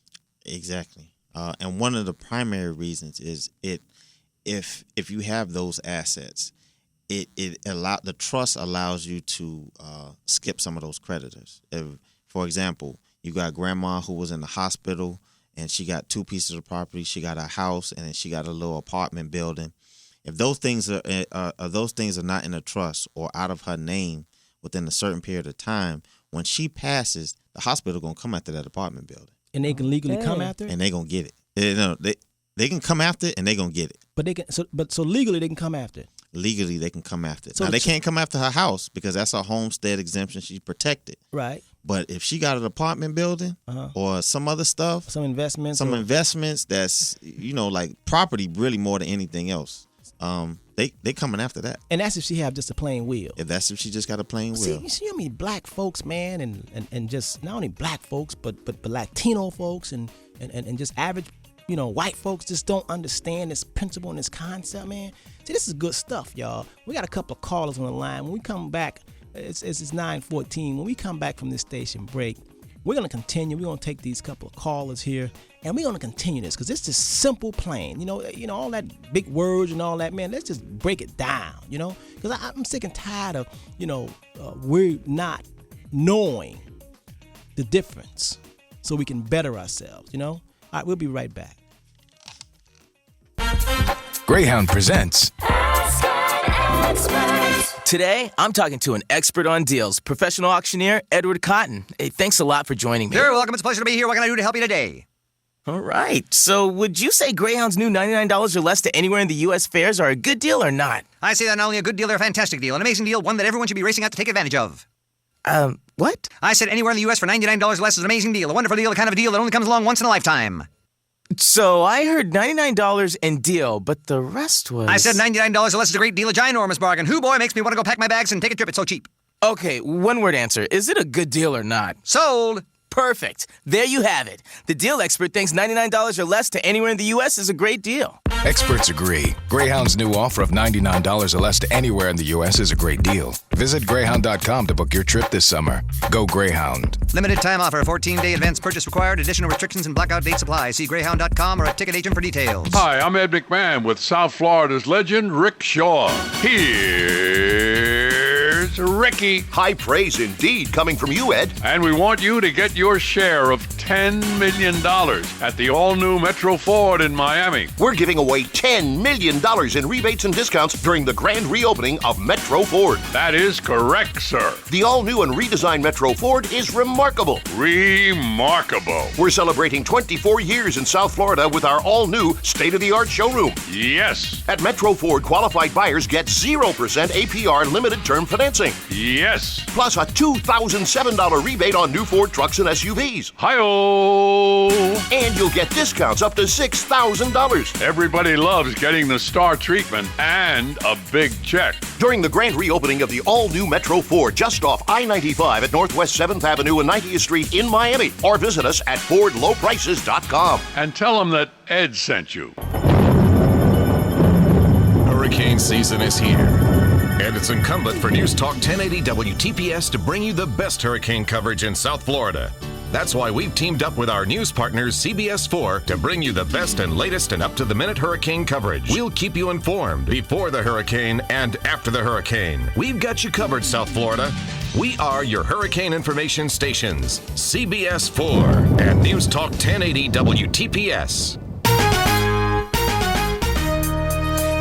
Exactly. And one of the primary reasons is if you have those assets, the trust allows you to skip some of those creditors. If, for example, you got grandma who was in the hospital and she got 2 pieces of property, she got a house, and then she got a little apartment building. If those things are not in a trust or out of her name within a certain period of time, when she passes, the hospital gonna come after that apartment building. And they can legally come after it? And they gonna get it. They can come after it and they gonna get it. But they can so legally they can come after it. Legally they can come after it. So now they can't come after her house because that's a homestead exemption. She's protected. Right. But if she got an apartment building or some other stuff, some investments that's like property really more than anything else. They coming after that. And that's if she have just a plain will. If that's if she just got a plain will. See how many black folks, man, and just not only black folks, but Latino folks and just average, white folks just don't understand this principle and this concept, man. See, this is good stuff, y'all. We got a couple of callers on the line. When we come back, it's 9:14. When we come back from this station break, we're going to continue. We're going to take these couple of callers here, and we're going to continue this because it's just simple, plain. All that big words and all that, man, let's just break it down, because I'm sick and tired of, we're not knowing the difference so we can better ourselves, All right, we'll be right back. Greyhound presents Today, I'm talking to an expert on deals, professional auctioneer Edward Cotton. Hey, thanks a lot for joining me. You're welcome. It's a pleasure to be here. What can I do to help you today? All right. So would you say Greyhound's new $99 or less to anywhere in the U.S. fairs are a good deal or not? I say that not only a good deal, they're a fantastic deal, an amazing deal, one that everyone should be racing out to take advantage of. What? I said anywhere in the U.S. for $99 less is an amazing deal, a wonderful deal, the kind of deal that only comes along once in a lifetime. So I heard $99 and deal, but the rest was... I said $99 or less is a great deal, a ginormous bargain. Who, boy, makes me want to go pack my bags and take a trip. It's so cheap. Okay, one-word answer. Is it a good deal or not? Sold. Perfect. There you have it. The deal expert thinks $99 or less to anywhere in the U.S. is a great deal. Experts agree. Greyhound's new offer of $99 or less to anywhere in the U.S. is a great deal. Visit Greyhound.com to book your trip this summer. Go Greyhound. Limited time offer. 14-day advance purchase required. Additional restrictions and blackout date supply. See Greyhound.com or a ticket agent for details. Hi, I'm Ed McMahon with South Florida's legend, Rick Shaw. Here's Ricky. High praise indeed coming from you, Ed. And we want you to get your share of $10 million at the all-new Metro Ford in Miami. We're giving away $10 million in rebates and discounts during the grand reopening of Metro Ford. That is correct, sir. The all-new and redesigned Metro Ford is remarkable. Remarkable. We're celebrating 24 years in South Florida with our all-new state-of-the-art showroom. Yes. At Metro Ford, qualified buyers get 0% APR limited term financing. Yes. Plus a $2,007 rebate on new Ford trucks and SUVs. Hi-oh. And you'll get discounts up to $6,000. Everybody loves getting the star treatment and a big check. During the grand reopening of the all-new Metro Ford just off I-95 at Northwest 7th Avenue and 90th Street in Miami. Or visit us at FordLowPrices.com. And tell them that Ed sent you. hurricane season is here. And it's incumbent for News Talk 1080 WTPS to bring you the best hurricane coverage in South Florida. That's why we've teamed up with our news partners CBS 4 to bring you the best and latest and up-to-the-minute hurricane coverage. We'll keep you informed before the hurricane and after the hurricane. We've got you covered, South Florida. We are your hurricane information stations, CBS 4 and News Talk 1080 WTPS.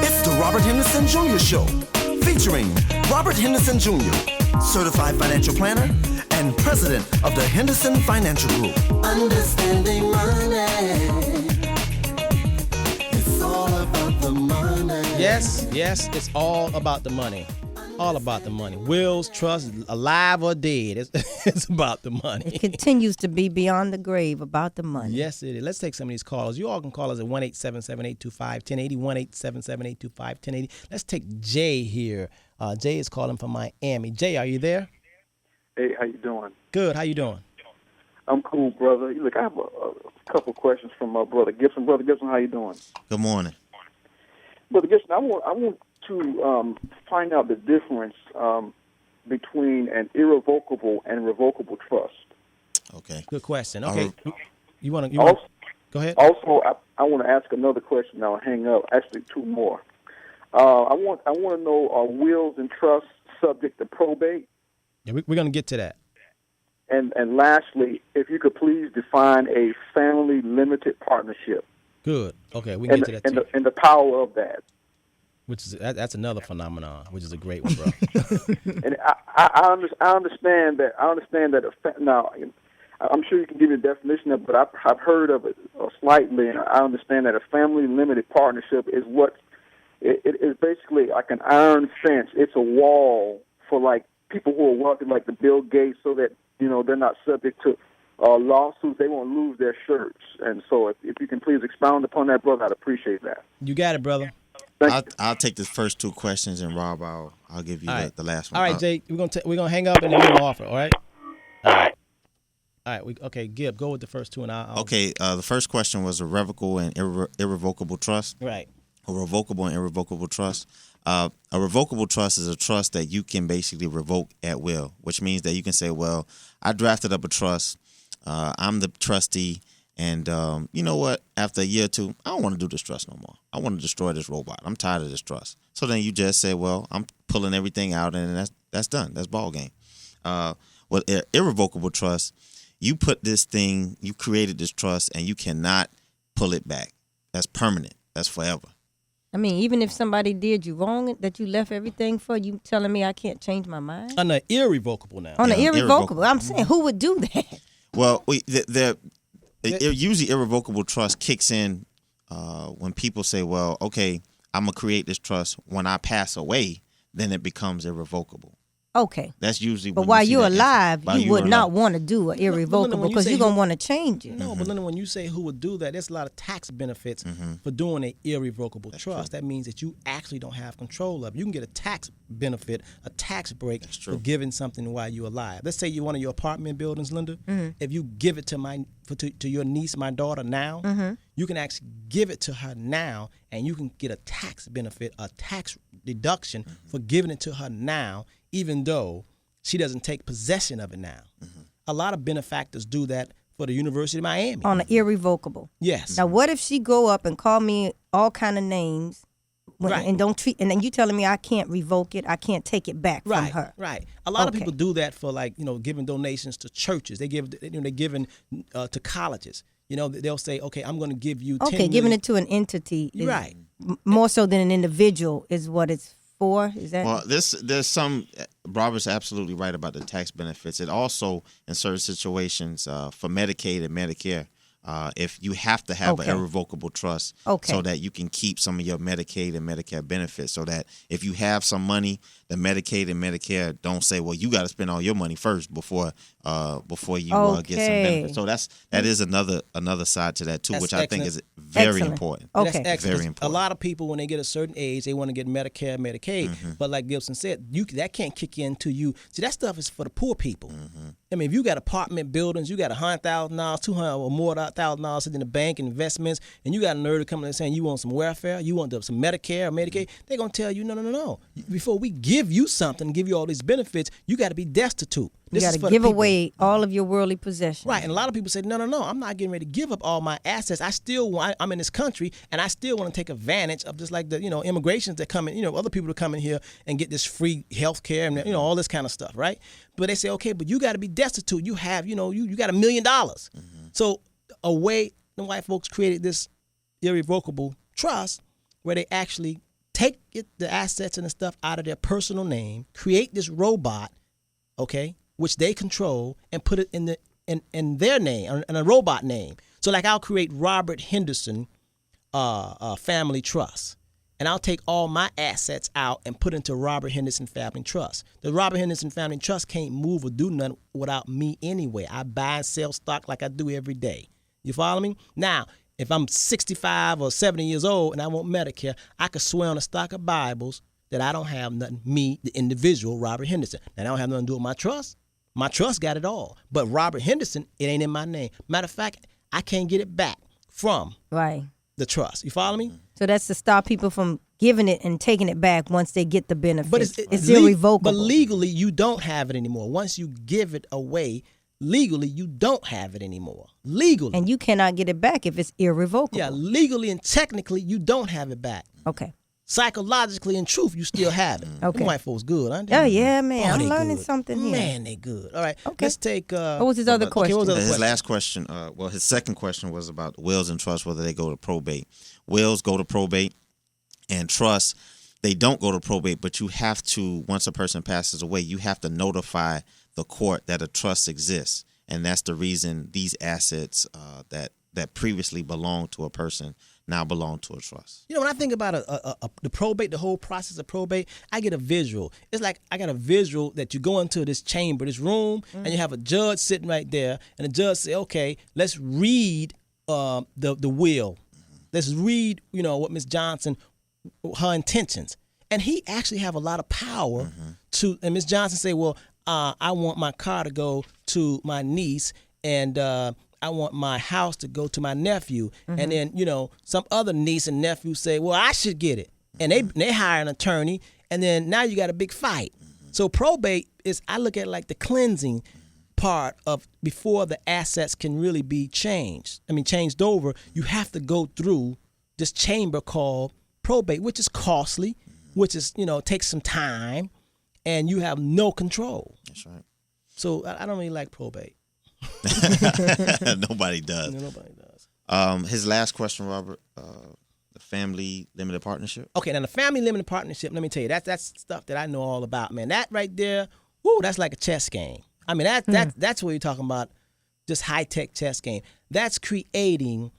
It's the Robert Henderson Jr. Show, featuring Robert Henderson Jr., certified financial planner and president of the Henderson Financial Group. Understanding money. It's all about the money. Yes, it's all about the money. All about the money. Wills, trusts, alive or dead. It's about the money. It continues to be beyond the grave about the money. Yes, it is. Let's take some of these calls. You all can call us at 1-877-825-1080, 1-877-825-1080. Let's take Jay here. Jay is calling from Miami. Jay, are you there? Hey, how you doing? Good. How you doing? I'm cool, brother. Look, I have a couple questions from my brother Gibson. Brother Gibson, how you doing? Good morning. Brother Gibson, I want to find out the difference between an irrevocable and revocable trust. Okay. Good question. Okay. You want to go ahead? Also, I want to ask another question. I'll hang up. Actually, two more. I want to know, are wills and trusts subject to probate? Yeah, we're going to get to that. And lastly, if you could please define a family limited partnership. Good. Okay, we can get to that too. And the power of that. Which is that's another phenomenon, which is a great one, bro. And I understand that. Now, I'm sure you can give me a definition of it, but I've heard of it slightly, and I understand that a family limited partnership is what it is basically like an iron fence. It's a wall for like people who are wealthy, like the Bill Gates, so that they're not subject to lawsuits. They won't lose their shirts. And so, if you can please expound upon that, brother, I'd appreciate that. You got it, brother. I'll take the first two questions, and Rob, I'll give you the last one. All right, Jay, we're gonna hang up and then we'll offer. All right. All right. Okay, Gib, go with the first two, and I'll. Okay. The first question was a revocable and irrevocable trust. Right. A revocable and irrevocable trust. A revocable trust is a trust that you can basically revoke at will, which means that you can say, well, I drafted up a trust. I'm the trustee. And you know what? After a year or two, I don't want to do this trust no more. I want to destroy this robot. I'm tired of this trust. So then you just say, well, I'm pulling everything out, and that's done. That's ball game. With irrevocable trust, you put this thing, you created this trust, and you cannot pull it back. That's permanent. That's forever. I mean, even if somebody did you wrong, that you left everything for, you telling me I can't change my mind? On the irrevocable now. On the irrevocable. I'm saying, who would do that? Well, usually irrevocable trust kicks in when people say, well, okay, I'm going to create this trust. When I pass away, then it becomes irrevocable. Okay. That's usually but when while you you're alive, you would not want to do an irrevocable because you're going to want to change it. No, but Lynda, when you say who would do that, there's a lot of tax benefits for doing an irrevocable trust. That means that you actually don't have control of it. You can get a tax benefit, a tax break for giving something while you're alive. Let's say you're one of your apartment buildings, Lynda. If you give it to your niece, my daughter now, you can actually give it to her now, and you can get a tax benefit, a tax deduction for giving it to her now, even though she doesn't take possession of it now. A lot of benefactors do that for the University of Miami. On an irrevocable. Yes. Now, what if she go up and call me all kind of names and don't treat, and then you telling me I can't revoke it, I can't take it back from her? Right. A lot of people do that for giving donations to churches. They give, they're giving to colleges. They'll say, okay, I'm going to give you 10 million. Giving it to an entity is right. More so than an individual is what it's for. Is that? Well, there's some. Robert's absolutely right about the tax benefits. It also, in certain situations, for Medicaid and Medicare, if you have to have an irrevocable trust so that you can keep some of your Medicaid and Medicare benefits, so that if you have some money, the Medicaid and Medicare don't say, well, you got to spend all your money first before before you get some benefits. So that is another side to that too, which I think is very important. Okay. That's excellent. Very important. A lot of people, when they get a certain age, they want to get Medicare, Medicaid. But like Gibson said, that can't kick in to you. See, that stuff is for the poor people. I mean, if you got apartment buildings, you got $100,000, $200,000 or more $1,000 sitting in the bank, investments, and you got a nerd coming in saying you want some welfare, you want some Medicare or Medicaid, they're going to tell you, no. Before we give you something, give you all these benefits, you got to be destitute. You got to give away all of your worldly possessions. Right, and a lot of people say, no, I'm not getting ready to give up all my assets. I'm in this country, and I still want to take advantage of just like the, immigrations that come in, other people that come in here and get this free health care and, all this kind of stuff, right? But they say, okay, but you got to be destitute. You have, you got $1 million. So a way the white folks created this irrevocable trust where they actually take the assets and the stuff out of their personal name, create this robot, okay, which they control, and put it in their name, in a robot name. So like I'll create Robert Henderson Family Trust, and I'll take all my assets out and put into Robert Henderson Family Trust. The Robert Henderson Family Trust can't move or do nothing without me anyway. I buy and sell stock like I do every day. You follow me? Now, if I'm 65 or 70 years old and I want Medicare, I could swear on a stock of Bibles that I don't have nothing, me, the individual, Robert Henderson. Now, I don't have nothing to do with my trust. My trust got it all. But Robert Henderson, it ain't in my name. Matter of fact, I can't get it back from the trust. You follow me? So that's to stop people from giving it and taking it back once they get the benefits. But it's irrevocable. But legally, you don't have it anymore. Once you give it away, legally, you don't have it anymore. Legally. And you cannot get it back if it's irrevocable. Yeah, legally and technically, you don't have it back. Okay. Psychologically, in truth, you still have it. Okay. Them white folks good, aren't they? Oh, yeah, man. I'm they learning good. something here. Man, they good. All right. Okay. Let's take... what was his other question? What was his last question, his second question was about wills and trusts, whether they go to probate. Wills go to probate, and trusts, they don't go to probate, but you have to, once a person passes away, you have to notify the court that a trust exists. And that's the reason these assets that previously belonged to a person now belong to a trust. When I think about the probate, the whole process of probate, I get a visual. It's like I got a visual that you go into this chamber, this room, and you have a judge sitting right there, and the judge say, okay, let's read the will. Let's read, what Ms. Johnson, her intentions. And he actually have a lot of power to, and Ms. Johnson say, well, I want my car to go to my niece, and I want my house to go to my nephew. And then, some other niece and nephew say, well, I should get it. And they hire an attorney, and then now you got a big fight. So probate is, I look at it like the cleansing part of before the assets can really be changed over. You have to go through this chamber called probate, which is costly, which is, takes some time, and you have no control. That's right. So I don't really like probate. Nobody does. No, nobody does. His last question, Robert, the family limited partnership. Okay, now the family limited partnership, let me tell you, that's stuff that I know all about, man. That right there, that's like a chess game. I mean, that's what you're talking about, just high-tech chess game. That's creating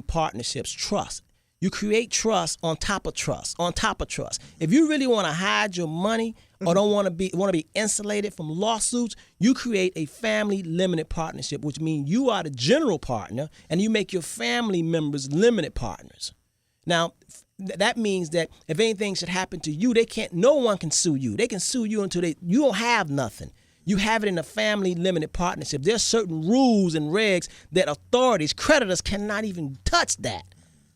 partnerships, trust. You create trust on top of trust, on top of trust. If you really want to hide your money or don't want to be insulated from lawsuits, you create a family limited partnership, which means you are the general partner and you make your family members limited partners. Now, that means that if anything should happen to you, no one can sue you. They can sue you until you don't have nothing. You have it in a family limited partnership. There's certain rules and regs that authorities, creditors cannot even touch that.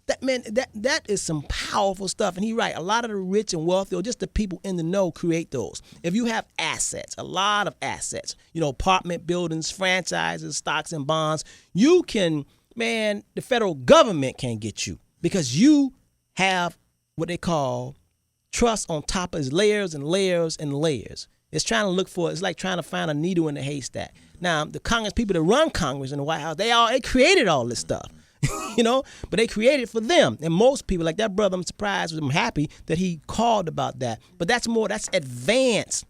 That is some powerful stuff. And he's right. A lot of the rich and wealthy, or just the people in the know, create those. If you have assets, a lot of assets, apartment buildings, franchises, stocks and bonds, you can, the federal government can't get you because you have what they call trust on top of layers and layers and layers. It's like trying to find a needle in a haystack. Now, the Congress people that run Congress in the White House, they created all this stuff. But they created it for them. And most people, like that brother, I'm surprised, I'm happy that he called about that. But that's advanced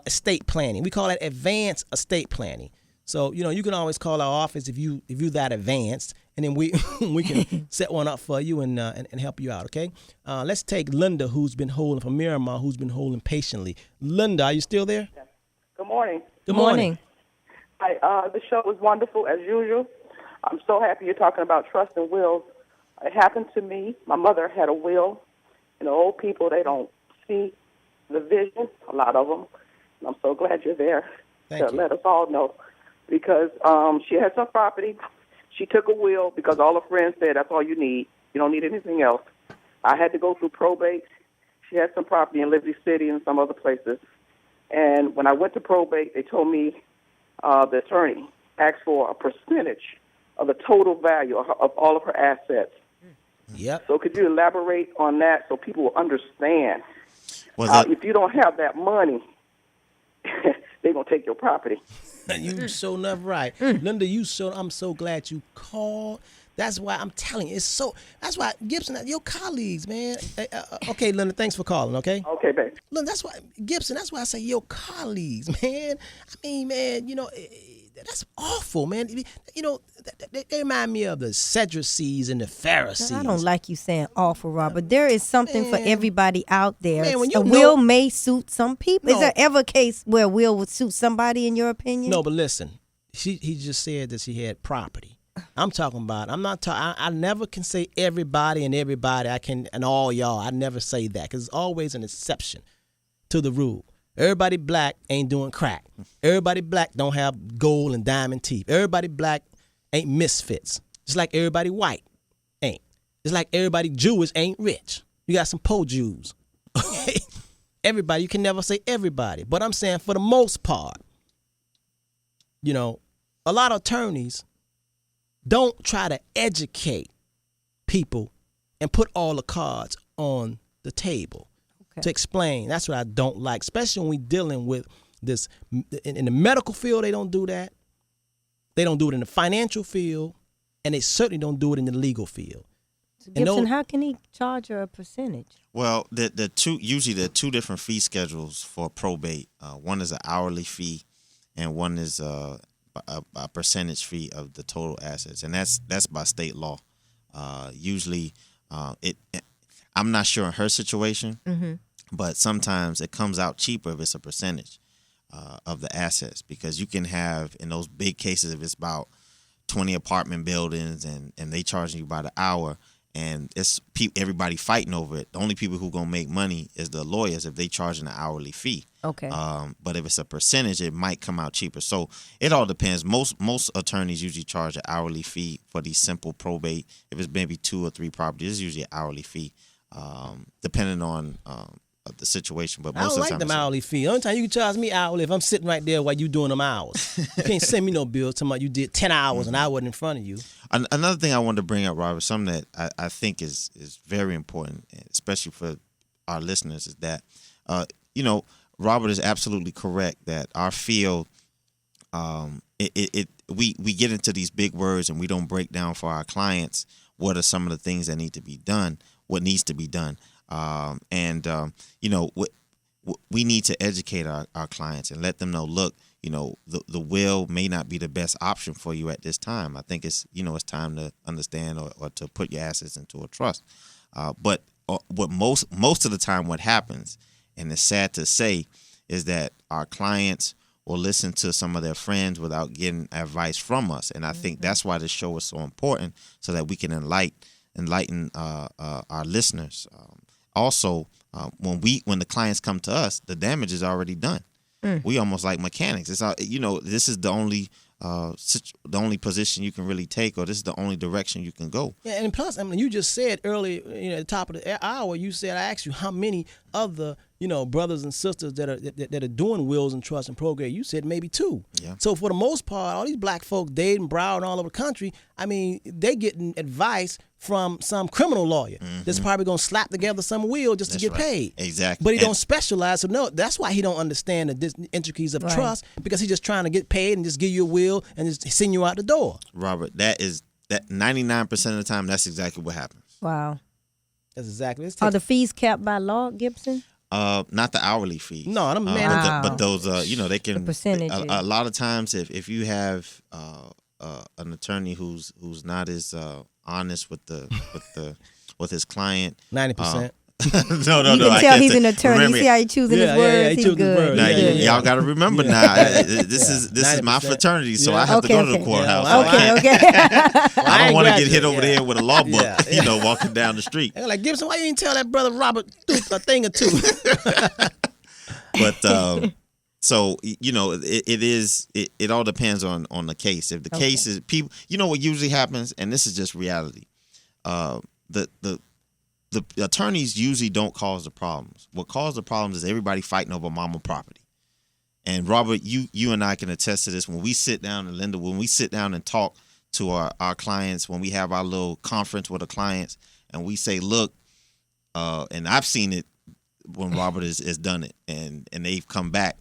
estate planning. We call that advanced estate planning. So, you can always call our office if you that advanced, and then we can set one up for you and help you out, okay? Let's take Lynda, who's been holding from Miramar, who's been holding patiently. Lynda, are you still there? Good morning. Good morning. Hi, the show was wonderful as usual. I'm so happy you're talking about trust and wills. It happened to me. My mother had a will. You know, old people, they don't see the vision, a lot of them. And I'm so glad you're there to let us all know. Because she had some property. She took a will because all her friends said that's all you need. You don't need anything else. I had to go through probate. She had some property in Liberty City and some other places. And when I went to probate, they told me the attorney asked for a percentage of the total value of all of her assets. Yep. So could you elaborate on that so people will understand? Well, if you don't have that money, they're going to take your property. You so enough right. Lynda, I'm so glad you called. That's why I'm telling you, that's why, Gibson, your colleagues, man. Okay, Lynda, thanks for calling, okay? Okay, babe. Lynda, that's why, Gibson, that's why I say your colleagues, man. I mean, man, that's awful, man. They remind me of the Sadducees and the Pharisees. I don't like you saying awful, Robert. There is something for everybody out there. Man, when a will may suit some people. Is there ever a case where a will would suit somebody, in your opinion? No, but listen, he just said that she had property. I'm talking about, I never can say everybody and all y'all. I never say that because it's always an exception to the rule. Everybody black ain't doing crack. Everybody black don't have gold and diamond teeth. Everybody black ain't misfits. Just like everybody white ain't. It's like everybody Jewish ain't rich. You got some poor Jews. Okay? Everybody, you can never say everybody. But I'm saying for the most part, a lot of attorneys don't try to educate people and put all the cards on the table to explain. That's what I don't like, especially when we're dealing with this. In the medical field, they don't do that. They don't do it in the financial field, and they certainly don't do it in the legal field. So Gibson, how can he charge her a percentage? Well, usually there are two different fee schedules for probate. One is an hourly fee, and one is a percentage fee of the total assets, and that's by state law. Usually, I'm not sure in her situation, but sometimes it comes out cheaper if it's a percentage of the assets, because you can have, in those big cases, if it's about 20 apartment buildings and they charging you by the hour, and it's everybody fighting over it. The only people who gonna make money is the lawyers if they charging an hourly fee. Okay. But if it's a percentage, it might come out cheaper. So it all depends. Most attorneys usually charge an hourly fee for these simple probate. If it's maybe 2 or 3 properties, it's usually an hourly fee, depending on the situation. But most I don't of the like time them hourly fee. The only time you can charge me hourly if I'm sitting right there while you doing them hours. You can't send me no bill talking about you did 10 hours and I wasn't in front of you. Another thing I wanted to bring up, Robert, something that I think is very important, especially for our listeners, is that, Robert is absolutely correct that our field, we get into these big words and we don't break down for our clients what are some of the things that need to be done, what needs to be done. We need to educate our clients and let them know, look, the will may not be the best option for you at this time. I think it's time to understand or to put your assets into a trust. But what most of the time what happens, and it's sad to say, is that our clients will listen to some of their friends without getting advice from us. And I think that's why this show is so important, so that we can enlighten our listeners. Also, when the clients come to us, the damage is already done. We almost like mechanics. It's this is the only position you can really take, or this is the only direction you can go. Yeah, and plus, I mean, you just said earlier, at the top of the hour, you said, I asked you how many other brothers and sisters that are doing wills and trusts and probate. You said maybe 2. Yeah. So for the most part, all these black folks dating, browsing all over the country, I mean, they getting advice from some criminal lawyer that's probably gonna slap together some will just to get paid. Exactly. But he don't specialize, so no, that's why he don't understand the intricacies of trust, because he's just trying to get paid and just give you a will and just send you out the door. Robert, that 99% of the time, that's exactly what happens. Wow. That's exactly. Are the fees capped by law, Gibson? Not the hourly fees. No, I'm but those, they can. The percentages. A lot of times, if you have an attorney who's not as honest with his client, 90%. No. You can I tell can't he's say- an attorney. remember- You see how he choosing his Yeah, words? he He's choosing his good. words. Now, He's good. y'all got to remember now. This is 90%. my fraternity, so Yeah. I have to go to the Okay. courthouse. Yeah, So Okay. I don't want to get hit graduate, over the head with a law book, Yeah. walking down the street. They're like, Gibson, why you didn't tell that brother Robert a thing or two? But so it all depends on the case. If the case is people, what usually happens, and this is just reality. The attorneys usually don't cause the problems. What causes the problems is everybody fighting over mama property. And Robert, you and I can attest to this. When we sit down, and Lynda, when we sit down and talk to our clients, when we have our little conference with the clients, and we say, look, and I've seen it when Robert has done it, and they've come back.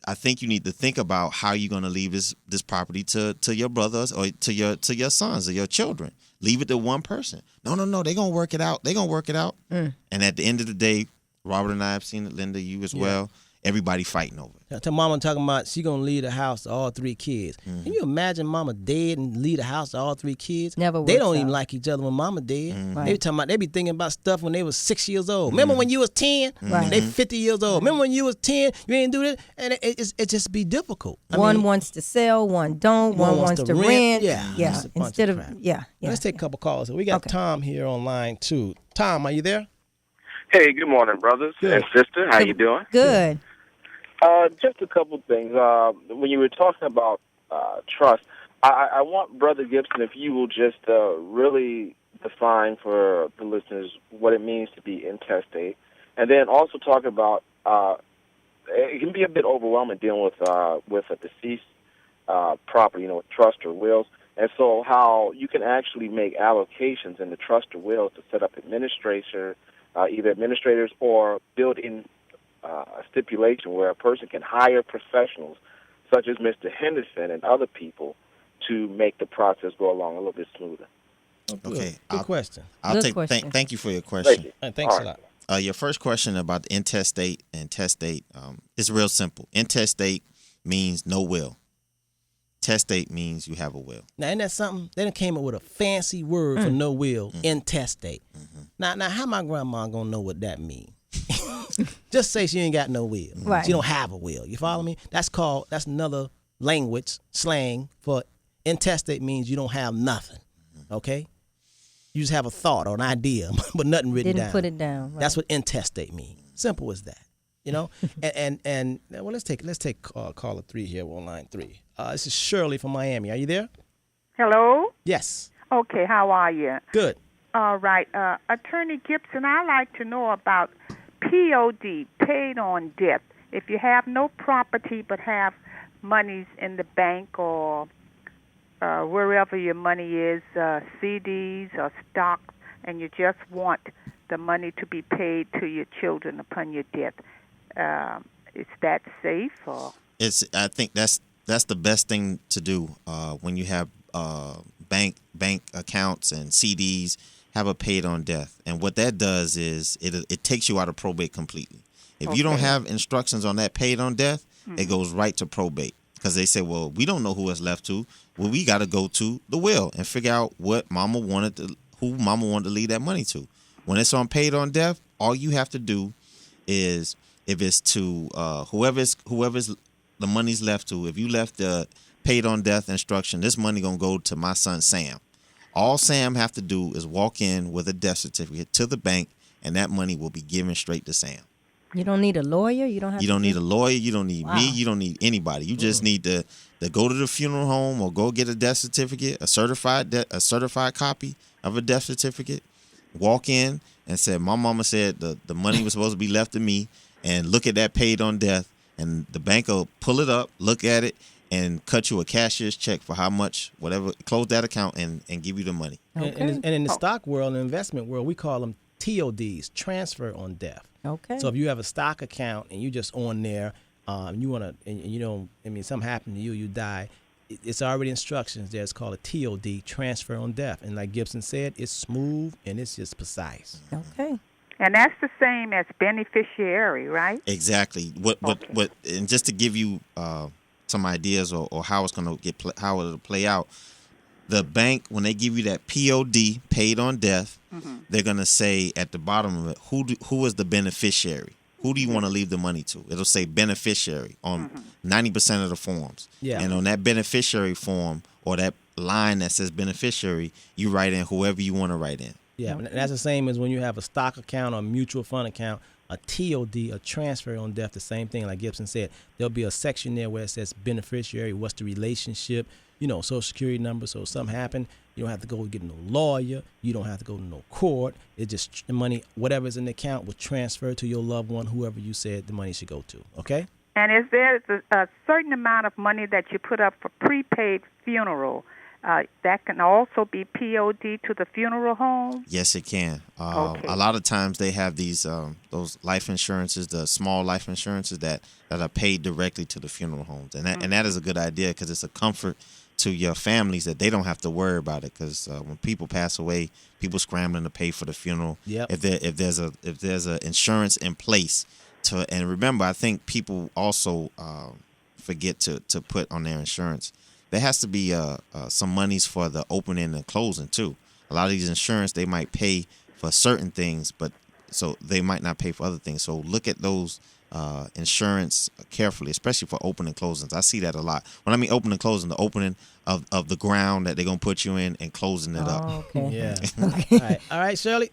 I think you need to think about how you're going to leave this property to your brothers or to your sons or your children. Leave it to one person. No. They're going to work it out. And at the end of the day, Robert and I have seen it, Lynda, you as well. Everybody fighting over it. Tell mama talking about she going to leave the house to all 3 kids. Mm-hmm. Can you imagine mama dead and leave the house to all 3 kids? Never They works don't even out. like each other when mama dead. Mm-hmm. They be thinking about stuff when they was 6 years old. Remember when you was 10? Right. They 50 years old. Remember when you was 10? You ain't do this? And it just be difficult. One wants to sell, one don't. One wants to rent. Yeah. It's a bunch Instead of of crap. yeah. Let's take a couple calls. We got Tom here on line 2. Tom, are you there? Hey, good morning, brothers and sister. How you doing? Good. Just a couple things. When you were talking about trust, I want Brother Gibson, if you will just really define for the listeners what it means to be intestate, and then also talk about it can be a bit overwhelming dealing with a deceased property, with trust or wills, and so how you can actually make allocations in the trust or wills to set up either administrators or build in a stipulation where a person can hire professionals such as Mr. Henderson and other people to make the process go along a little bit smoother. Okay. Good question. Thank you for your question. Thanks a lot. Your first question about the intestate and testate is real simple. Intestate means no will. Testate means you have a will. Now, isn't that something? They done came up with a fancy word for no will, intestate. Now, how my grandma gonna know what that means? Just say she ain't got no will. Right. She don't have a will. You follow me? That's another language, slang for intestate means you don't have nothing. Okay? You just have a thought or an idea, but nothing written down. Didn't put it down. Right. That's what intestate means. Simple as that. and well, let's take caller 3 here on line 3. This is Shirley from Miami. Are you there? Hello? Yes. Okay, how are you? Good. All right. Attorney Gibson, I'd like to know about POD, paid on death. If you have no property but have monies in the bank or wherever your money is, CDs or stocks, and you just want the money to be paid to your children upon your death, is that safe? Or? I think that's the best thing to do when you have bank accounts and CDs. Have a paid on death, and what that does is it takes you out of probate completely. If you don't have instructions on that paid on death, it goes right to probate because they say, well, we don't know who it's left to. Well, we got to go to the will and figure out who Mama wanted to leave that money to. When it's on paid on death, all you have to do is if it's to whoever's the money's left to. If you left the paid on death instruction, this money gonna go to my son Sam. All Sam have to do is walk in with a death certificate to the bank, and that money will be given straight to Sam. You don't need a lawyer. You don't need a lawyer. You don't need me. You don't need anybody. You just need to go to the funeral home or go get a death certificate, a certified copy of a death certificate. Walk in and say, my mama said the money was supposed to be left to me, and look at that paid on death, and the bank will pull it up, look at it, and cut you a cashier's check for how much, whatever, close that account and give you the money. Okay. And in the stock world and investment world, we call them TODs, transfer on death. Okay. So if you have a stock account and you just on there, you want to, and you don't, something happened to you, you die, it's already instructions there. It's called a TOD, transfer on death. And like Gibson said, it's smooth and it's just precise. Okay. And that's the same as beneficiary, right? Exactly. What and just to give you some ideas or how it's going to how it'll play out. the bank, when they give you that POD, paid on death, they're gonna say at the bottom of it, who is the beneficiary? Who do you want to leave the money to? It'll say beneficiary on 90% of the forms. Yeah. And on that beneficiary form or that line that says beneficiary, you write in whoever you want to write in. Yeah, and that's the same as when you have a stock account or a mutual fund account, a TOD, a transfer on death, the same thing. Like Gibson said, there'll be a section there where it says beneficiary, what's the relationship, Social Security number. So if something happened, you don't have to go get no lawyer. You don't have to go to no court. It just the money, whatever's in the account, will transfer to your loved one, whoever you said the money should go to. Okay? And is there a certain amount of money that you put up for prepaid funeral? That can also be POD to the funeral home? Yes, it can. Okay. A lot of times they have these those life insurances, the small life insurances that are paid directly to the funeral homes, and that is a good idea because it's a comfort to your families that they don't have to worry about it. Because when people pass away, people scrambling to pay for the funeral. Yep. If there's a insurance in place and remember, I think people also forget to put on their insurance. There has to be some monies for the opening and closing too. A lot of these insurance, they might pay for certain things, but so they might not pay for other things. So look at those insurance carefully, especially for opening and closings. I see that a lot. When I mean opening and closing, the opening of the ground that they're gonna put you in and closing it up. Okay. Yeah. All right, Shirley.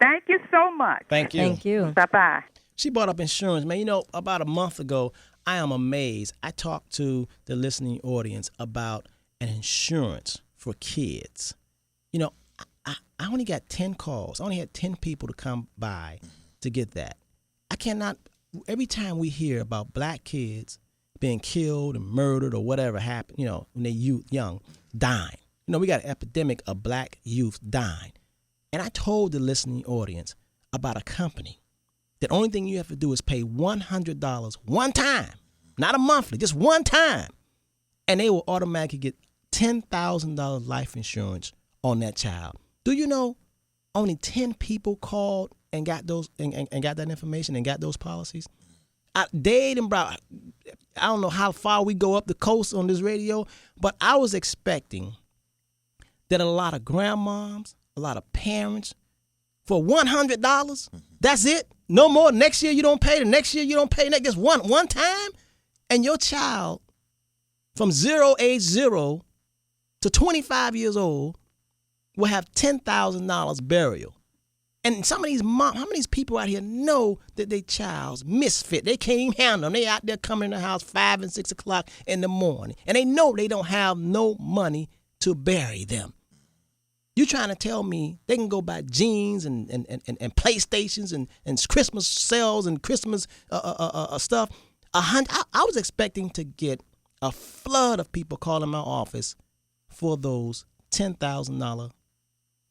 Thank you so much. Thank you. Thank you. Bye-bye. She brought up insurance, man. About a month ago, I am amazed. I talked to the listening audience about an insurance for kids. I only got 10 calls. I only had 10 people to come by to get that. I cannot, every time we hear about black kids being killed and murdered or whatever happened, when they young, dying. We got an epidemic of black youth dying. And I told the listening audience about a company. The only thing you have to do is pay $100 one time, not a monthly, just one time. And they will automatically get $10,000 life insurance on that child. Do you know only 10 people called and got those and got that information and got those policies? Dade and Brown, I don't know how far we go up the coast on this radio, but I was expecting that a lot of grandmoms, a lot of parents, for $100, that's it. No more. Next year you don't pay. The next year you don't pay. Just one time, and your child from age 0 to 25 years old will have $10,000 burial. And some of these how many of these people out here know that their child's misfit? They can't even handle them. They out there coming in the house 5 and 6 o'clock in the morning, and they know they don't have no money to bury them. You trying to tell me they can go buy jeans and PlayStations and Christmas sales and Christmas stuff? I was expecting to get a flood of people calling my office for those $10,000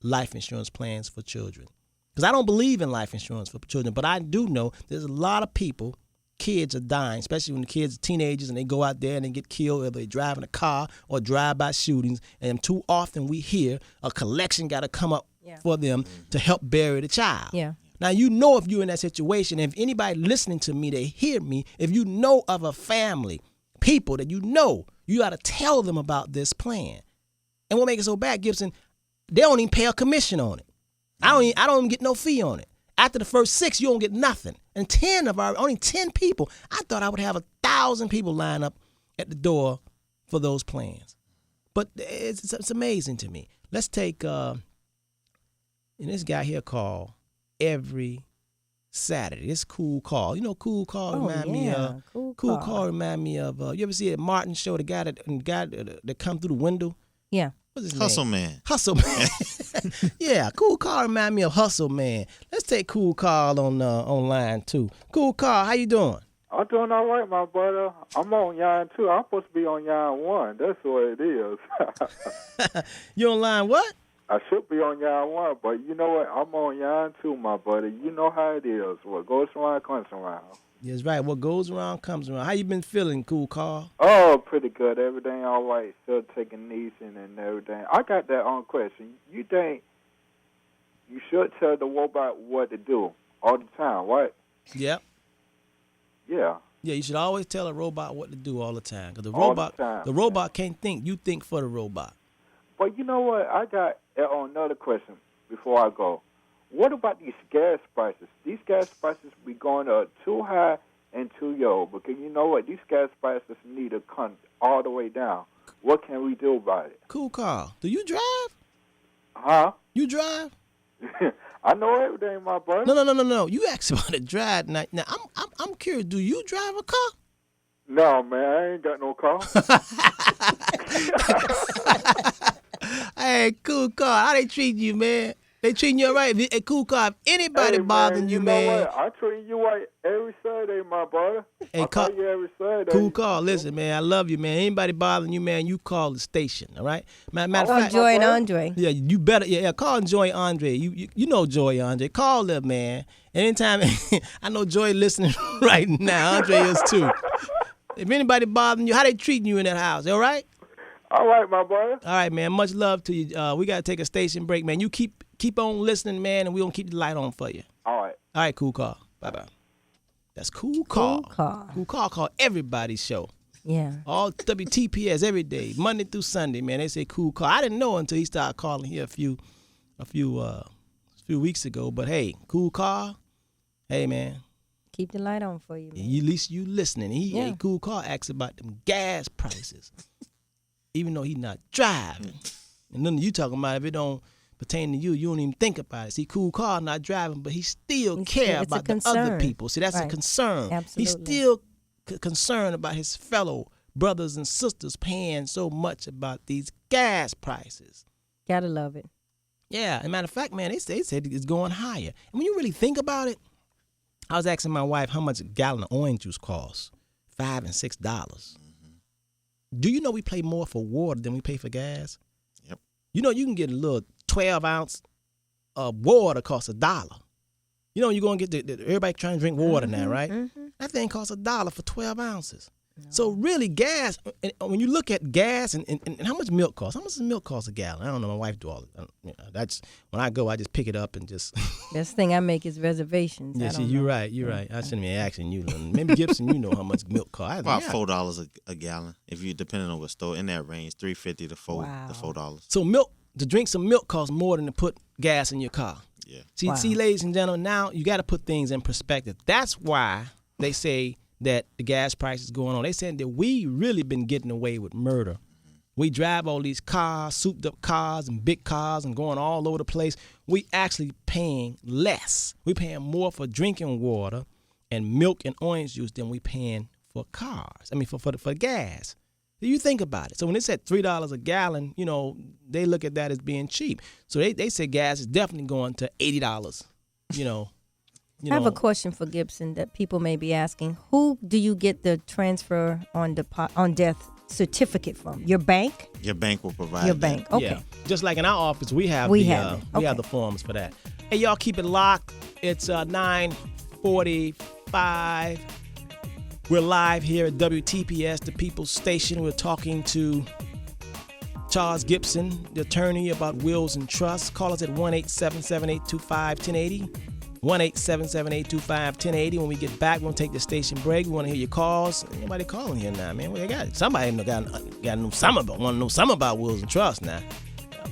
life insurance plans for children. Because I don't believe in life insurance for children, but I do know there's a lot of people, kids are dying, especially when the kids are teenagers and they go out there and they get killed, whether they drive in a car or drive-by shootings. And too often we hear a collection got to come up for them to help bury the child. Yeah. Now, if you're in that situation, if anybody listening to me, they hear me, if you know of a family, people that you got to tell them about this plan. And what makes it so bad, Gibson, they don't even pay a commission on it. I don't even get no fee on it. After the first 6, you don't get nothing. And only 10 people. I thought I would have 1,000 people line up at the door for those plans. But it's amazing to me. Let's take this guy here call every Saturday. This Cool Call. Cool Call remind me of. Cool Call remind me of. You ever see that Martin show? The guy that come through the window. Yeah. What's his Hustle name? Man. Hustle Man. Yeah, Cool Call remind me of Hustle Man. Let's take Cool Call on line 2. Cool Call, how you doing? I'm doing all right, my brother. I'm on line 2. I'm supposed to be on line 1. That's what it is. You on line what? I should be on line 1, but you know what? I'm on line 2, my buddy. You know how it is. What goes around comes around. That's right. What goes around comes around. How you been feeling, Cool Call? Oh, pretty good. Everything all right. Still taking Neeson and everything. I got that question. You think you should tell the robot what to do all the time, right? Yep. Yeah. Yeah, you should always tell a robot what to do all the time. Because the All the time, robot can't think. You think for the robot. But you know what? I got another question before I go. What about these gas prices? These gas prices be going too high and too low, because you know what? These gas prices need to come all the way down. What can we do about it? Cool car. Do you drive? Huh? You drive? I know everything, my brother. No. You asked about a drive. Now I'm curious. Do you drive a car? No, man. I ain't got no car. Hey, cool car. How they treating you, man? They treating you all right? Hey, cool car. If anybody bothering you, man. Know what? I treat you right every Saturday, my brother. Hey, I call you every Saturday. Cool car. Listen, man. I love you, man. Anybody bothering you, man, you call the station, all right? Matter of fact, Joy and Andre. Yeah, you better. Yeah, call Joy Andre. You know Joy Andre. Call them, man. Anytime. I know Joy listening right now. Andre is too. If anybody bothering you, how they treating you in that house? All right? All right, my brother. All right, man. Much love to you. We got to take a station break, man. You keep on listening, man, and we going to keep the light on for you. All right. All right, cool car. Bye-bye. That's Cool Car. Cool Car. Cool Car call everybody's show. Yeah. All WTPS every day, Monday through Sunday, man. They say Cool Car. I didn't know until he started calling here a few weeks ago. But hey, Cool Car. Hey, man. Keep the light on for you, man. At least you listening. Hey, Cool Car asks about them gas prices, even though he not driving. And then you talking about if it don't pertain to you, you don't even think about it. See, Cool Car not driving, but he still care about the other people. See, that's a concern. Absolutely. He's still concerned about his fellow brothers and sisters paying so much about these gas prices. Gotta love it. Yeah, as a matter of fact, man, they said it's going higher. And when you really think about it, I was asking my wife how much a gallon of orange juice costs. $5 and $6. Do you know we pay more for water than we pay for gas? Yep. You know you can get a little 12-ounce of water costs $1. You know you're going to get everybody trying to drink water now, right? Mm-hmm. That thing costs $1 for 12 ounces. No. So really gas, and when you look at gas and how much milk costs, how much does milk cost a gallon? I don't know. My wife do all it. That's when I go, I just pick it up and just. Best thing I make is reservations. Yeah, see, you're right. You're right. I shouldn't be asking you. Maybe Gibson, you know how much milk costs. About $4 a gallon, if you depending on what store. In that range, $3.50 to $4. So milk, to drink some milk costs more than to put gas in your car. Yeah. See, ladies and gentlemen, now you got to put things in perspective. That's why they say that the gas price is going on. They said that we really been getting away with murder. We drive all these cars, souped up cars and big cars and going all over the place. We actually paying less. We paying more for drinking water and milk and orange juice than we paying for cars. I mean, for gas. You think about it. So when it's at $3 a gallon, you know, they look at that as being cheap. So they say gas is definitely going to $80, you know. I have a question for Gibson that people may be asking. Who do you get the transfer on death certificate from? Your bank? Your bank will provide your bank. Okay. Yeah. Just like in our office, we have the forms for that. Hey, y'all keep it locked. It's 9:45. We're live here at WTPS, the People's Station. We're talking to Charles Gibson, the attorney, about wills and trusts. Call us at 1-877-825-1080. 1-877-825-1080. When we get back, we're going to take the station break. We want to hear your calls. Anybody calling here now, man? What they got? Somebody got to know something about wills and trusts now.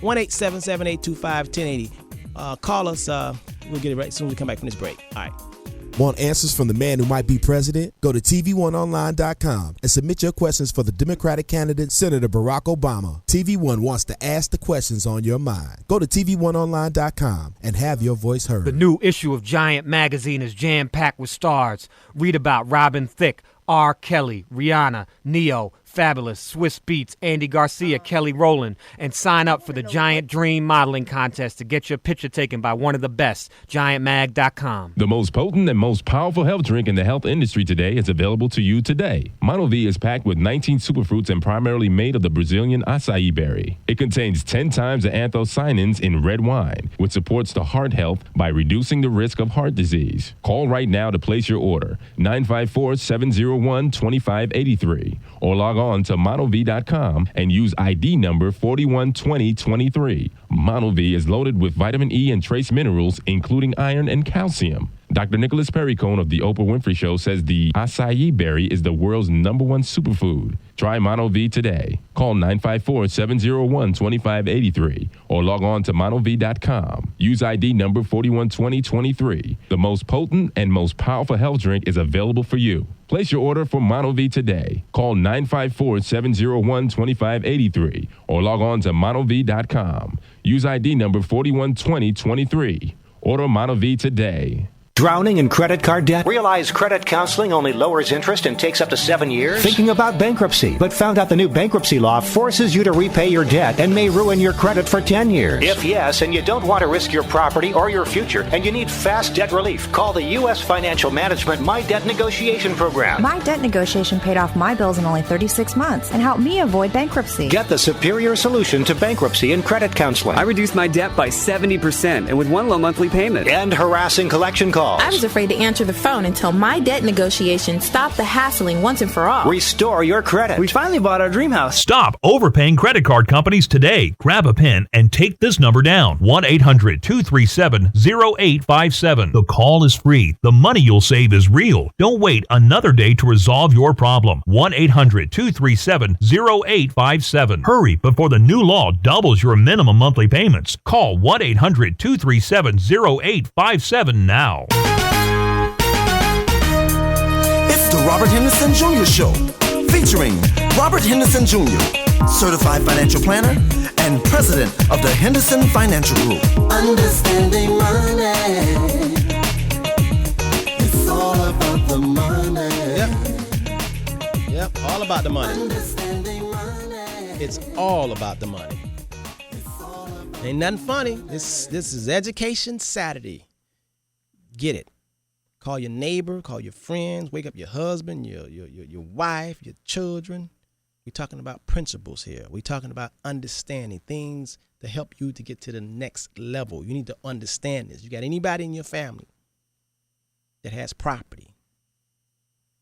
1-877-825-1080. Call us. We'll get it right as soon as we come back from this break. All right. Want answers from the man who might be president? Go to TV1online.com and submit your questions for the Democratic candidate, Senator Barack Obama. TV1 wants to ask the questions on your mind. Go to TV1online.com and have your voice heard. The new issue of Giant magazine is jam-packed with stars. Read about Robin Thicke, R. Kelly, Rihanna, Neo, Fabulous, Swiss Beats, Andy Garcia, Kelly Rowland, and sign up for the Giant Dream Modeling Contest to get your picture taken by one of the best, giantmag.com. The most potent and most powerful health drink in the health industry today is available to you today. Mono V is packed with 19 superfruits and primarily made of the Brazilian acai berry. It contains 10 times the anthocyanins in red wine, which supports the heart health by reducing the risk of heart disease. Call right now to place your order, 954-701-2583, or log on to monov.com and use ID number 412023. Mono V is loaded with vitamin E and trace minerals, including iron and calcium. Dr. Nicholas Perricone of the Oprah Winfrey Show says the acai berry is the world's #1 superfood. Try Mono V today. Call 954-701-2583 or log on to monov.com. Use ID number 412023. The most potent and most powerful health drink is available for you. Place your order for Mono V today. Call 954-701-2583 or log on to monov.com. Use ID number 412023. Order Mono V today. Drowning in credit card debt? Realize credit counseling only lowers interest and takes up to 7 years? Thinking about bankruptcy, but found out the new bankruptcy law forces you to repay your debt and may ruin your credit for 10 years? If yes, and you don't want to risk your property or your future, and you need fast debt relief, call the U.S. Financial Management My Debt Negotiation Program. My debt negotiation paid off my bills in only 36 months and helped me avoid bankruptcy. Get the superior solution to bankruptcy and credit counseling. I reduced my debt by 70% and with one low monthly payment. End harassing collection calls. I was afraid to answer the phone until my debt negotiation stopped the hassling once and for all. Restore your credit. We finally bought our dream house. Stop overpaying credit card companies today. Grab a pen and take this number down. 1-800-237-0857. The call is free. The money you'll save is real. Don't wait another day to resolve your problem. 1-800-237-0857. Hurry before the new law doubles your minimum monthly payments. Call 1-800-237-0857 now. It's the Robert Henderson Jr. Show, featuring Robert Henderson Jr., certified financial planner and president of the Henderson Financial Group. Understanding money. It's all about the money. Yep, all about the money. It's all about the money. Ain't nothing funny. This is Education Saturday. Get it. Call your neighbor, call your friends, wake up your husband, your wife, your children. We're talking about principles here. We're talking about understanding things to help you to get to the next level. You need to understand this. You got anybody in your family that has property,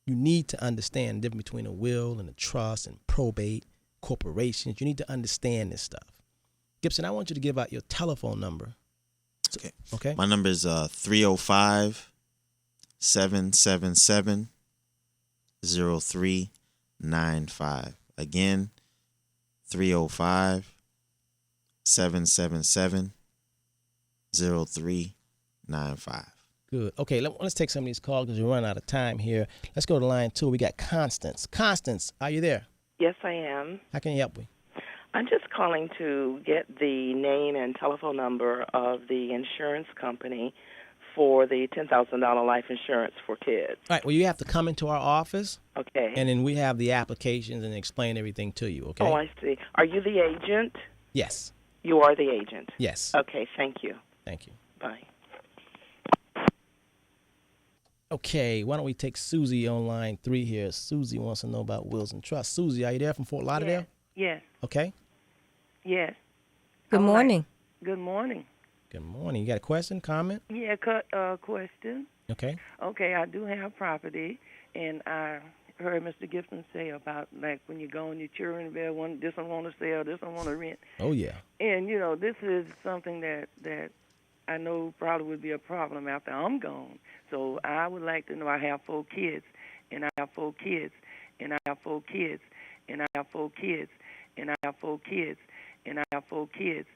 you need to understand the difference between a will and a trust and probate, corporations. You need to understand this stuff. Gibson, I want you to give out your telephone number. Okay. Okay. My number is 305-777-0395. Again, 305-777-0395. Good. Okay, let's take some of these calls because we're running out of time here. Let's go to line 2. We got Constance. Constance, are you there? Yes, I am. How can you help me? I'm just calling to get the name and telephone number of the insurance company for the $10,000 life insurance for kids. All right, well, you have to come into our office. Okay. And then we have the applications and explain everything to you, okay? Oh, I see. Are you the agent? Yes. You are the agent? Yes. Okay, thank you. Thank you. Bye. Okay, why don't we take Susie on line 3 here. Susie wants to know about wills and trusts. Susie, are you there from Fort Lauderdale? Yes. Okay. Yes. Good morning. Good morning. Good morning. You got a question, comment? Yeah, question. Okay. Okay, I do have property, and I heard Mr. Gibson say about, like, when you go on your children bed, this one want to sell, this one want to rent. Oh, yeah. And, you know, this is something that I know probably would be a problem after I'm gone. So I would like to know, I have 4 kids, and I have 4 kids, and I have 4 kids, and I have 4 kids, and I have 4 kids, and I have 4 kids,